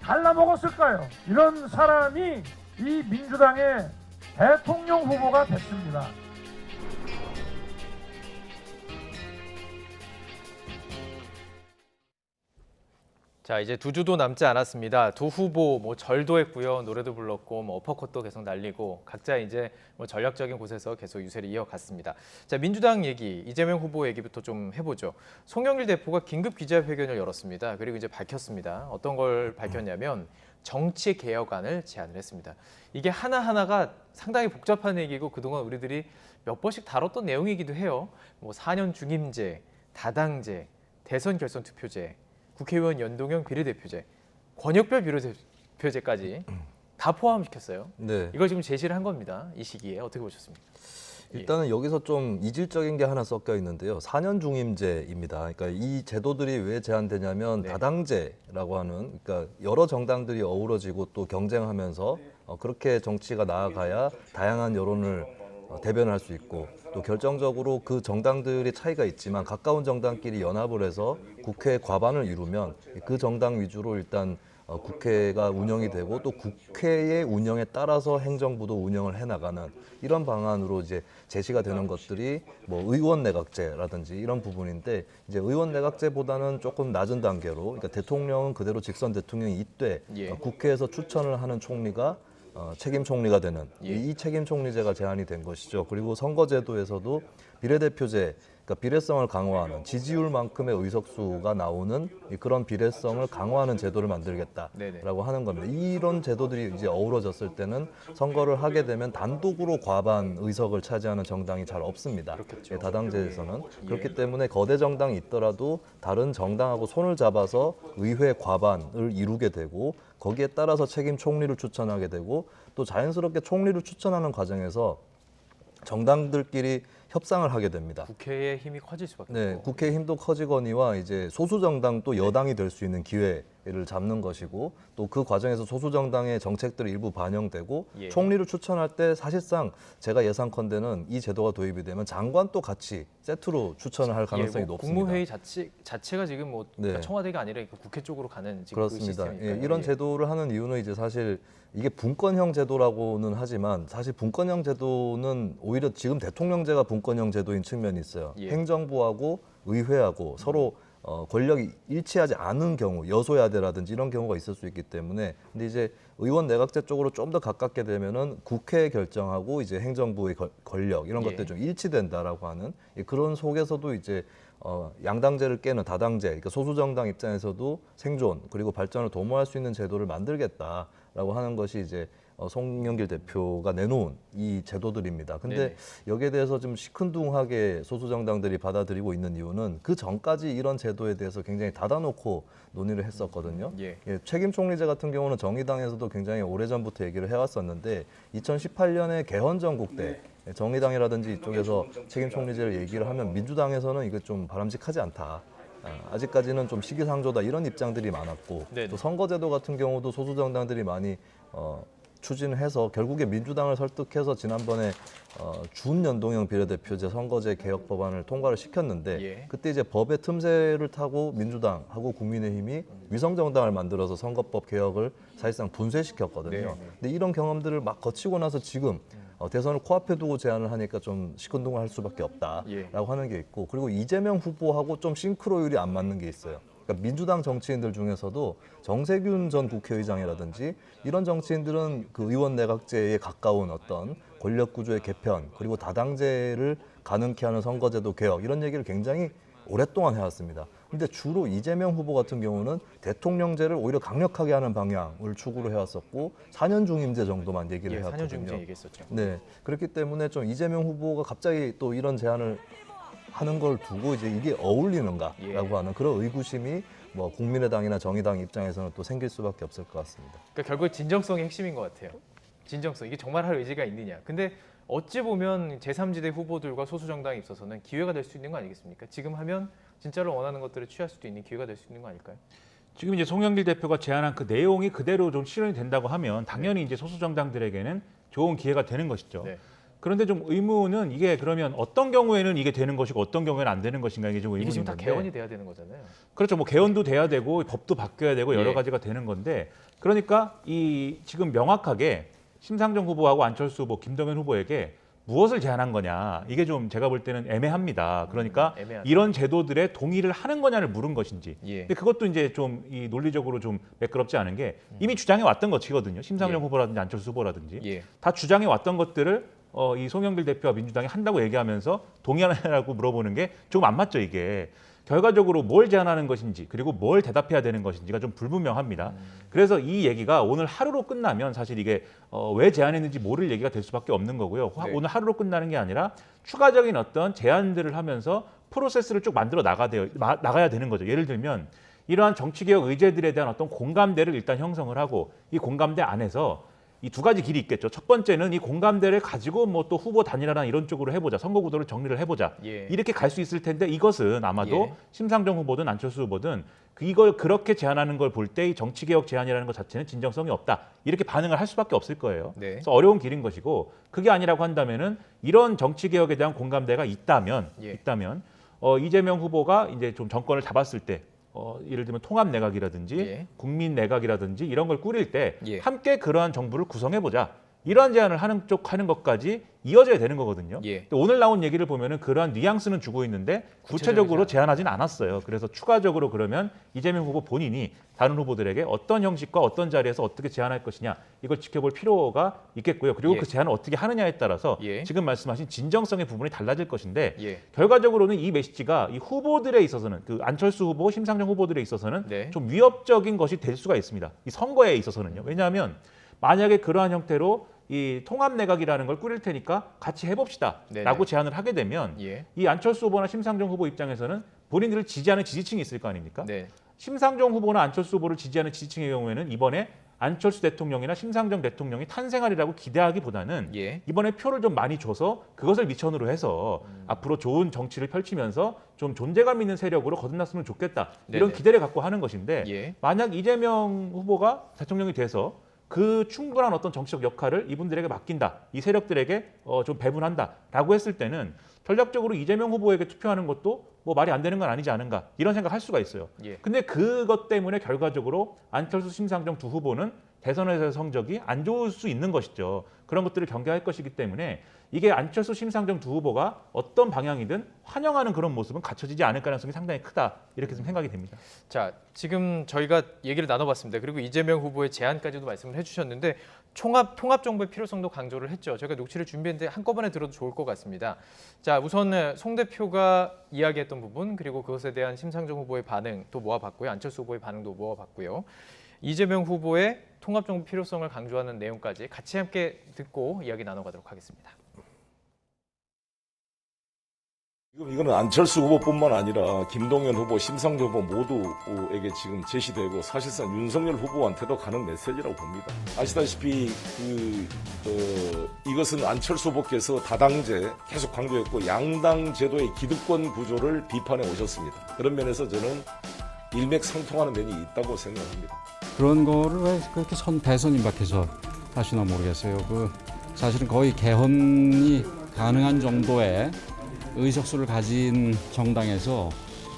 [SPEAKER 14] 갈라먹었을까요? 이런 사람이 이 민주당의 대통령 후보가 됐습니다.
[SPEAKER 7] 자, 이제 두 주도 남지 않았습니다. 두 후보 뭐 절도 했고요, 노래도 불렀고, 뭐 어퍼컷도 계속 날리고 각자 이제 뭐 전략적인 곳에서 계속 유세를 이어갔습니다. 자, 민주당 얘기, 이재명 후보 얘기부터 좀 해보죠. 송영길 대표가 긴급 기자회견을 열었습니다. 그리고 이제 밝혔습니다. 어떤 걸 밝혔냐면 정치 개혁안을 제안을 했습니다. 이게 하나하나가 상당히 복잡한 얘기고 그동안 우리들이 몇 번씩 다뤘던 내용이기도 해요. 뭐 4년 중임제, 다당제, 대선 결선 투표제, 국회의원 연동형 비례대표제, 권역별 비례대표제까지 다 포함시켰어요.
[SPEAKER 12] 네.
[SPEAKER 7] 이걸 지금 제시를 한 겁니다. 이 시기에 어떻게 보셨습니까?
[SPEAKER 12] 일단은 여기서 좀 이질적인 게 하나 섞여 있는데요. 4년 중임제입니다. 그러니까 이 제도들이 왜 제한되냐면 다당제라고 하는, 그러니까 여러 정당들이 어우러지고 또 경쟁하면서 그렇게 정치가 나아가야 다양한 여론을 대변할 수 있고, 또 결정적으로 그 정당들의 차이가 있지만 가까운 정당끼리 연합을 해서 국회 과반을 이루면 그 정당 위주로 일단 국회가 운영이 되고, 또 국회의 운영에 따라서 행정부도 운영을 해나가는 이런 방안으로 이제 제시가 되는 것들이 뭐 의원 내각제라든지 이런 부분인데, 이제 의원 내각제보다는 조금 낮은 단계로, 그러니까 대통령은 그대로 직선 대통령이 있되 국회에서 추천을 하는 총리가 책임 총리가 되는 이 책임 총리제가 제한이 된 것이죠. 그리고 선거제도에서도 비례대표제, 그러니까 비례성을 강화하는, 지지율만큼의 의석수가 나오는 그런 비례성을 강화하는 제도를 만들겠다라고 하는 겁니다. 이런 제도들이 이제 어우러졌을 때는 선거를 하게 되면 단독으로 과반 의석을 차지하는 정당이 잘 없습니다. 다당제에서는. 그렇기 때문에 거대 정당이 있더라도 다른 정당하고 손을 잡아서 의회 과반을 이루게 되고, 거기에 따라서 책임 총리를 추천하게 되고, 또 자연스럽게 총리를 추천하는 과정에서 정당들끼리 협상을 하게 됩니다.
[SPEAKER 7] 국회의 힘이 커질 수밖에 없고.
[SPEAKER 12] 네, 국회의 힘도 커지거니와 이제 소수 정당도 여당이 될 수 있는 기회를 잡는 것이고, 또 그 과정에서 소수 정당의 정책들이 일부 반영되고, 총리를 추천할 때 사실상 제가 예상컨대는 이 제도가 도입이 되면 장관도 같이 세트로 추천을 할 가능성이 높습니다.
[SPEAKER 7] 국무회의 자체가 지금 뭐 청와대가 아니라 국회 쪽으로 가는 지금
[SPEAKER 12] 그렇습니다.
[SPEAKER 7] 그 시스템이니까요.
[SPEAKER 12] 이런 제도를 하는 이유는 이제 사실 이게 분권형 제도라고는 하지만, 사실 분권형 제도는 오히려 지금 대통령제가 분권형 제도인 측면이 있어요. 행정부하고 의회하고 서로 권력이 일치하지 않은 경우, 여소야대라든지 이런 경우가 있을 수 있기 때문에, 근데 이제 의원 내각제 쪽으로 좀 더 가깝게 되면은 국회 결정하고 이제 행정부의 권력 이런 것들이 좀 일치된다라고 하는 그런 속에서도 이제 양당제를 깨는 다당제, 그러니까 소수 정당 입장에서도 생존 그리고 발전을 도모할 수 있는 제도를 만들겠다라고 하는 것이 이제 송영길 대표가 내놓은 이 제도들입니다. 근데 여기에 대해서 좀 시큰둥하게 소수 정당들이 받아들이고 있는 이유는 그 전까지 이런 제도에 대해서 굉장히 닫아놓고 논의를 했었거든요. 책임 총리제 같은 경우는 정의당에서도 굉장히 오래전부터 얘기를 해왔었는데, 2018년에 개헌 전국 때 정의당이라든지 이쪽에서 책임 총리제를 얘기를 하면 민주당에서는 이거 좀 바람직하지 않다. 아직까지는 좀 시기상조다, 이런 입장들이 많았고, 또 선거제도 같은 경우도 소수 정당들이 많이 추진을 해서 결국에 민주당을 설득해서 지난번에 준연동형 비례대표제 선거제 개혁 법안을 통과를 시켰는데, 그때 이제 법의 틈새를 타고 민주당하고 국민의힘이 위성정당을 만들어서 선거법 개혁을 사실상 분쇄시켰거든요. 근데 이런 경험들을 막 거치고 나서 지금 대선을 코앞에 두고 제안을 하니까 좀 시큰둥할 수밖에 없다라고 하는 게 있고, 그리고 이재명 후보하고 좀 싱크로율이 안 맞는 게 있어요. 그러니까 민주당 정치인들 중에서도 정세균 전 국회의장이라든지 이런 정치인들은 그 의원 내각제에 가까운 어떤 권력 구조의 개편, 그리고 다당제를 가능케 하는 선거제도 개혁, 이런 얘기를 굉장히 오랫동안 해왔습니다. 근데 주로 이재명 후보 같은 경우는 대통령제를 오히려 강력하게 하는 방향을 추구를 해왔었고, 4년 중임제 정도만 얘기를 해왔거든요.
[SPEAKER 7] 4년 중임제 얘기했었죠.
[SPEAKER 12] 네, 그렇기 때문에 좀 이재명 후보가 갑자기 또 이런 제안을 하는 걸 두고 이제 이게 어울리는가라고 하는 그런 의구심이 뭐 국민의당이나 정의당 입장에서는 또 생길 수밖에 없을 것 같습니다.
[SPEAKER 7] 그러니까 결국 진정성이 핵심인 것 같아요. 진정성, 이게 정말 할 의지가 있느냐. 근데 어찌 보면 제3지대 후보들과 소수 정당에 있어서는 기회가 될 수 있는 거 아니겠습니까? 지금 하면 진짜로 원하는 것들을 취할 수도 있는 기회가 될 수 있는 거 아닐까요?
[SPEAKER 9] 지금 이제 송영길 대표가 제안한 그 내용이 그대로 좀 실현이 된다고 하면 당연히 이제 소수 정당들에게는 좋은 기회가 되는 것이죠. 그런데 좀 의문은 이게 그러면 어떤 경우에는 이게 되는 것이고 어떤 경우에는 안 되는 것인가, 이게 좀 의문인 건데.
[SPEAKER 7] 이게 지금 다 개헌이 돼야 되는 거잖아요.
[SPEAKER 9] 그렇죠. 뭐 개헌도 돼야 되고 법도 바뀌어야 되고 여러 가지가 되는 건데, 그러니까 이 지금 명확하게 심상정 후보하고 안철수 후보, 김동연 후보에게 무엇을 제안한 거냐, 이게 좀 제가 볼 때는 애매합니다. 그러니까 이런 제도들에 동의를 하는 거냐를 물은 것인지. 근데 그것도 이제 좀 이 논리적으로 좀 매끄럽지 않은 게, 이미 주장해 왔던 것이거든요. 심상정 후보라든지 안철수 후보라든지 다 주장해 왔던 것들을 이 송영길 대표와 민주당이 한다고 얘기하면서 동의하느냐고 물어보는 게 조금 안 맞죠. 이게 결과적으로 뭘 제안하는 것인지, 그리고 뭘 대답해야 되는 것인지가 좀 불분명합니다. 그래서 이 얘기가 오늘 하루로 끝나면 사실 이게 왜 제안했는지 모를 얘기가 될 수밖에 없는 거고요. 오늘 하루로 끝나는 게 아니라 추가적인 어떤 제안들을 하면서 프로세스를 쭉 만들어 나가야 되는 거죠. 예를 들면 이러한 정치개혁 의제들에 대한 어떤 공감대를 일단 형성을 하고, 이 공감대 안에서 이 두 가지 길이 있겠죠. 첫 번째는 이 공감대를 가지고 뭐 또 후보 단일화나 이런 쪽으로 해보자, 선거 구도를 정리를 해보자, 이렇게 갈 수 있을 텐데 이것은 아마도 심상정 후보든 안철수 후보든 이걸 그렇게 제안하는 걸 볼 때 이 정치개혁 제안이라는 것 자체는 진정성이 없다, 이렇게 반응을 할 수밖에 없을 거예요. 그래서 어려운 길인 것이고, 그게 아니라고 한다면은 이런 정치개혁에 대한 공감대가 있다면 이재명 후보가 이제 좀 정권을 잡았을 때 예를 들면 통합 내각이라든지 국민 내각이라든지 이런 걸 꾸릴 때 함께 그러한 정부를 구성해보자, 이러한 제안을 하는 것까지 이어져야 되는 거거든요. 오늘 나온 얘기를 보면은 그러한 뉘앙스는 주고 있는데 구체적으로 제안하진 않았어요. 그래서 추가적으로 그러면 이재명 후보 본인이 다른 후보들에게 어떤 형식과 어떤 자리에서 어떻게 제안할 것이냐, 이걸 지켜볼 필요가 있겠고요. 그리고 그 제안을 어떻게 하느냐에 따라서 지금 말씀하신 진정성의 부분이 달라질 것인데 결과적으로는 이 메시지가 이 후보들에 있어서는, 그 안철수 후보, 심상정 후보들에 있어서는 좀 위협적인 것이 될 수가 있습니다. 이 선거에 있어서는요. 왜냐하면 만약에 그러한 형태로 이 통합 내각이라는 걸 꾸릴 테니까 같이 해봅시다라고 제안을 하게 되면 이 안철수 후보나 심상정 후보 입장에서는 본인들을 지지하는 지지층이 있을 거 아닙니까? 심상정 후보나 안철수 후보를 지지하는 지지층의 경우에는 이번에 안철수 대통령이나 심상정 대통령이 탄생하리라고 기대하기보다는 이번에 표를 좀 많이 줘서 그것을 미천으로 해서 앞으로 좋은 정치를 펼치면서 좀 존재감 있는 세력으로 거듭났으면 좋겠다, 이런 기대를 갖고 하는 것인데 만약 이재명 후보가 대통령이 돼서 그 충분한 어떤 정치적 역할을 이분들에게 맡긴다, 이 세력들에게 좀 배분한다라고 했을 때는 전략적으로 이재명 후보에게 투표하는 것도 뭐 말이 안 되는 건 아니지 않은가, 이런 생각할 수가 있어요. 근데 그것 때문에 결과적으로 안철수, 심상정 두 후보는 대선에서의 성적이 안 좋을 수 있는 것이죠. 그런 것들을 경계할 것이기 때문에 이게 안철수, 심상정 두 후보가 어떤 방향이든 환영하는 그런 모습은 갖춰지지 않을 가능성이 상당히 크다, 이렇게 좀 생각이 됩니다.
[SPEAKER 7] 자, 지금 저희가 얘기를 나눠봤습니다. 그리고 이재명 후보의 제안까지도 말씀을 해주셨는데 통합 정부의 필요성도 강조를 했죠. 저희가 녹취를 준비했는데 한꺼번에 들어도 좋을 것 같습니다. 자, 우선 송 대표가 이야기했던 부분, 그리고 그것에 대한 심상정 후보의 반응도 모아봤고요. 안철수 후보의 반응도 모아봤고요. 이재명 후보의 통합 정부 필요성을 강조하는 내용까지 같이 함께 듣고 이야기 나눠가도록 하겠습니다.
[SPEAKER 26] 이거는 안철수 후보뿐만 아니라 김동연 후보, 심상정 후보 모두에게 지금 제시되고 사실상 윤석열 후보한테도 가는 메시지라고 봅니다. 아시다시피 이것은 안철수 후보께서 다당제 계속 강조했고 양당 제도의 기득권 구조를 비판해 오셨습니다. 그런 면에서 저는 일맥상통하는 면이 있다고 생각합니다.
[SPEAKER 15] 그런 거를 왜 그렇게 대선임박해서 하시나 모르겠어요. 사실은 거의 개헌이 가능한 정도의 의석수를 가진 정당에서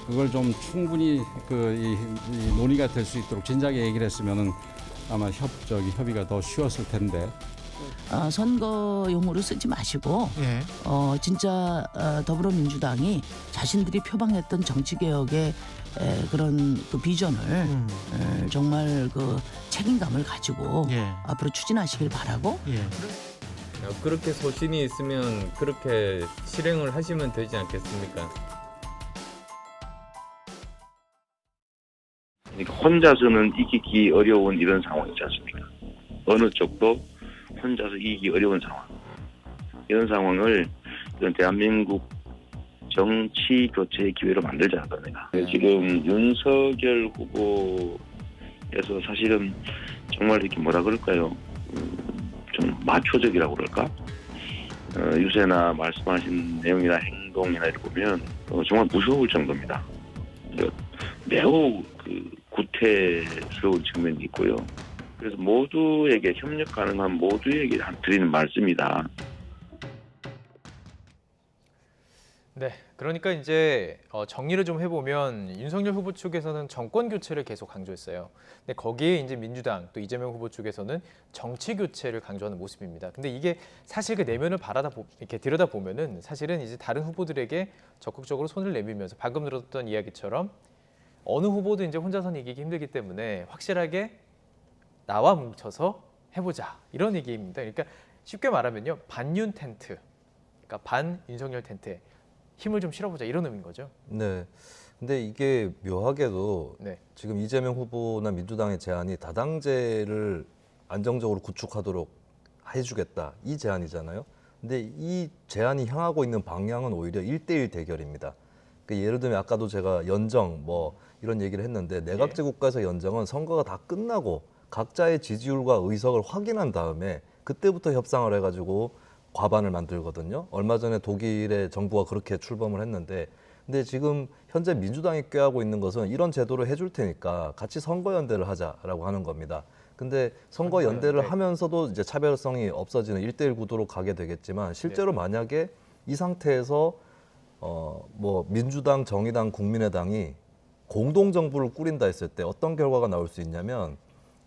[SPEAKER 15] 그걸 좀 충분히 이 논의가 될 수 있도록 진작에 얘기를 했으면은 아마 협의가 더 쉬웠을 텐데.
[SPEAKER 16] 선거용으로 쓰지 마시고 진짜 더불어민주당이 자신들이 표방했던 정치개혁의 그런 그 비전을 정말 그 책임감을 가지고 앞으로 추진하시길 바라고.
[SPEAKER 3] 그렇게 소신이 있으면 그렇게 실행을 하시면 되지 않겠습니까?
[SPEAKER 18] 그러니까 혼자서는 이기기 어려운 이런 상황이지 않습니까? 어느 쪽도 혼자서 이기기 어려운 상황. 이런 상황을 이런 대한민국 정치 교체의 기회로 만들자 합니다. 지금 윤석열 후보에서 사실은 정말 이렇게 뭐라 그럴까요? 좀 마초적이라고 그럴까? 유세나 말씀하신 내용이나 행동이나 이렇게 보면 정말 무서울 정도입니다. 매우 구태스러운 측면이 있고요. 그래서 모두에게 협력 가능한 모두에게 드리는 말씀이다.
[SPEAKER 7] 네, 그러니까 이제 정리를 좀 해보면 윤석열 후보 측에서는 정권 교체를 계속 강조했어요. 근데 거기에 이제 민주당 또 이재명 후보 쪽에서는 정치 교체를 강조하는 모습입니다. 근데 이게 사실 그 내면을 이렇게 들여다 보면은 사실은 이제 다른 후보들에게 적극적으로 손을 내밀면서 방금 들었던 이야기처럼 어느 후보도 이제 혼자서는 이기기 힘들기 때문에 확실하게 나와 뭉쳐서 해보자, 이런 얘기입니다. 그러니까 쉽게 말하면요, 반윤 텐트, 그러니까 반 윤석열 텐트에 힘을 좀 실어보자, 이런 의미인 거죠.
[SPEAKER 12] 네. 근데 이게 묘하게도 지금 이재명 후보나 민주당의 제안이 다당제를 안정적으로 구축하도록 해주겠다, 이 제안이잖아요. 근데 이 제안이 향하고 있는 방향은 오히려 1대1 대결입니다. 그러니까 예를 들면 아까도 제가 연정 이런 얘기를 했는데 내각제 국가에서 연정은 선거가 다 끝나고 각자의 지지율과 의석을 확인한 다음에 그때부터 협상을 해가지고 과반을 만들거든요. 얼마 전에 독일의 정부가 그렇게 출범을 했는데, 근데 지금 현재 민주당이 꾀하고 있는 것은 이런 제도를 해줄 테니까 같이 선거연대를 하자라고 하는 겁니다. 근데 선거연대를 하면서도 이제 차별성이 없어지는 1대1 구도로 가게 되겠지만, 실제로 만약에 이 상태에서 뭐 민주당, 정의당, 국민의당이 공동정부를 꾸린다 했을 때 어떤 결과가 나올 수 있냐면,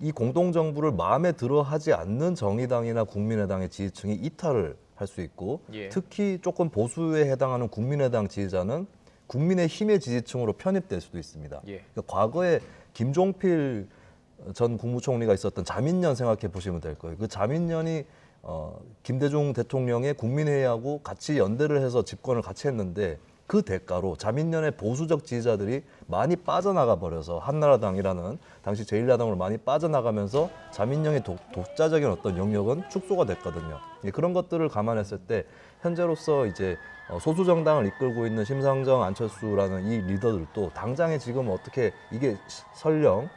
[SPEAKER 12] 이 공동정부를 마음에 들어 하지 않는 정의당이나 국민의당의 지지층이 이탈을 할 수 있고, 특히 조금 보수에 해당하는 국민의당 지지자는 국민의힘의 지지층으로 편입될 수도 있습니다. 그러니까 과거에 김종필 전 국무총리가 있었던 자민련 생각해 보시면 될 거예요. 그 자민련이 김대중 대통령의 국민회의하고 같이 연대를 해서 집권을 같이 했는데, 그 대가로 자민련의 보수적 지지자들이 많이 빠져나가 버려서 한나라당이라는 당시 제1야당으로 많이 빠져나가면서 자민련의 독자적인 어떤 영역은 축소가 됐거든요. 그런 것들을 감안했을 때 현재로서 이제 소수 정당을 이끌고 있는 심상정, 안철수라는 이 리더들도 당장에 지금 어떻게 이게 설령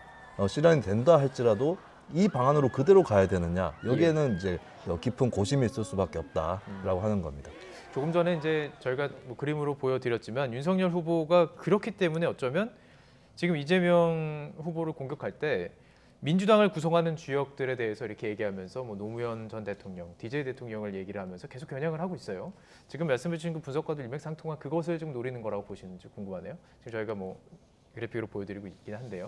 [SPEAKER 12] 실현이 된다 할지라도 이 방안으로 그대로 가야 되느냐, 여기에는 이제 깊은 고심이 있을 수밖에 없다라고 하는 겁니다.
[SPEAKER 7] 조금 전에 이제 저희가 뭐 그림으로 보여드렸지만 윤석열 후보가 그렇기 때문에 어쩌면 지금 이재명 후보를 공격할 때 민주당을 구성하는 주역들에 대해서 이렇게 얘기하면서 뭐 노무현 전 대통령, DJ 대통령을 얘기를 하면서 계속 겨냥을 하고 있어요. 지금 말씀해 주신 그 분석과도 일맥상통한 그것을 좀 노리는 거라고 보시는지 궁금하네요. 지금 저희가 뭐 그래픽으로 보여드리고 있긴 한데요.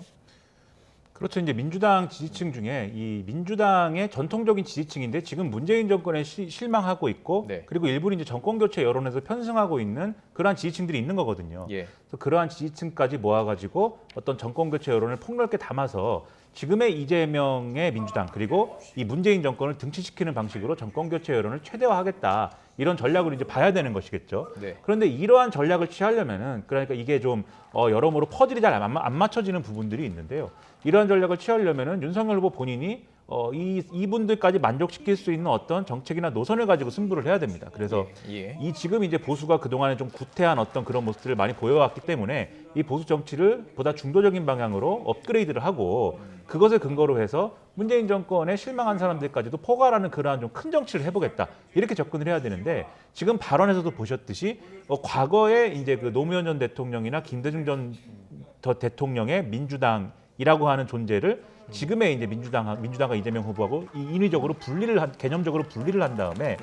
[SPEAKER 9] 그렇죠. 이제 민주당 지지층 중에 이 민주당의 전통적인 지지층인데 지금 문재인 정권에 실망하고 있고, 그리고 일부는 이제 정권 교체 여론에서 편승하고 있는 그러한 지지층들이 있는 거거든요. 그래서 그러한 지지층까지 모아가지고 어떤 정권 교체 여론을 폭넓게 담아서 지금의 이재명의 민주당, 그리고 이 문재인 정권을 등치시키는 방식으로 정권 교체 여론을 최대화하겠다, 이런 전략을 이제 봐야 되는 것이겠죠. 그런데 이러한 전략을 취하려면은, 그러니까 이게 좀 여러모로 퍼즐이 잘 안 맞춰지는 부분들이 있는데요. 이러한 전략을 취하려면은 윤석열 후보 본인이 이분들까지 만족시킬 수 있는 어떤 정책이나 노선을 가지고 승부를 해야 됩니다. 그래서 이 지금 이제 보수가 그동안에 좀 구태한 어떤 그런 모습들을 많이 보여왔기 때문에 이 보수 정치를 보다 중도적인 방향으로 업그레이드를 하고, 그것을 근거로 해서 문재인 정권에 실망한 사람들까지도 포괄하는 그러한 좀 큰 정치를 해보겠다, 이렇게 접근을 해야 되는데, 지금 발언에서도 보셨듯이 과거에 이제 그 노무현 전 대통령이나 김대중 전 대통령의 민주당이라고 하는 존재를 지금의 이제 민주당과 이재명 후보하고 인위적으로 개념적으로 분리를 한 다음에,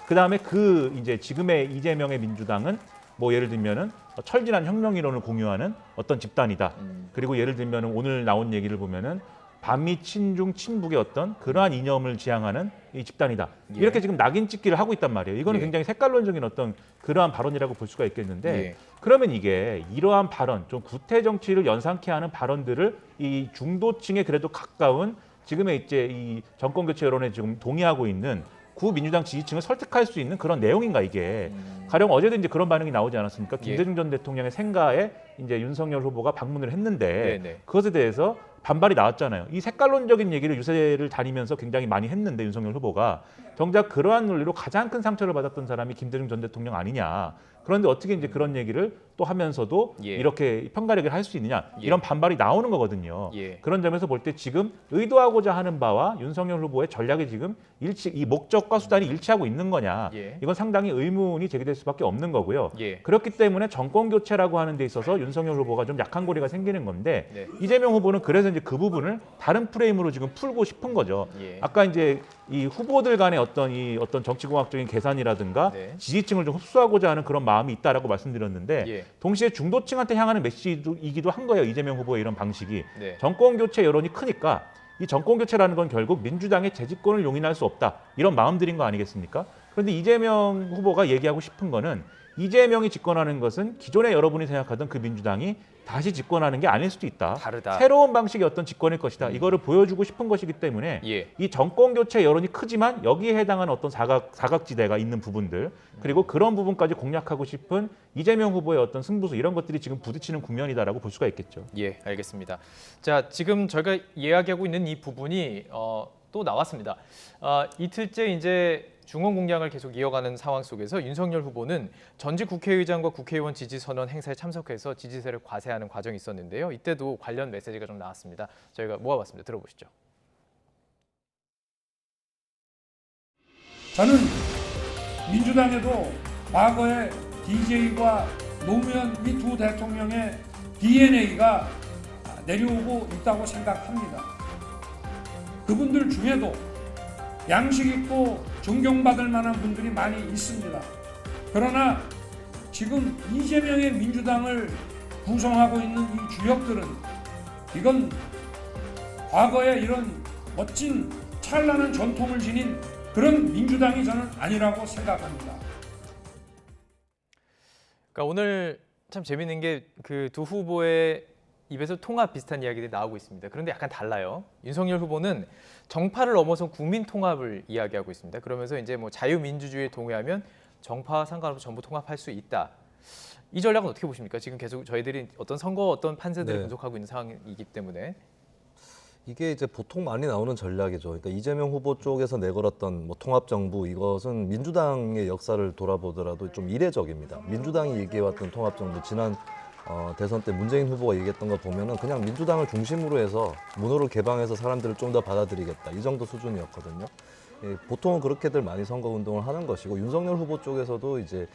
[SPEAKER 9] 그 다음에 그 이제 지금의 이재명의 민주당은 뭐 예를 들면은 철진한 혁명 이론을 공유하는 어떤 집단이다. 그리고 예를 들면은 오늘 나온 얘기를 보면은 반미 친중 친북의 어떤 그러한 이념을 지향하는 이 집단이다. 이렇게 지금 낙인 찍기를 하고 있단 말이에요. 이거는 굉장히 색깔론적인 어떤 그러한 발언이라고 볼 수가 있겠는데, 그러면 이게 이러한 발언, 좀 구태 정치를 연상케 하는 발언들을 이 중도층에 그래도 가까운 지금의 이제 이 정권 교체 여론에 지금 동의하고 있는 구민주당 지지층을 설득할 수 있는 그런 내용인가 이게. 가령 어제도 이제 그런 반응이 나오지 않았습니까? 김대중 전 대통령의 생가에 이제 윤석열 후보가 방문을 했는데 그것에 대해서 반발이 나왔잖아요. 이 색깔론적인 얘기를 유세를 다니면서 굉장히 많이 했는데 윤석열 후보가 정작 그러한 논리로 가장 큰 상처를 받았던 사람이 김대중 전 대통령 아니냐. 그런데 어떻게 이제 그런 얘기를 또 하면서도 이렇게 편가르기를 할 수 있느냐, 이런 반발이 나오는 거거든요. 그런 점에서 볼 때 지금 의도하고자 하는 바와 윤석열 후보의 전략이 지금 이 목적과 수단이 일치하고 있는 거냐, 이건 상당히 의문이 제기될 수밖에 없는 거고요. 그렇기 때문에 정권 교체라고 하는 데 있어서 윤석열 후보가 좀 약한 고리가 생기는 건데, 이재명 후보는 그래서 이제 그 부분을 다른 프레임으로 지금 풀고 싶은 거죠. 아까 이제 이 후보들 간의 어떤 정치공학적인 계산이라든가 지지층을 좀 흡수하고자 하는 그런 마음이 있다라고 말씀드렸는데, 동시에 중도층한테 향하는 메시지이기도 한 거예요. 이재명 후보의 이런 방식이. 정권 교체 여론이 크니까 이 정권 교체라는 건 결국 민주당의 재집권을 용인할 수 없다, 이런 마음들인 거 아니겠습니까? 그런데 이재명 후보가 얘기하고 싶은 거는, 이재명이 집권하는 것은 기존에 여러분이 생각하던 그 민주당이 다시 집권하는 게 아닐 수도 있다. 다르다. 새로운 방식의 어떤 집권일 것이다. 이거를 보여주고 싶은 것이기 때문에 이 정권 교체 여론이 크지만 여기에 해당하는 어떤 사각지대가 있는 부분들, 그리고 그런 부분까지 공략하고 싶은 이재명 후보의 어떤 승부수, 이런 것들이 지금 부딪히는 국면이다라고 볼 수가 있겠죠.
[SPEAKER 7] 예, 알겠습니다. 자, 지금 저희가 이야기하고 있는 이 부분이 또 나왔습니다. 이틀째 이제 중원 공략을 계속 이어가는 상황 속에서 윤석열 후보는 전직 국회의장과 국회의원 지지 선언 행사에 참석해서 지지세를 과세하는 과정이 있었는데요. 이때도 관련 메시지가 좀 나왔습니다. 저희가 모아봤습니다. 들어보시죠.
[SPEAKER 14] 저는 민주당에도 과거에 DJ과 노무현 이 두 대통령의 DNA가 내려오고 있다고 생각합니다. 그분들 중에도 양식 있고 존경받을 만한 분들이 많이 있습니다. 그러나 지금 이재명의 민주당을 구성하고 있는 이 주역들은 이건 과거에 이런 멋진 찬란한 전통을 지닌 그런 민주당이 저는 아니라고 생각합니다.
[SPEAKER 7] 그러니까 오늘 참 재밌는 게 그 두 후보의 입에서 통합 비슷한 이야기들이 나오고 있습니다. 그런데 약간 달라요. 윤석열 후보는 정파를 넘어선 국민 통합을 이야기하고 있습니다. 그러면서 이제 뭐 자유민주주의에 동의하면 정파와 상관없이 전부 통합할 수 있다. 이 전략은 어떻게 보십니까? 지금 계속 저희들이 어떤 선거 어떤 판세들을 분석하고 있는 상황이기 때문에.
[SPEAKER 12] 이게 이제 보통 많이 나오는 전략이죠. 그러니까 이재명 후보 쪽에서 내걸었던 뭐 통합정부, 이것은 민주당의 역사를 돌아보더라도 좀 이례적입니다. 민주당이 얘기해왔던 통합정부, 지난 대선 때 문재인 후보가 얘기했던 거 보면은 그냥 민주당을 중심으로 해서 문호를 개방해서 사람들을 좀 더 받아들이겠다, 이 정도 수준이었거든요. 보통은 그렇게들 많이 선거운동을 하는 것이고, 윤석열 후보 쪽에서도 이제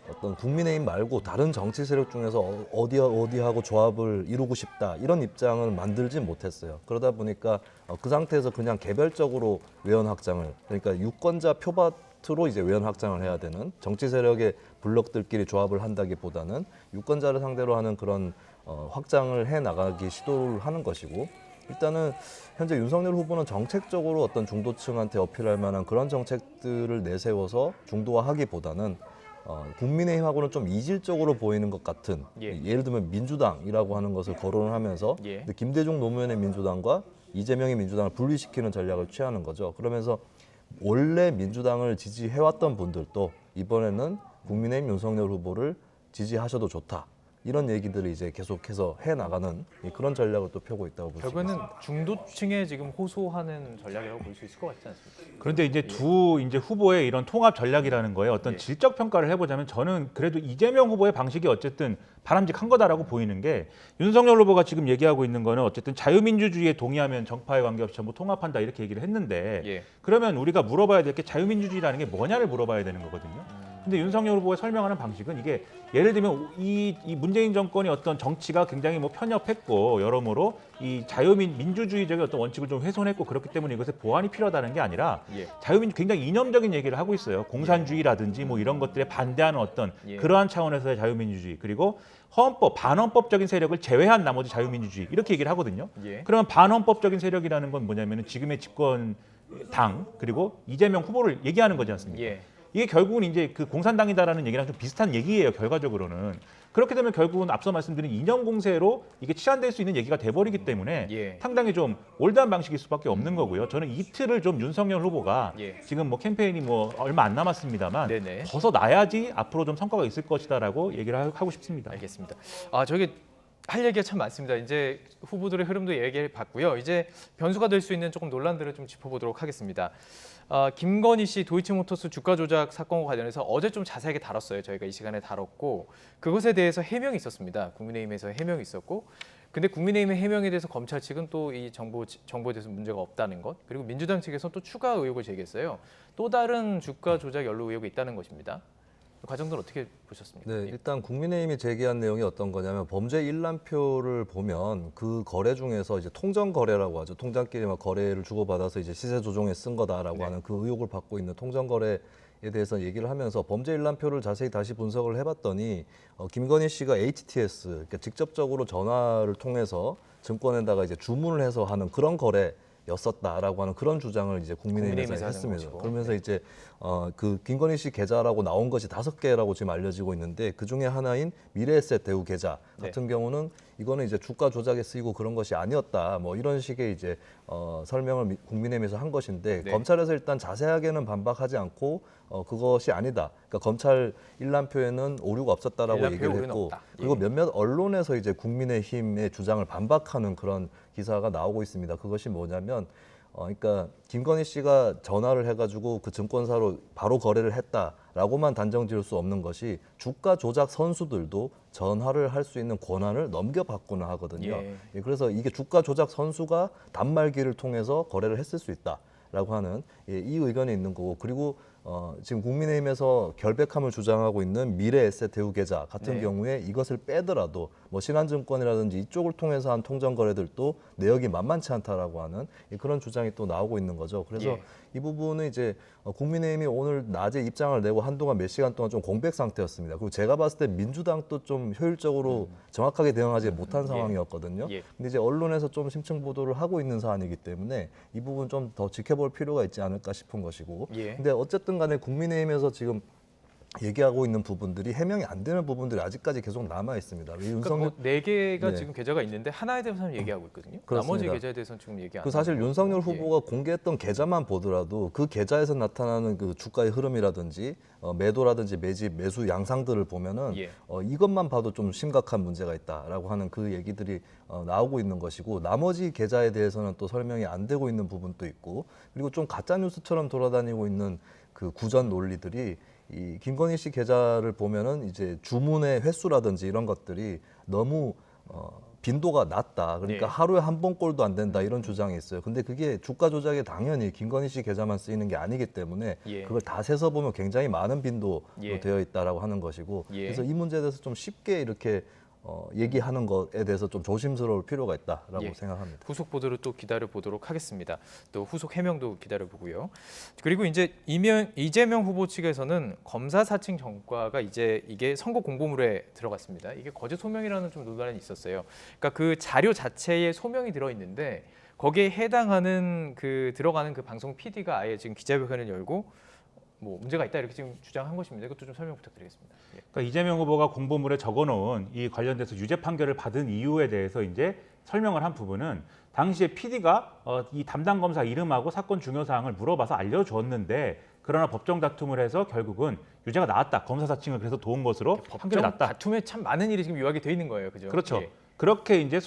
[SPEAKER 12] 어떤 국민의힘 말고 다른 정치 세력 중에서 어디하고 조합을 이루고 싶다, 이런 입장을 만들지 못했어요. 그러다 보니까 그 상태에서 그냥 개별적으로 외연 확장을, 그러니까 유권자 표밭으로 이제 외연 확장을 해야 되는, 정치 세력의 블록들끼리 조합을 한다기보다는 유권자를 상대로 하는 그런 확장을 해 나가기 시도를 하는 것이고, 일단은 현재 윤석열 후보는 정책적으로 어떤 중도층한테 어필할 만한 그런 정책들을 내세워서 중도화하기보다는 국민의힘하고는 좀 이질적으로 보이는 것 같은, 예를 들면 민주당이라고 하는 것을 거론을 하면서 김대중 노무현의 민주당과 이재명의 민주당을 분리시키는 전략을 취하는 거죠. 그러면서 원래 민주당을 지지해왔던 분들도 이번에는 국민의힘 윤석열 후보를 지지하셔도 좋다, 이런 얘기들을 이제 계속해서 해나가는 그런 전략을 또 펴고 있다고 볼 수 있습니다.
[SPEAKER 7] 결국에는 중도층에 지금 호소하는 전략이라고 볼 수 있을 것 같지 않습니까?
[SPEAKER 9] 그런데 이제 두 후보의 이런 통합 전략이라는 거에 어떤 질적 평가를 해보자면, 저는 그래도 이재명 후보의 방식이 어쨌든 바람직한 거다라고 보이는 게, 윤석열 후보가 지금 얘기하고 있는 거는 어쨌든 자유민주주의에 동의하면 정파에 관계없이 전부 통합한다, 이렇게 얘기를 했는데, 그러면 우리가 물어봐야 될 게 자유민주주의라는 게 뭐냐를 물어봐야 되는 거거든요. 근데 윤석열 후보가 설명하는 방식은, 이게 예를 들면 이 문재인 정권이 어떤 정치가 굉장히 뭐 편협했고 여러모로 이 민주주의적인 어떤 원칙을 좀 훼손했고 그렇기 때문에 이것에 보완이 필요하다는 게 아니라, 굉장히 이념적인 얘기를 하고 있어요. 공산주의라든지 뭐 이런 것들에 반대하는 어떤 그러한 차원에서의 자유민주주의, 그리고 헌법, 반헌법적인 세력을 제외한 나머지 자유민주주의, 이렇게 얘기를 하거든요. 그러면 반헌법적인 세력이라는 건 뭐냐면은 지금의 집권 당 그리고 이재명 후보를 얘기하는 거지 않습니까? 이게 결국은 이제 그 공산당이다라는 얘기랑 좀 비슷한 얘기예요, 결과적으로는. 그렇게 되면 결국은 앞서 말씀드린 이념 공세로 이게 치환될 수 있는 얘기가 돼버리기 때문에 상당히 좀 올드한 방식일 수밖에 없는 거고요. 저는 이 틀을 좀 윤석열 후보가 지금 뭐 캠페인이 뭐 얼마 안 남았습니다만 벗어나야지 앞으로 좀 성과가 있을 것이다라고 얘기를 하고 싶습니다.
[SPEAKER 7] 알겠습니다. 저기 할 얘기가 참 많습니다. 이제 후보들의 흐름도 얘기해 봤고요. 이제 변수가 될 수 있는 조금 논란들을 좀 짚어보도록 하겠습니다. 김건희 씨 도이치모터스 주가 조작 사건과 관련해서 어제 좀 자세하게 다뤘어요. 저희가 이 시간에 다뤘고, 그것에 대해서 해명이 있었습니다. 국민의힘에서 해명이 있었고, 근데 국민의힘의 해명에 대해서 검찰 측은 또 이 정보에 대해서 문제가 없다는 것, 그리고 민주당 측에서 또 추가 의혹을 제기했어요. 또 다른 주가 조작 연루 의혹이 있다는 것입니다. 과정들 어떻게 보셨습니까?
[SPEAKER 12] 네, 일단 국민의힘이 제기한 내용이 어떤 거냐면, 범죄 일람표를 보면 그 거래 중에서 이제 통정 거래라고 하죠. 통장끼리 막 거래를 주고받아서 이제 시세 조정에 쓴 거다라고 하는 그 의혹을 받고 있는 통정 거래에 대해서 얘기를 하면서, 범죄 일람표를 자세히 다시 분석을 해봤더니 김건희 씨가 HTS, 그러니까 직접적으로 전화를 통해서 증권에다가 이제 주문을 해서 하는 그런 거래였었다라고 하는 그런 주장을 이제 국민의힘에서 했습니다. 그러면서 이제 그 김건희 씨 계좌라고 나온 것이 5개라고 지금 알려지고 있는데, 그 중에 하나인 미래에셋 대우 계좌 같은 경우는 이거는 이제 주가 조작에 쓰이고 그런 것이 아니었다, 뭐 이런 식의 이제 설명을 국민의힘에서 한 것인데, 검찰에서 일단 자세하게는 반박하지 않고 그것이 아니다, 그러니까 검찰 일람표에는 오류가 없었다라고 얘기를 했고, 그리고 몇몇 언론에서 이제 국민의힘의 주장을 반박하는 그런 기사가 나오고 있습니다. 그것이 뭐냐면, 그러니까 김건희 씨가 전화를 해가지고 그 증권사로 바로 거래를 했다라고만 단정 지을 수 없는 것이, 주가 조작 선수들도 전화를 할 수 있는 권한을 넘겨받고는 하거든요. 그래서 이게 주가 조작 선수가 단말기를 통해서 거래를 했을 수 있다라고 하는 이 의견이 있는 거고, 그리고 지금 국민의힘에서 결백함을 주장하고 있는 미래에셋 대우 계좌 같은 경우에 이것을 빼더라도 뭐 신한증권이라든지 이쪽을 통해서 한 통정 거래들도 내역이 만만치 않다라고 하는 그런 주장이 또 나오고 있는 거죠. 그래서 이 부분은 이제 국민의힘이 오늘 낮에 입장을 내고 한동안 몇 시간 동안 좀 공백 상태였습니다. 그리고 제가 봤을 때 민주당도 좀 효율적으로 정확하게 대응하지 못한 상황이었거든요. 근데 이제 언론에서 좀 심층 보도를 하고 있는 사안이기 때문에 이 부분 좀 더 지켜볼 필요가 있지 않을까 싶은 것이고. 근데 어쨌든 간에 국민의힘에서 지금 얘기하고 있는 부분들이 해명이 안 되는 부분들이 아직까지 계속 남아 있습니다.
[SPEAKER 7] 그러니까 뭐 4개가 지금 계좌가 있는데 하나에 대해서는 얘기하고 있거든요.
[SPEAKER 12] 그렇습니다.
[SPEAKER 7] 나머지 계좌에 대해서는 지금 얘기 안 하고.
[SPEAKER 12] 사실 윤석열 후보가 공개했던 계좌만 보더라도 그 계좌에서 나타나는 그 주가의 흐름이라든지 매도라든지 매집, 매수 양상들을 보면은 이것만 봐도 좀 심각한 문제가 있다라고 하는 그 얘기들이 나오고 있는 것이고, 나머지 계좌에 대해서는 또 설명이 안 되고 있는 부분도 있고, 그리고 좀 가짜 뉴스처럼 돌아다니고 있는 그 구전 논리들이 이 김건희 씨 계좌를 보면은 이제 주문의 횟수라든지 이런 것들이 너무 빈도가 낮다. 그러니까 하루에 한 번 꼴도 안 된다 이런 주장이 있어요. 근데 그게 주가 조작에 당연히 김건희 씨 계좌만 쓰이는 게 아니기 때문에 그걸 다 세서 보면 굉장히 많은 빈도로 되어 있다라고 하는 것이고, 그래서 이 문제에 대해서 좀 쉽게 이렇게 얘기하는 것에 대해서 좀 조심스러울 필요가 있다라고 생각합니다.
[SPEAKER 7] 후속 보도를 또 기다려 보도록 하겠습니다. 또 후속 해명도 기다려 보고요. 그리고 이제 이재명 후보 측에서는 검사 사칭 전과가 이제 이게 선거 공보물에 들어갔습니다. 이게 거짓 소명이라는 좀 논란이 있었어요. 그러니까 그 자료 자체에 소명이 들어 있는데 거기에 해당하는 그 들어가는 그 방송 PD가 아예 지금 기자회견을 열고 뭐 문제가 있다 이렇게 지금 주장한 것입니다. 이것도 좀 설명 부탁드리겠습니다.
[SPEAKER 9] 그러니까 이재명 후보가 공보물에 적어놓은 이 관련돼서 유죄 판결을 받은 이유에 대해서 이제 설명을 한 부분은 당시에 PD가 이 담당 검사 이름하고 사건 중요 사항을 물어봐서 알려주었는데, 그러나 법정 다툼을 해서 결국은 유죄가 나왔다. 검사 사칭을 그래서 도운 것으로 판결이 났다.
[SPEAKER 7] 다툼에 참 많은 일이 지금 요약이 돼 있는 거예요, 그죠?
[SPEAKER 9] 그렇죠. 그렇게 이제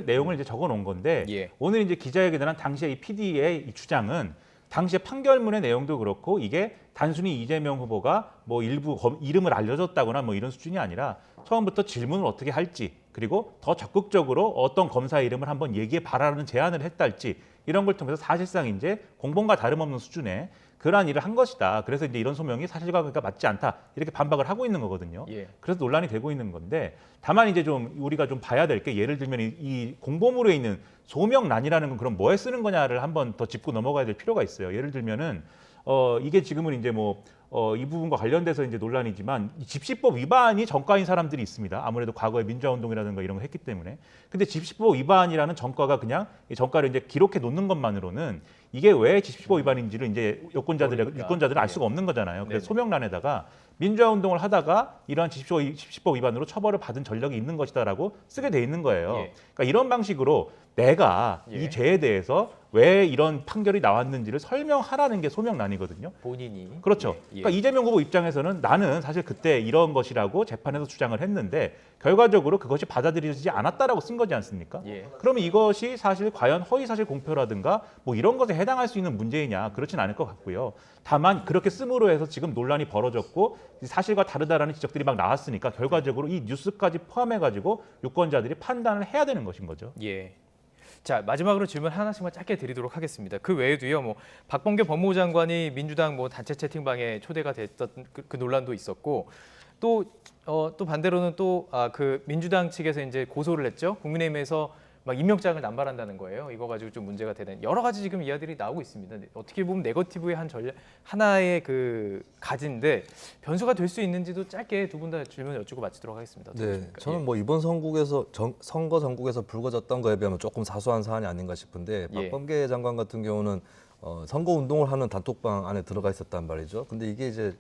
[SPEAKER 9] 내용을 이제 적어놓은 건데 오늘 이제 기자회견에 한 당시에 이 PD의 이 주장은 당시에 판결문의 내용도 그렇고 이게 단순히 이재명 후보가 뭐 일부 이름을 알려줬다거나 뭐 이런 수준이 아니라 처음부터 질문을 어떻게 할지, 그리고 더 적극적으로 어떤 검사 이름을 한번 얘기해 봐라는 제안을 했달지, 이런 걸 통해서 사실상 이제 공범과 다름없는 수준의 그러한 일을 한 것이다. 그래서 이제 이런 소명이 사실과 맞지 않다. 이렇게 반박을 하고 있는 거거든요. 그래서 논란이 되고 있는 건데, 다만 이제 좀 우리가 좀 봐야 될 게, 예를 들면 이 공보물에 있는 소명란이라는 건 그럼 뭐에 쓰는 거냐를 한번 더 짚고 넘어가야 될 필요가 있어요. 예를 들면은 이게 지금은 이제 이 부분과 관련돼서 이제 논란이지만 집시법 위반이 전과인 사람들이 있습니다. 아무래도 과거에 민주화운동이라든가 이런 거 했기 때문에. 근데 집시법 위반이라는 전과가 그냥 이 전과를 이제 기록해 놓는 것만으로는 이게 왜 집시법 위반인지를 이제 유권자들은 알 수가 없는 거잖아요. 그래서 소명란에다가 민주화운동을 하다가 이러한 집시법 위반으로 처벌을 받은 전력이 있는 것이다라고 쓰게 돼 있는 거예요. 그러니까 이런 방식으로 내가 이 죄에 대해서 왜 이런 판결이 나왔는지를 설명하라는 게 소명란이거든요.
[SPEAKER 7] 본인이.
[SPEAKER 9] 그렇죠. 그러니까 이재명 후보 입장에서는 나는 사실 그때 이런 것이라고 재판에서 주장을 했는데 결과적으로 그것이 받아들여지지 않았다라고 쓴 거지 않습니까? 그러면 이것이 사실 과연 허위사실 공표라든가 뭐 이런 것에 해당할 수 있는 문제이냐, 그렇진 않을 것 같고요. 다만 그렇게 씀으로 해서 지금 논란이 벌어졌고 사실과 다르다라는 지적들이 막 나왔으니까 결과적으로 이 뉴스까지 포함해가지고 유권자들이 판단을 해야 되는 것인 거죠.
[SPEAKER 7] 자, 마지막으로 질문 하나씩만 짧게 드리도록 하겠습니다. 그 외에도요, 뭐 박범계 법무부 장관이 민주당 뭐 단체 채팅방에 초대가 됐던 그 논란도 있었고, 또 반대로는 또 그 민주당 측에서 이제 고소를 했죠. 국민의힘에서 막 임명장을 남발한다는 거예요. 이거 가지고 좀 문제가 되는 여러 가지 지금 이야기들이 나오고 있습니다. 어떻게 보면 네거티브의 한 하나의 그 가지인데 변수가 될 수 있는지도 짧게 두 분 다 질문 여쭈고 마치도록 하겠습니다.
[SPEAKER 12] 네, 저는 뭐 이번 선거 전국에서 불거졌던 거에 비하면 조금 사소한 사안이 아닌가 싶은데, 박범계 장관 같은 경우는 선거 운동을 하는 단톡방 안에 들어가 있었단 말이죠. 근데 이게 이제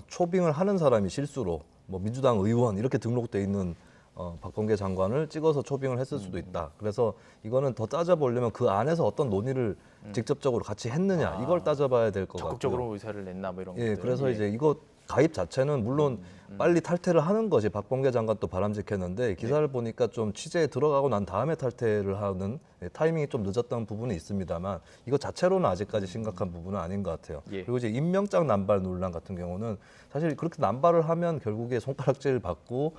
[SPEAKER 12] 초빙을 하는 사람이 실수로 뭐 민주당 의원 이렇게 등록돼 있는 박범계 장관을 찍어서 초빙을 했을 수도 있다. 그래서 이거는 더 따져보려면 그 안에서 어떤 논의를 직접적으로 같이 했느냐, 이걸 따져봐야 될 것 같고요.
[SPEAKER 7] 적극적으로 의사를 냈나 뭐 이런
[SPEAKER 12] 것들. 그래서 이제 이거 가입 자체는 물론 빨리 탈퇴를 하는 것이 박범계 장관도 바람직했는데 기사를 보니까 좀 취재에 들어가고 난 다음에 탈퇴를 하는 타이밍이 좀 늦었던 부분이 있습니다만 이거 자체로는 아직까지 심각한 부분은 아닌 것 같아요. 그리고 이제 임명장 남발 논란 같은 경우는 사실 그렇게 남발을 하면 결국에 손가락질 받고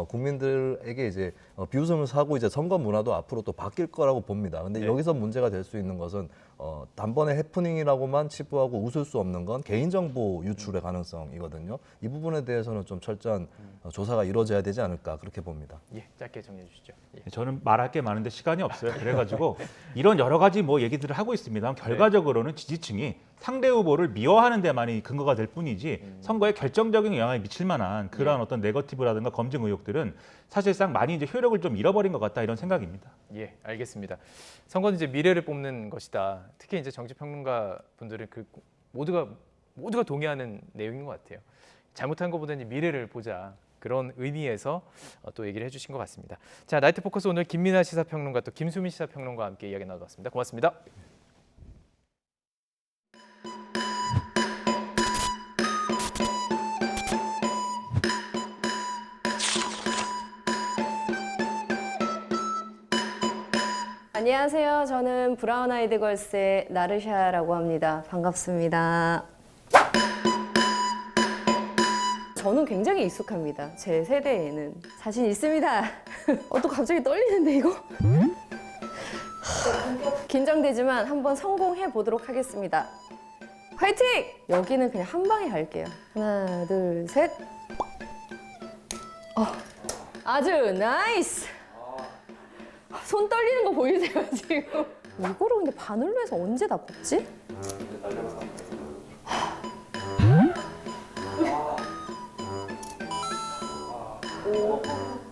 [SPEAKER 12] 국민들에게 이제 비웃음을 사고 이제 선거 문화도 앞으로 또 바뀔 거라고 봅니다. 근데 여기서 문제가 될 수 있는 것은 단번에 해프닝이라고만 치부하고 웃을 수 없는 건 개인정보 유출의 가능성이거든요. 이 부분에 대해서는 좀 철저한 조사가 이루어져야 되지 않을까 그렇게 봅니다.
[SPEAKER 7] 짧게 정리해 주시죠.
[SPEAKER 9] 저는 말할 게 많은데 시간이 없어요. 그래가지고 이런 여러 가지 뭐 얘기들을 하고 있습니다. 결과적으로는 지지층이 상대 후보를 미워하는 데만이 근거가 될 뿐이지 선거에 결정적인 영향을 미칠 만한 그러한 어떤 네거티브라든가 검증 의혹들은 사실상 많이 이제 효력을 좀 잃어버린 것 같다 이런 생각입니다.
[SPEAKER 7] 예, 알겠습니다. 선거는 이제 미래를 뽑는 것이다. 특히 이제 정치평론가 분들은 그 모두가 동의하는 내용인 것 같아요. 잘못한 것보다는 미래를 보자. 그런 의미에서 또 얘기를 해주신 것 같습니다. 자, 나이트 포커스 오늘 김민아 시사평론가 또 김수민 시사평론가와 함께 이야기 나눠봤습니다. 고맙습니다.
[SPEAKER 19] 안녕하세요. 저는 브라운 아이드 걸스의 나르샤라고 합니다. 반갑습니다. 저는 굉장히 익숙합니다. 제 세대에는. 자신 있습니다. 또 갑자기 떨리는데 이거? 긴장되지만 한번 성공해 보도록 하겠습니다. 화이팅! 여기는 그냥 한 방에 갈게요. 하나, 둘, 셋. 아주 나이스! 손 떨리는 거 보이세요, 지금? 이거를 근데 바늘로 해서 언제 다 뽑지?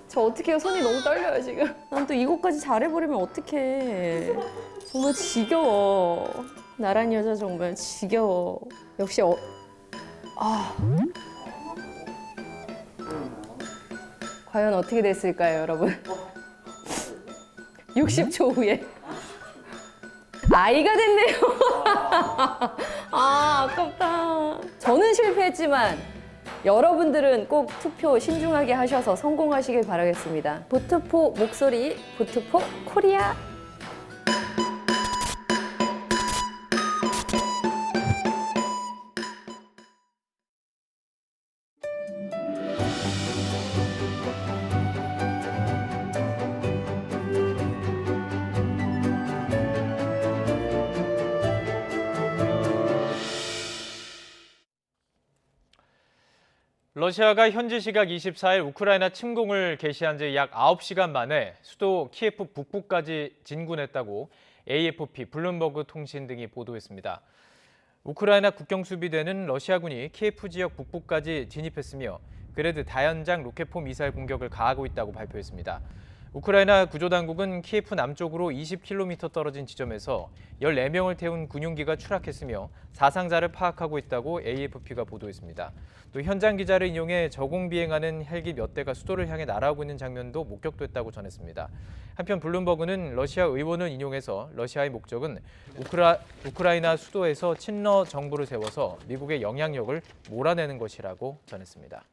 [SPEAKER 19] 저 어떡해요? 손이 너무 떨려요, 지금. 난 또 이거까지 잘해버리면 어떡해. 정말 지겨워. 나란 여자 정말 지겨워. 역시 과연 어떻게 됐을까요, 여러분? 60초 후에 아이가 됐네요. 아깝다. 저는 실패했지만 여러분들은 꼭 투표 신중하게 하셔서 성공하시길 바라겠습니다. 보트포 목소리, 보트포 코리아.
[SPEAKER 7] 러시아가 현지 시각 24일 우크라이나 침공을 개시한 지 약 9시간 만에 수도 키예프 북부까지 진군했다고 AFP, 블룸버그 통신 등이 보도했습니다. 우크라이나 국경 수비대는 러시아군이 키예프 지역 북부까지 진입했으며 그레드 다연장 로켓포 미사일 공격을 가하고 있다고 발표했습니다. 우크라이나 구조당국은 키예프 남쪽으로 20km 떨어진 지점에서 14명을 태운 군용기가 추락했으며 사상자를 파악하고 있다고 AFP가 보도했습니다. 또 현장 기자를 인용해 저공 비행하는 헬기 몇 대가 수도를 향해 날아오고 있는 장면도 목격됐다고 전했습니다. 한편 블룸버그는 러시아 의원을 인용해서 러시아의 목적은 우크라이나 수도에서 친러 정부를 세워서 미국의 영향력을 몰아내는 것이라고 전했습니다.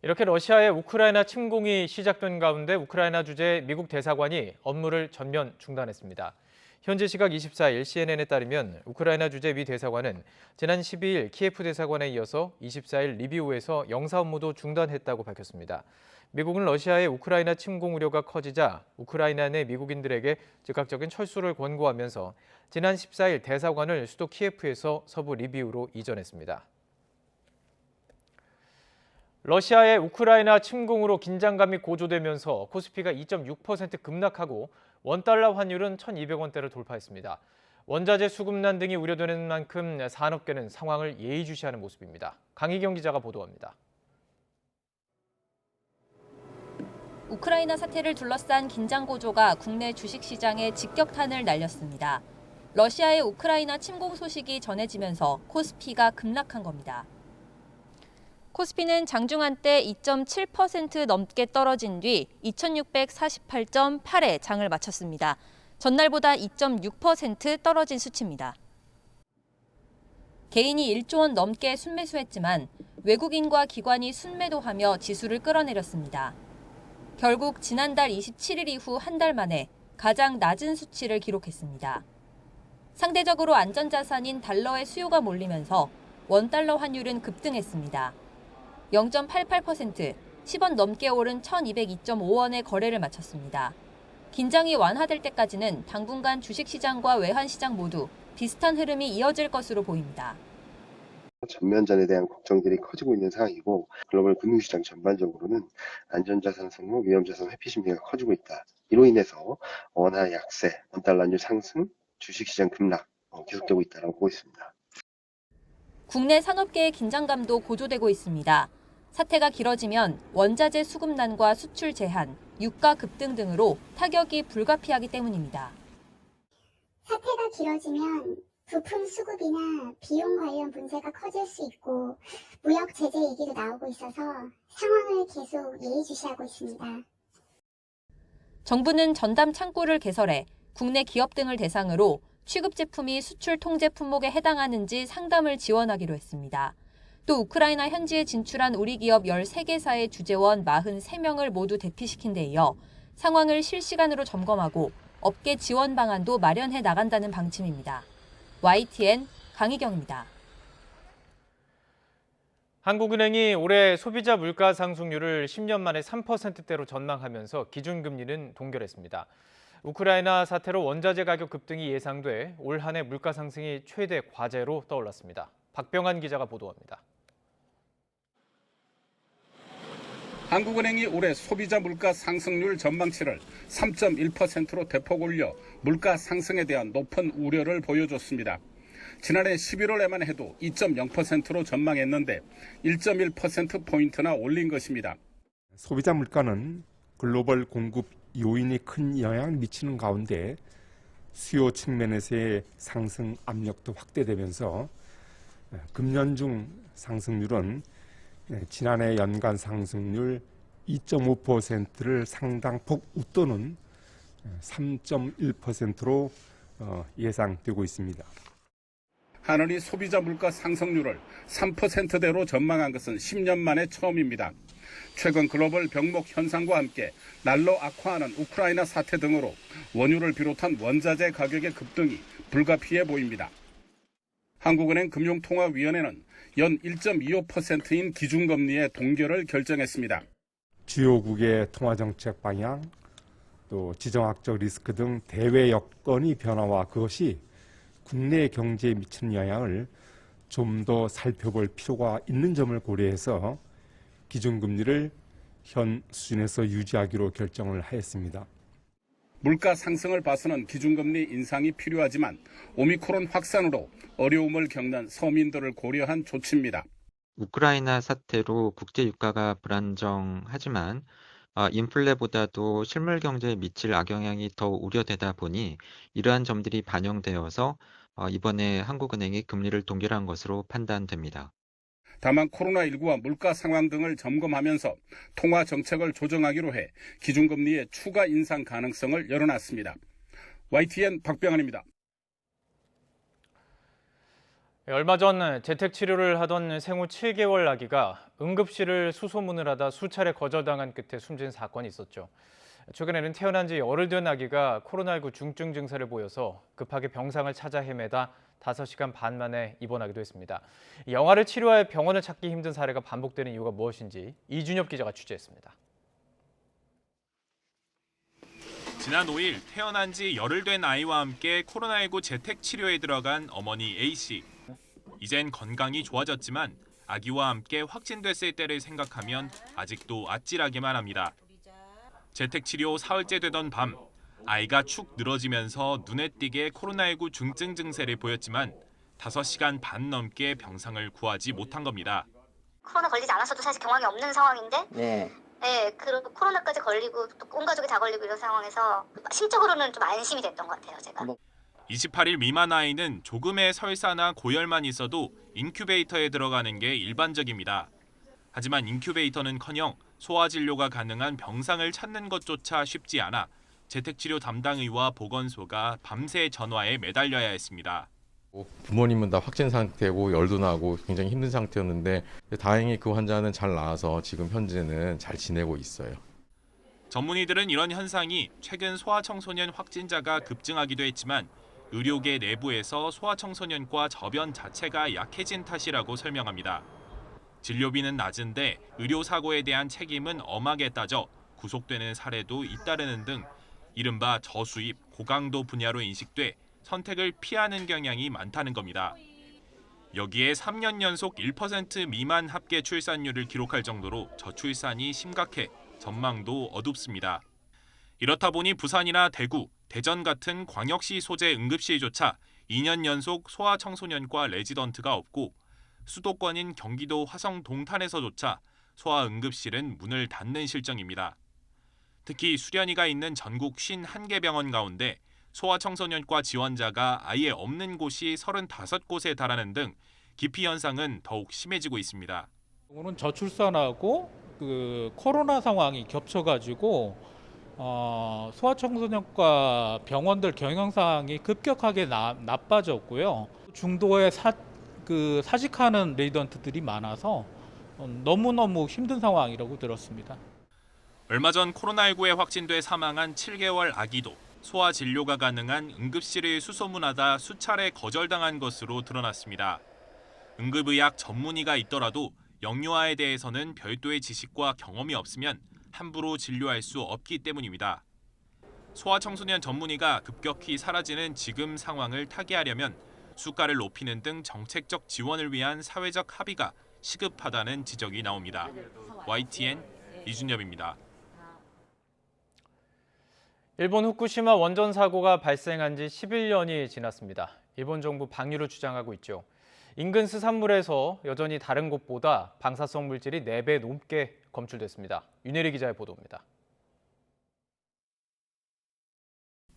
[SPEAKER 7] 이렇게 러시아의 우크라이나 침공이 시작된 가운데 우크라이나 주재 미국 대사관이 업무를 전면 중단했습니다. 현지 시각 24일 CNN에 따르면 우크라이나 주재 미 대사관은 지난 12일 키예프 대사관에 이어서 24일 리비우에서 영사 업무도 중단했다고 밝혔습니다. 미국은 러시아의 우크라이나 침공 우려가 커지자 우크라이나 내 미국인들에게 즉각적인 철수를 권고하면서 지난 14일 대사관을 수도 키예프에서 서부 리비우로 이전했습니다. 러시아의 우크라이나 침공으로 긴장감이 고조되면서 코스피가 2.6% 급락하고 원달러 환율은 1,200원대를 돌파했습니다. 원자재 수급난 등이 우려되는 만큼 산업계는 상황을 예의주시하는 모습입니다. 강희경 기자가 보도합니다.
[SPEAKER 20] 우크라이나 사태를 둘러싼 긴장 고조가 국내 주식시장에 직격탄을 날렸습니다. 러시아의 우크라이나 침공 소식이 전해지면서 코스피가 급락한 겁니다. 코스피는 장중 한때 2.7% 넘게 떨어진 뒤 2648.8에 장을 마쳤습니다. 전날보다 2.6% 떨어진 수치입니다. 개인이 1조 원 넘게 순매수했지만 외국인과 기관이 순매도하며 지수를 끌어내렸습니다. 결국 지난달 27일 이후 한 달 만에 가장 낮은 수치를 기록했습니다. 상대적으로 안전자산인 달러의 수요가 몰리면서 원달러 환율은 급등했습니다. 0.88%, 10원 넘게 오른 1202.5원의 거래를 마쳤습니다. 긴장이 완화될 때까지는 당분간 주식시장과 외환시장 모두 비슷한 흐름이 이어질 것으로 보입니다.
[SPEAKER 4] 전면전에 대한 걱정들이 커지고 있는 상황이고 글로벌 금융시장 전반적으로는 안전자산 선호, 위험자산 회피 심리가 커지고 있다. 이로 인해서 원화 약세, 원달러율 상승, 주식시장 급락 계속되고 있다고 보고 있습니다.
[SPEAKER 20] 국내 산업계의 긴장감도 고조되고 있습니다. 사태가 길어지면 원자재 수급난과 수출 제한, 유가 급등 등으로 타격이 불가피하기 때문입니다.
[SPEAKER 17] 사태가 길어지면 부품 수급이나 비용 관련 문제가 커질 수 있고 무역 제재 얘기도 나오고 있어서 상황을 계속 예의주시하고 있습니다.
[SPEAKER 20] 정부는 전담 창구를 개설해 국내 기업 등을 대상으로 취급 제품이 수출 통제 품목에 해당하는지 상담을 지원하기로 했습니다. 또 우크라이나 현지에 진출한 우리 기업 13개사의 주재원 43명을 모두 대피시킨 데 이어 상황을 실시간으로 점검하고 업계 지원 방안도 마련해 나간다는 방침입니다. YTN 강희경입니다.
[SPEAKER 7] 한국은행이 올해 소비자 물가 상승률을 10년 만에 3%대로 전망하면서 기준금리는 동결했습니다. 우크라이나 사태로 원자재 가격 급등이 예상돼 올 한 해 물가 상승이 최대 과제로 떠올랐습니다. 박병환 기자가 보도합니다.
[SPEAKER 21] 한국은행이 올해 소비자 물가 상승률 전망치를 3.1%로 대폭 올려 물가 상승에 대한 높은 우려를 보여줬습니다. 지난해 11월에만 해도 2.0%로 전망했는데 1.1%포인트나 올린 것입니다.
[SPEAKER 22] 소비자 물가는 글로벌 공급 요인이 큰 영향을 미치는 가운데 수요 측면에서의 상승 압력도 확대되면서 금년 중 상승률은 지난해 연간 상승률 2.5%를 상당폭 웃도는 3.1%로 예상되고 있습니다.
[SPEAKER 21] 한은이 소비자 물가 상승률을 3%대로 전망한 것은 10년 만에 처음입니다. 최근 글로벌 병목 현상과 함께 날로 악화하는 우크라이나 사태 등으로 원유를 비롯한 원자재 가격의 급등이 불가피해 보입니다. 한국은행 금융통화위원회는 연 1.25%인 기준금리의 동결을 결정했습니다.
[SPEAKER 22] 주요국의 통화정책 방향, 또 지정학적 리스크 등 대외 여건의 변화와 그것이 국내 경제에 미치는 영향을 좀 더 살펴볼 필요가 있는 점을 고려해서 기준금리를 현 수준에서 유지하기로 결정을 하였습니다.
[SPEAKER 21] 물가 상승을 봐서는 기준금리 인상이 필요하지만 오미크론 확산으로 어려움을 겪는 서민들을 고려한 조치입니다.
[SPEAKER 23] 우크라이나 사태로 국제 유가가 불안정하지만 인플레보다도 실물 경제에 미칠 악영향이 더 우려되다 보니 이러한 점들이 반영되어서 이번에 한국은행이 금리를 동결한 것으로 판단됩니다.
[SPEAKER 21] 다만 코로나19와 물가 상황 등을 점검하면서 통화 정책을 조정하기로 해 기준금리의 추가 인상 가능성을 열어놨습니다. YTN 박병환입니다.
[SPEAKER 7] 얼마 전 재택 치료를 하던 생후 7개월 아기가 응급실을 수소문을 하다 수차례 거절당한 끝에 숨진 사건이 있었죠. 최근에는 태어난 지 열흘 된 아기가 코로나19 중증 증세를 보여서 급하게 병상을 찾아 헤매다 5시간 반 만에 입원하기도 했습니다. 영아를 치료할 병원을 찾기 힘든 사례가 반복되는 이유가 무엇인지 이준엽 기자가 취재했습니다.
[SPEAKER 24] 지난 5일 태어난 지 열흘 된 아이와 함께 코로나19 재택 치료에 들어간 어머니 A씨. 이젠 건강이 좋아졌지만 아기와 함께 확진됐을 때를 생각하면 아직도 아찔하기만 합니다. 재택 치료 사흘째 되던 밤, 아이가 축 늘어지면서 눈에 띄게 코로나19 중증 증세를 보였지만 5시간 반 넘게 병상을 구하지 못한 겁니다.
[SPEAKER 25] 코로나 걸리지 않았어도 사실 경황이 없는 상황인데 네, 그리고 코로나까지 걸리고 또 온 가족이 다 걸리고 이런 상황에서 심적으로는 좀 안심이 됐던 것 같아요, 제가.
[SPEAKER 24] 28일 미만 아이는 조금의 설사나 고열만 있어도 인큐베이터에 들어가는 게 일반적입니다. 하지만 인큐베이터는커녕 소아진료가 가능한 병상을 찾는 것조차 쉽지 않아 재택치료 담당의와 보건소가 밤새 전화에 매달려야 했습니다.
[SPEAKER 1] 부모님은 다 확진 상태고 열도 나고 굉장히 힘든 상태였는데 다행히 그 환자는 잘 나아서 지금 현재는 잘 지내고 있어요.
[SPEAKER 24] 전문의들은 이런 현상이 최근 소아청소년 확진자가 급증하기도 했지만 의료계 내부에서 소아청소년과 저변 자체가 약해진 탓이라고 설명합니다. 진료비는 낮은데 의료사고에 대한 책임은 엄하게 따져 구속되는 사례도 잇따르는 등 이른바 저수입, 고강도 분야로 인식돼 선택을 피하는 경향이 많다는 겁니다. 여기에 3년 연속 1% 미만 합계 출산율을 기록할 정도로 저출산이 심각해 전망도 어둡습니다. 이렇다 보니 부산이나 대구, 대전 같은 광역시 소재 응급실조차 2년 연속 소아청소년과 레지던트가 없고 수도권인 경기도 화성 동탄에서조차 소아응급실은 문을 닫는 실정입니다. 특히 수련이가 있는 전국 51개 병원 가운데 소아청소년과 지원자가 아예 없는 곳이 35곳에 달하는 등 기피 현상은 더욱 심해지고 있습니다.
[SPEAKER 5] 오늘 저출산하고 그 코로나 상황이 겹쳐가지고 소아청소년과 병원들 경영상이 급격하게 나빠졌고요. 중도에 사직하는 레지던트들이 많아서 너무너무 힘든 상황이라고 들었습니다.
[SPEAKER 24] 얼마 전 코로나19에 확진돼 사망한 7개월 아기도 소아 진료가 가능한 응급실을 수소문하다 수차례 거절당한 것으로 드러났습니다. 응급의학 전문의가 있더라도 영유아에 대해서는 별도의 지식과 경험이 없으면 함부로 진료할 수 없기 때문입니다. 소아청소년 전문의가 급격히 사라지는 지금 상황을 타개하려면 수가를 높이는 등 정책적 지원을 위한 사회적 합의가 시급하다는 지적이 나옵니다. YTN 이준엽입니다.
[SPEAKER 7] 일본 후쿠시마 원전 사고가 발생한 지 11년이 지났습니다. 일본 정부 방류를 주장하고 있죠. 인근 수산물에서 여전히 다른 곳보다 방사성 물질이 4배 넘게 검출됐습니다. 윤혜리 기자의 보도입니다.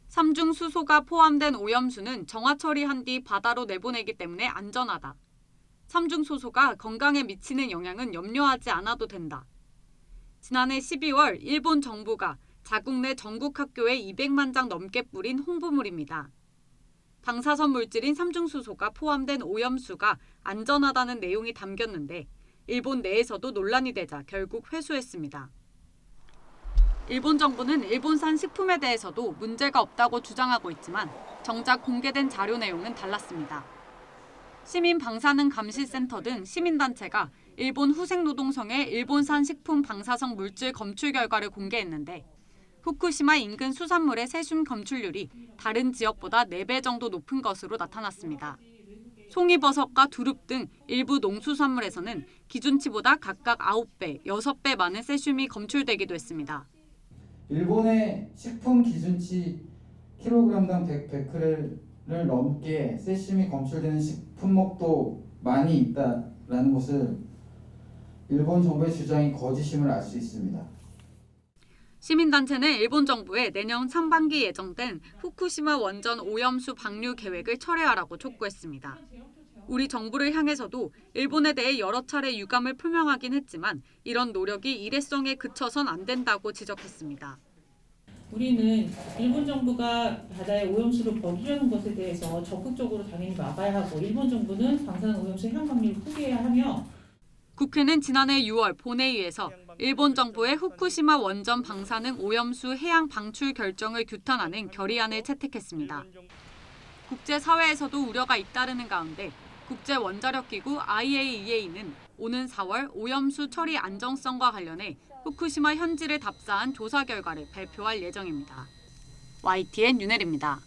[SPEAKER 6] 삼중 수소가 포함된 오염수는 정화 처리한 뒤 바다로 내보내기 때문에 안전하다. 삼중 수소가 건강에 미치는 영향은 염려하지 않아도 된다. 지난해 12월 일본 정부가 자국 내 전국 학교에 200만 장 넘게 뿌린 홍보물입니다. 방사선 물질인 삼중수소가 포함된 오염수가 안전하다는 내용이 담겼는데 일본 내에서도 논란이 되자 결국 회수했습니다. 일본 정부는 일본산 식품에 대해서도 문제가 없다고 주장하고 있지만 정작 공개된 자료 내용은 달랐습니다. 시민방사능감시센터 등 시민단체가 일본 후생노동성의 일본산 식품 방사성 물질 검출 결과를 공개했는데 후쿠시마 인근 수산물의 세슘 검출률이 다른 지역보다 4배 정도 높은 것으로 나타났습니다. 송이버섯과 두릅 등 일부 농수산물에서는 기준치보다 각각 9배, 6배 많은 세슘이 검출되기도 했습니다.
[SPEAKER 8] 일본의 식품 기준치 킬로그램당 100베크렐을 넘게 세슘이 검출되는 식품목도 많이 있다라는 것을 일본 정부의 주장이 거짓임을 알 수 있습니다.
[SPEAKER 6] 시민단체는 일본 정부에 내년 상반기 예정된 후쿠시마 원전 오염수 방류 계획을 철회하라고 촉구했습니다. 우리 정부를 향해서도 일본에 대해 여러 차례 유감을 표명하긴 했지만 이런 노력이 일회성에 그쳐선 안 된다고 지적했습니다.
[SPEAKER 10] 우리는 일본 정부가 바다에 오염수를 버리려는 것에 대해서 적극적으로 당연히 막아야 하고 일본 정부는 방사능 오염수 해양 방류를 포기해야 하며
[SPEAKER 6] 국회는 지난해 6월 본회의에서 일본 정부의 후쿠시마 원전 방사능 오염수 해양 방출 결정을 규탄하는 결의안을 채택했습니다. 국제사회에서도 우려가 잇따르는 가운데 국제원자력기구 IAEA는 오는 4월 오염수 처리 안정성과 관련해 후쿠시마 현지를 답사한 조사 결과를 발표할 예정입니다. YTN 윤혜리입니다.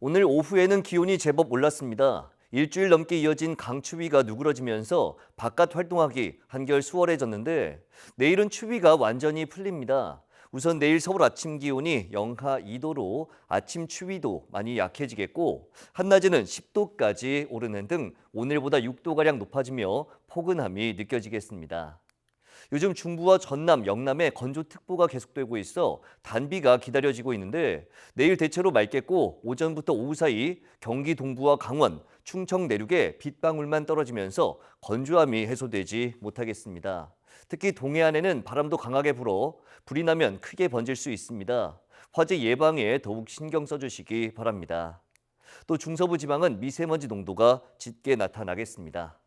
[SPEAKER 11] 오늘 오후에는 기온이 제법 올랐습니다. 일주일 넘게 이어진 강추위가 누그러지면서 바깥 활동하기 한결 수월해졌는데 내일은 추위가 완전히 풀립니다. 우선 내일 서울 아침 기온이 영하 2도로 아침 추위도 많이 약해지겠고 한낮에는 10도까지 오르는 등 오늘보다 6도가량 높아지며 포근함이 느껴지겠습니다. 요즘 중부와 전남, 영남에 건조특보가 계속되고 있어 단비가 기다려지고 있는데 내일 대체로 맑겠고 오전부터 오후 사이 경기 동부와 강원, 충청 내륙에 빗방울만 떨어지면서 건조함이 해소되지 못하겠습니다. 특히 동해안에는 바람도 강하게 불어 불이 나면 크게 번질 수 있습니다. 화재 예방에 더욱 신경 써주시기 바랍니다. 또 중서부 지방은 미세먼지 농도가 짙게 나타나겠습니다.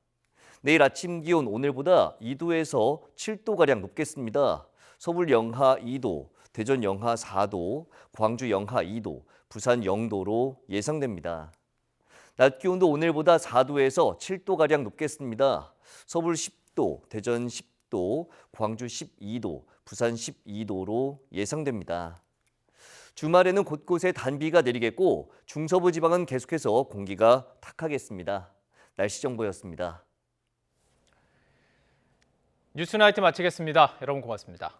[SPEAKER 11] 내일 아침 기온 오늘보다 2도에서 7도가량 높겠습니다. 서울 영하 2도, 대전 영하 4도, 광주 영하 2도, 부산 0도로 예상됩니다. 낮 기온도 오늘보다 4도에서 7도가량 높겠습니다. 서울 10도, 대전 10도, 광주 12도, 부산 12도로 예상됩니다. 주말에는 곳곳에 단비가 내리겠고 중서부 지방은 계속해서 공기가 탁하겠습니다. 날씨 정보였습니다.
[SPEAKER 7] 뉴스나이트 마치겠습니다. 여러분 고맙습니다.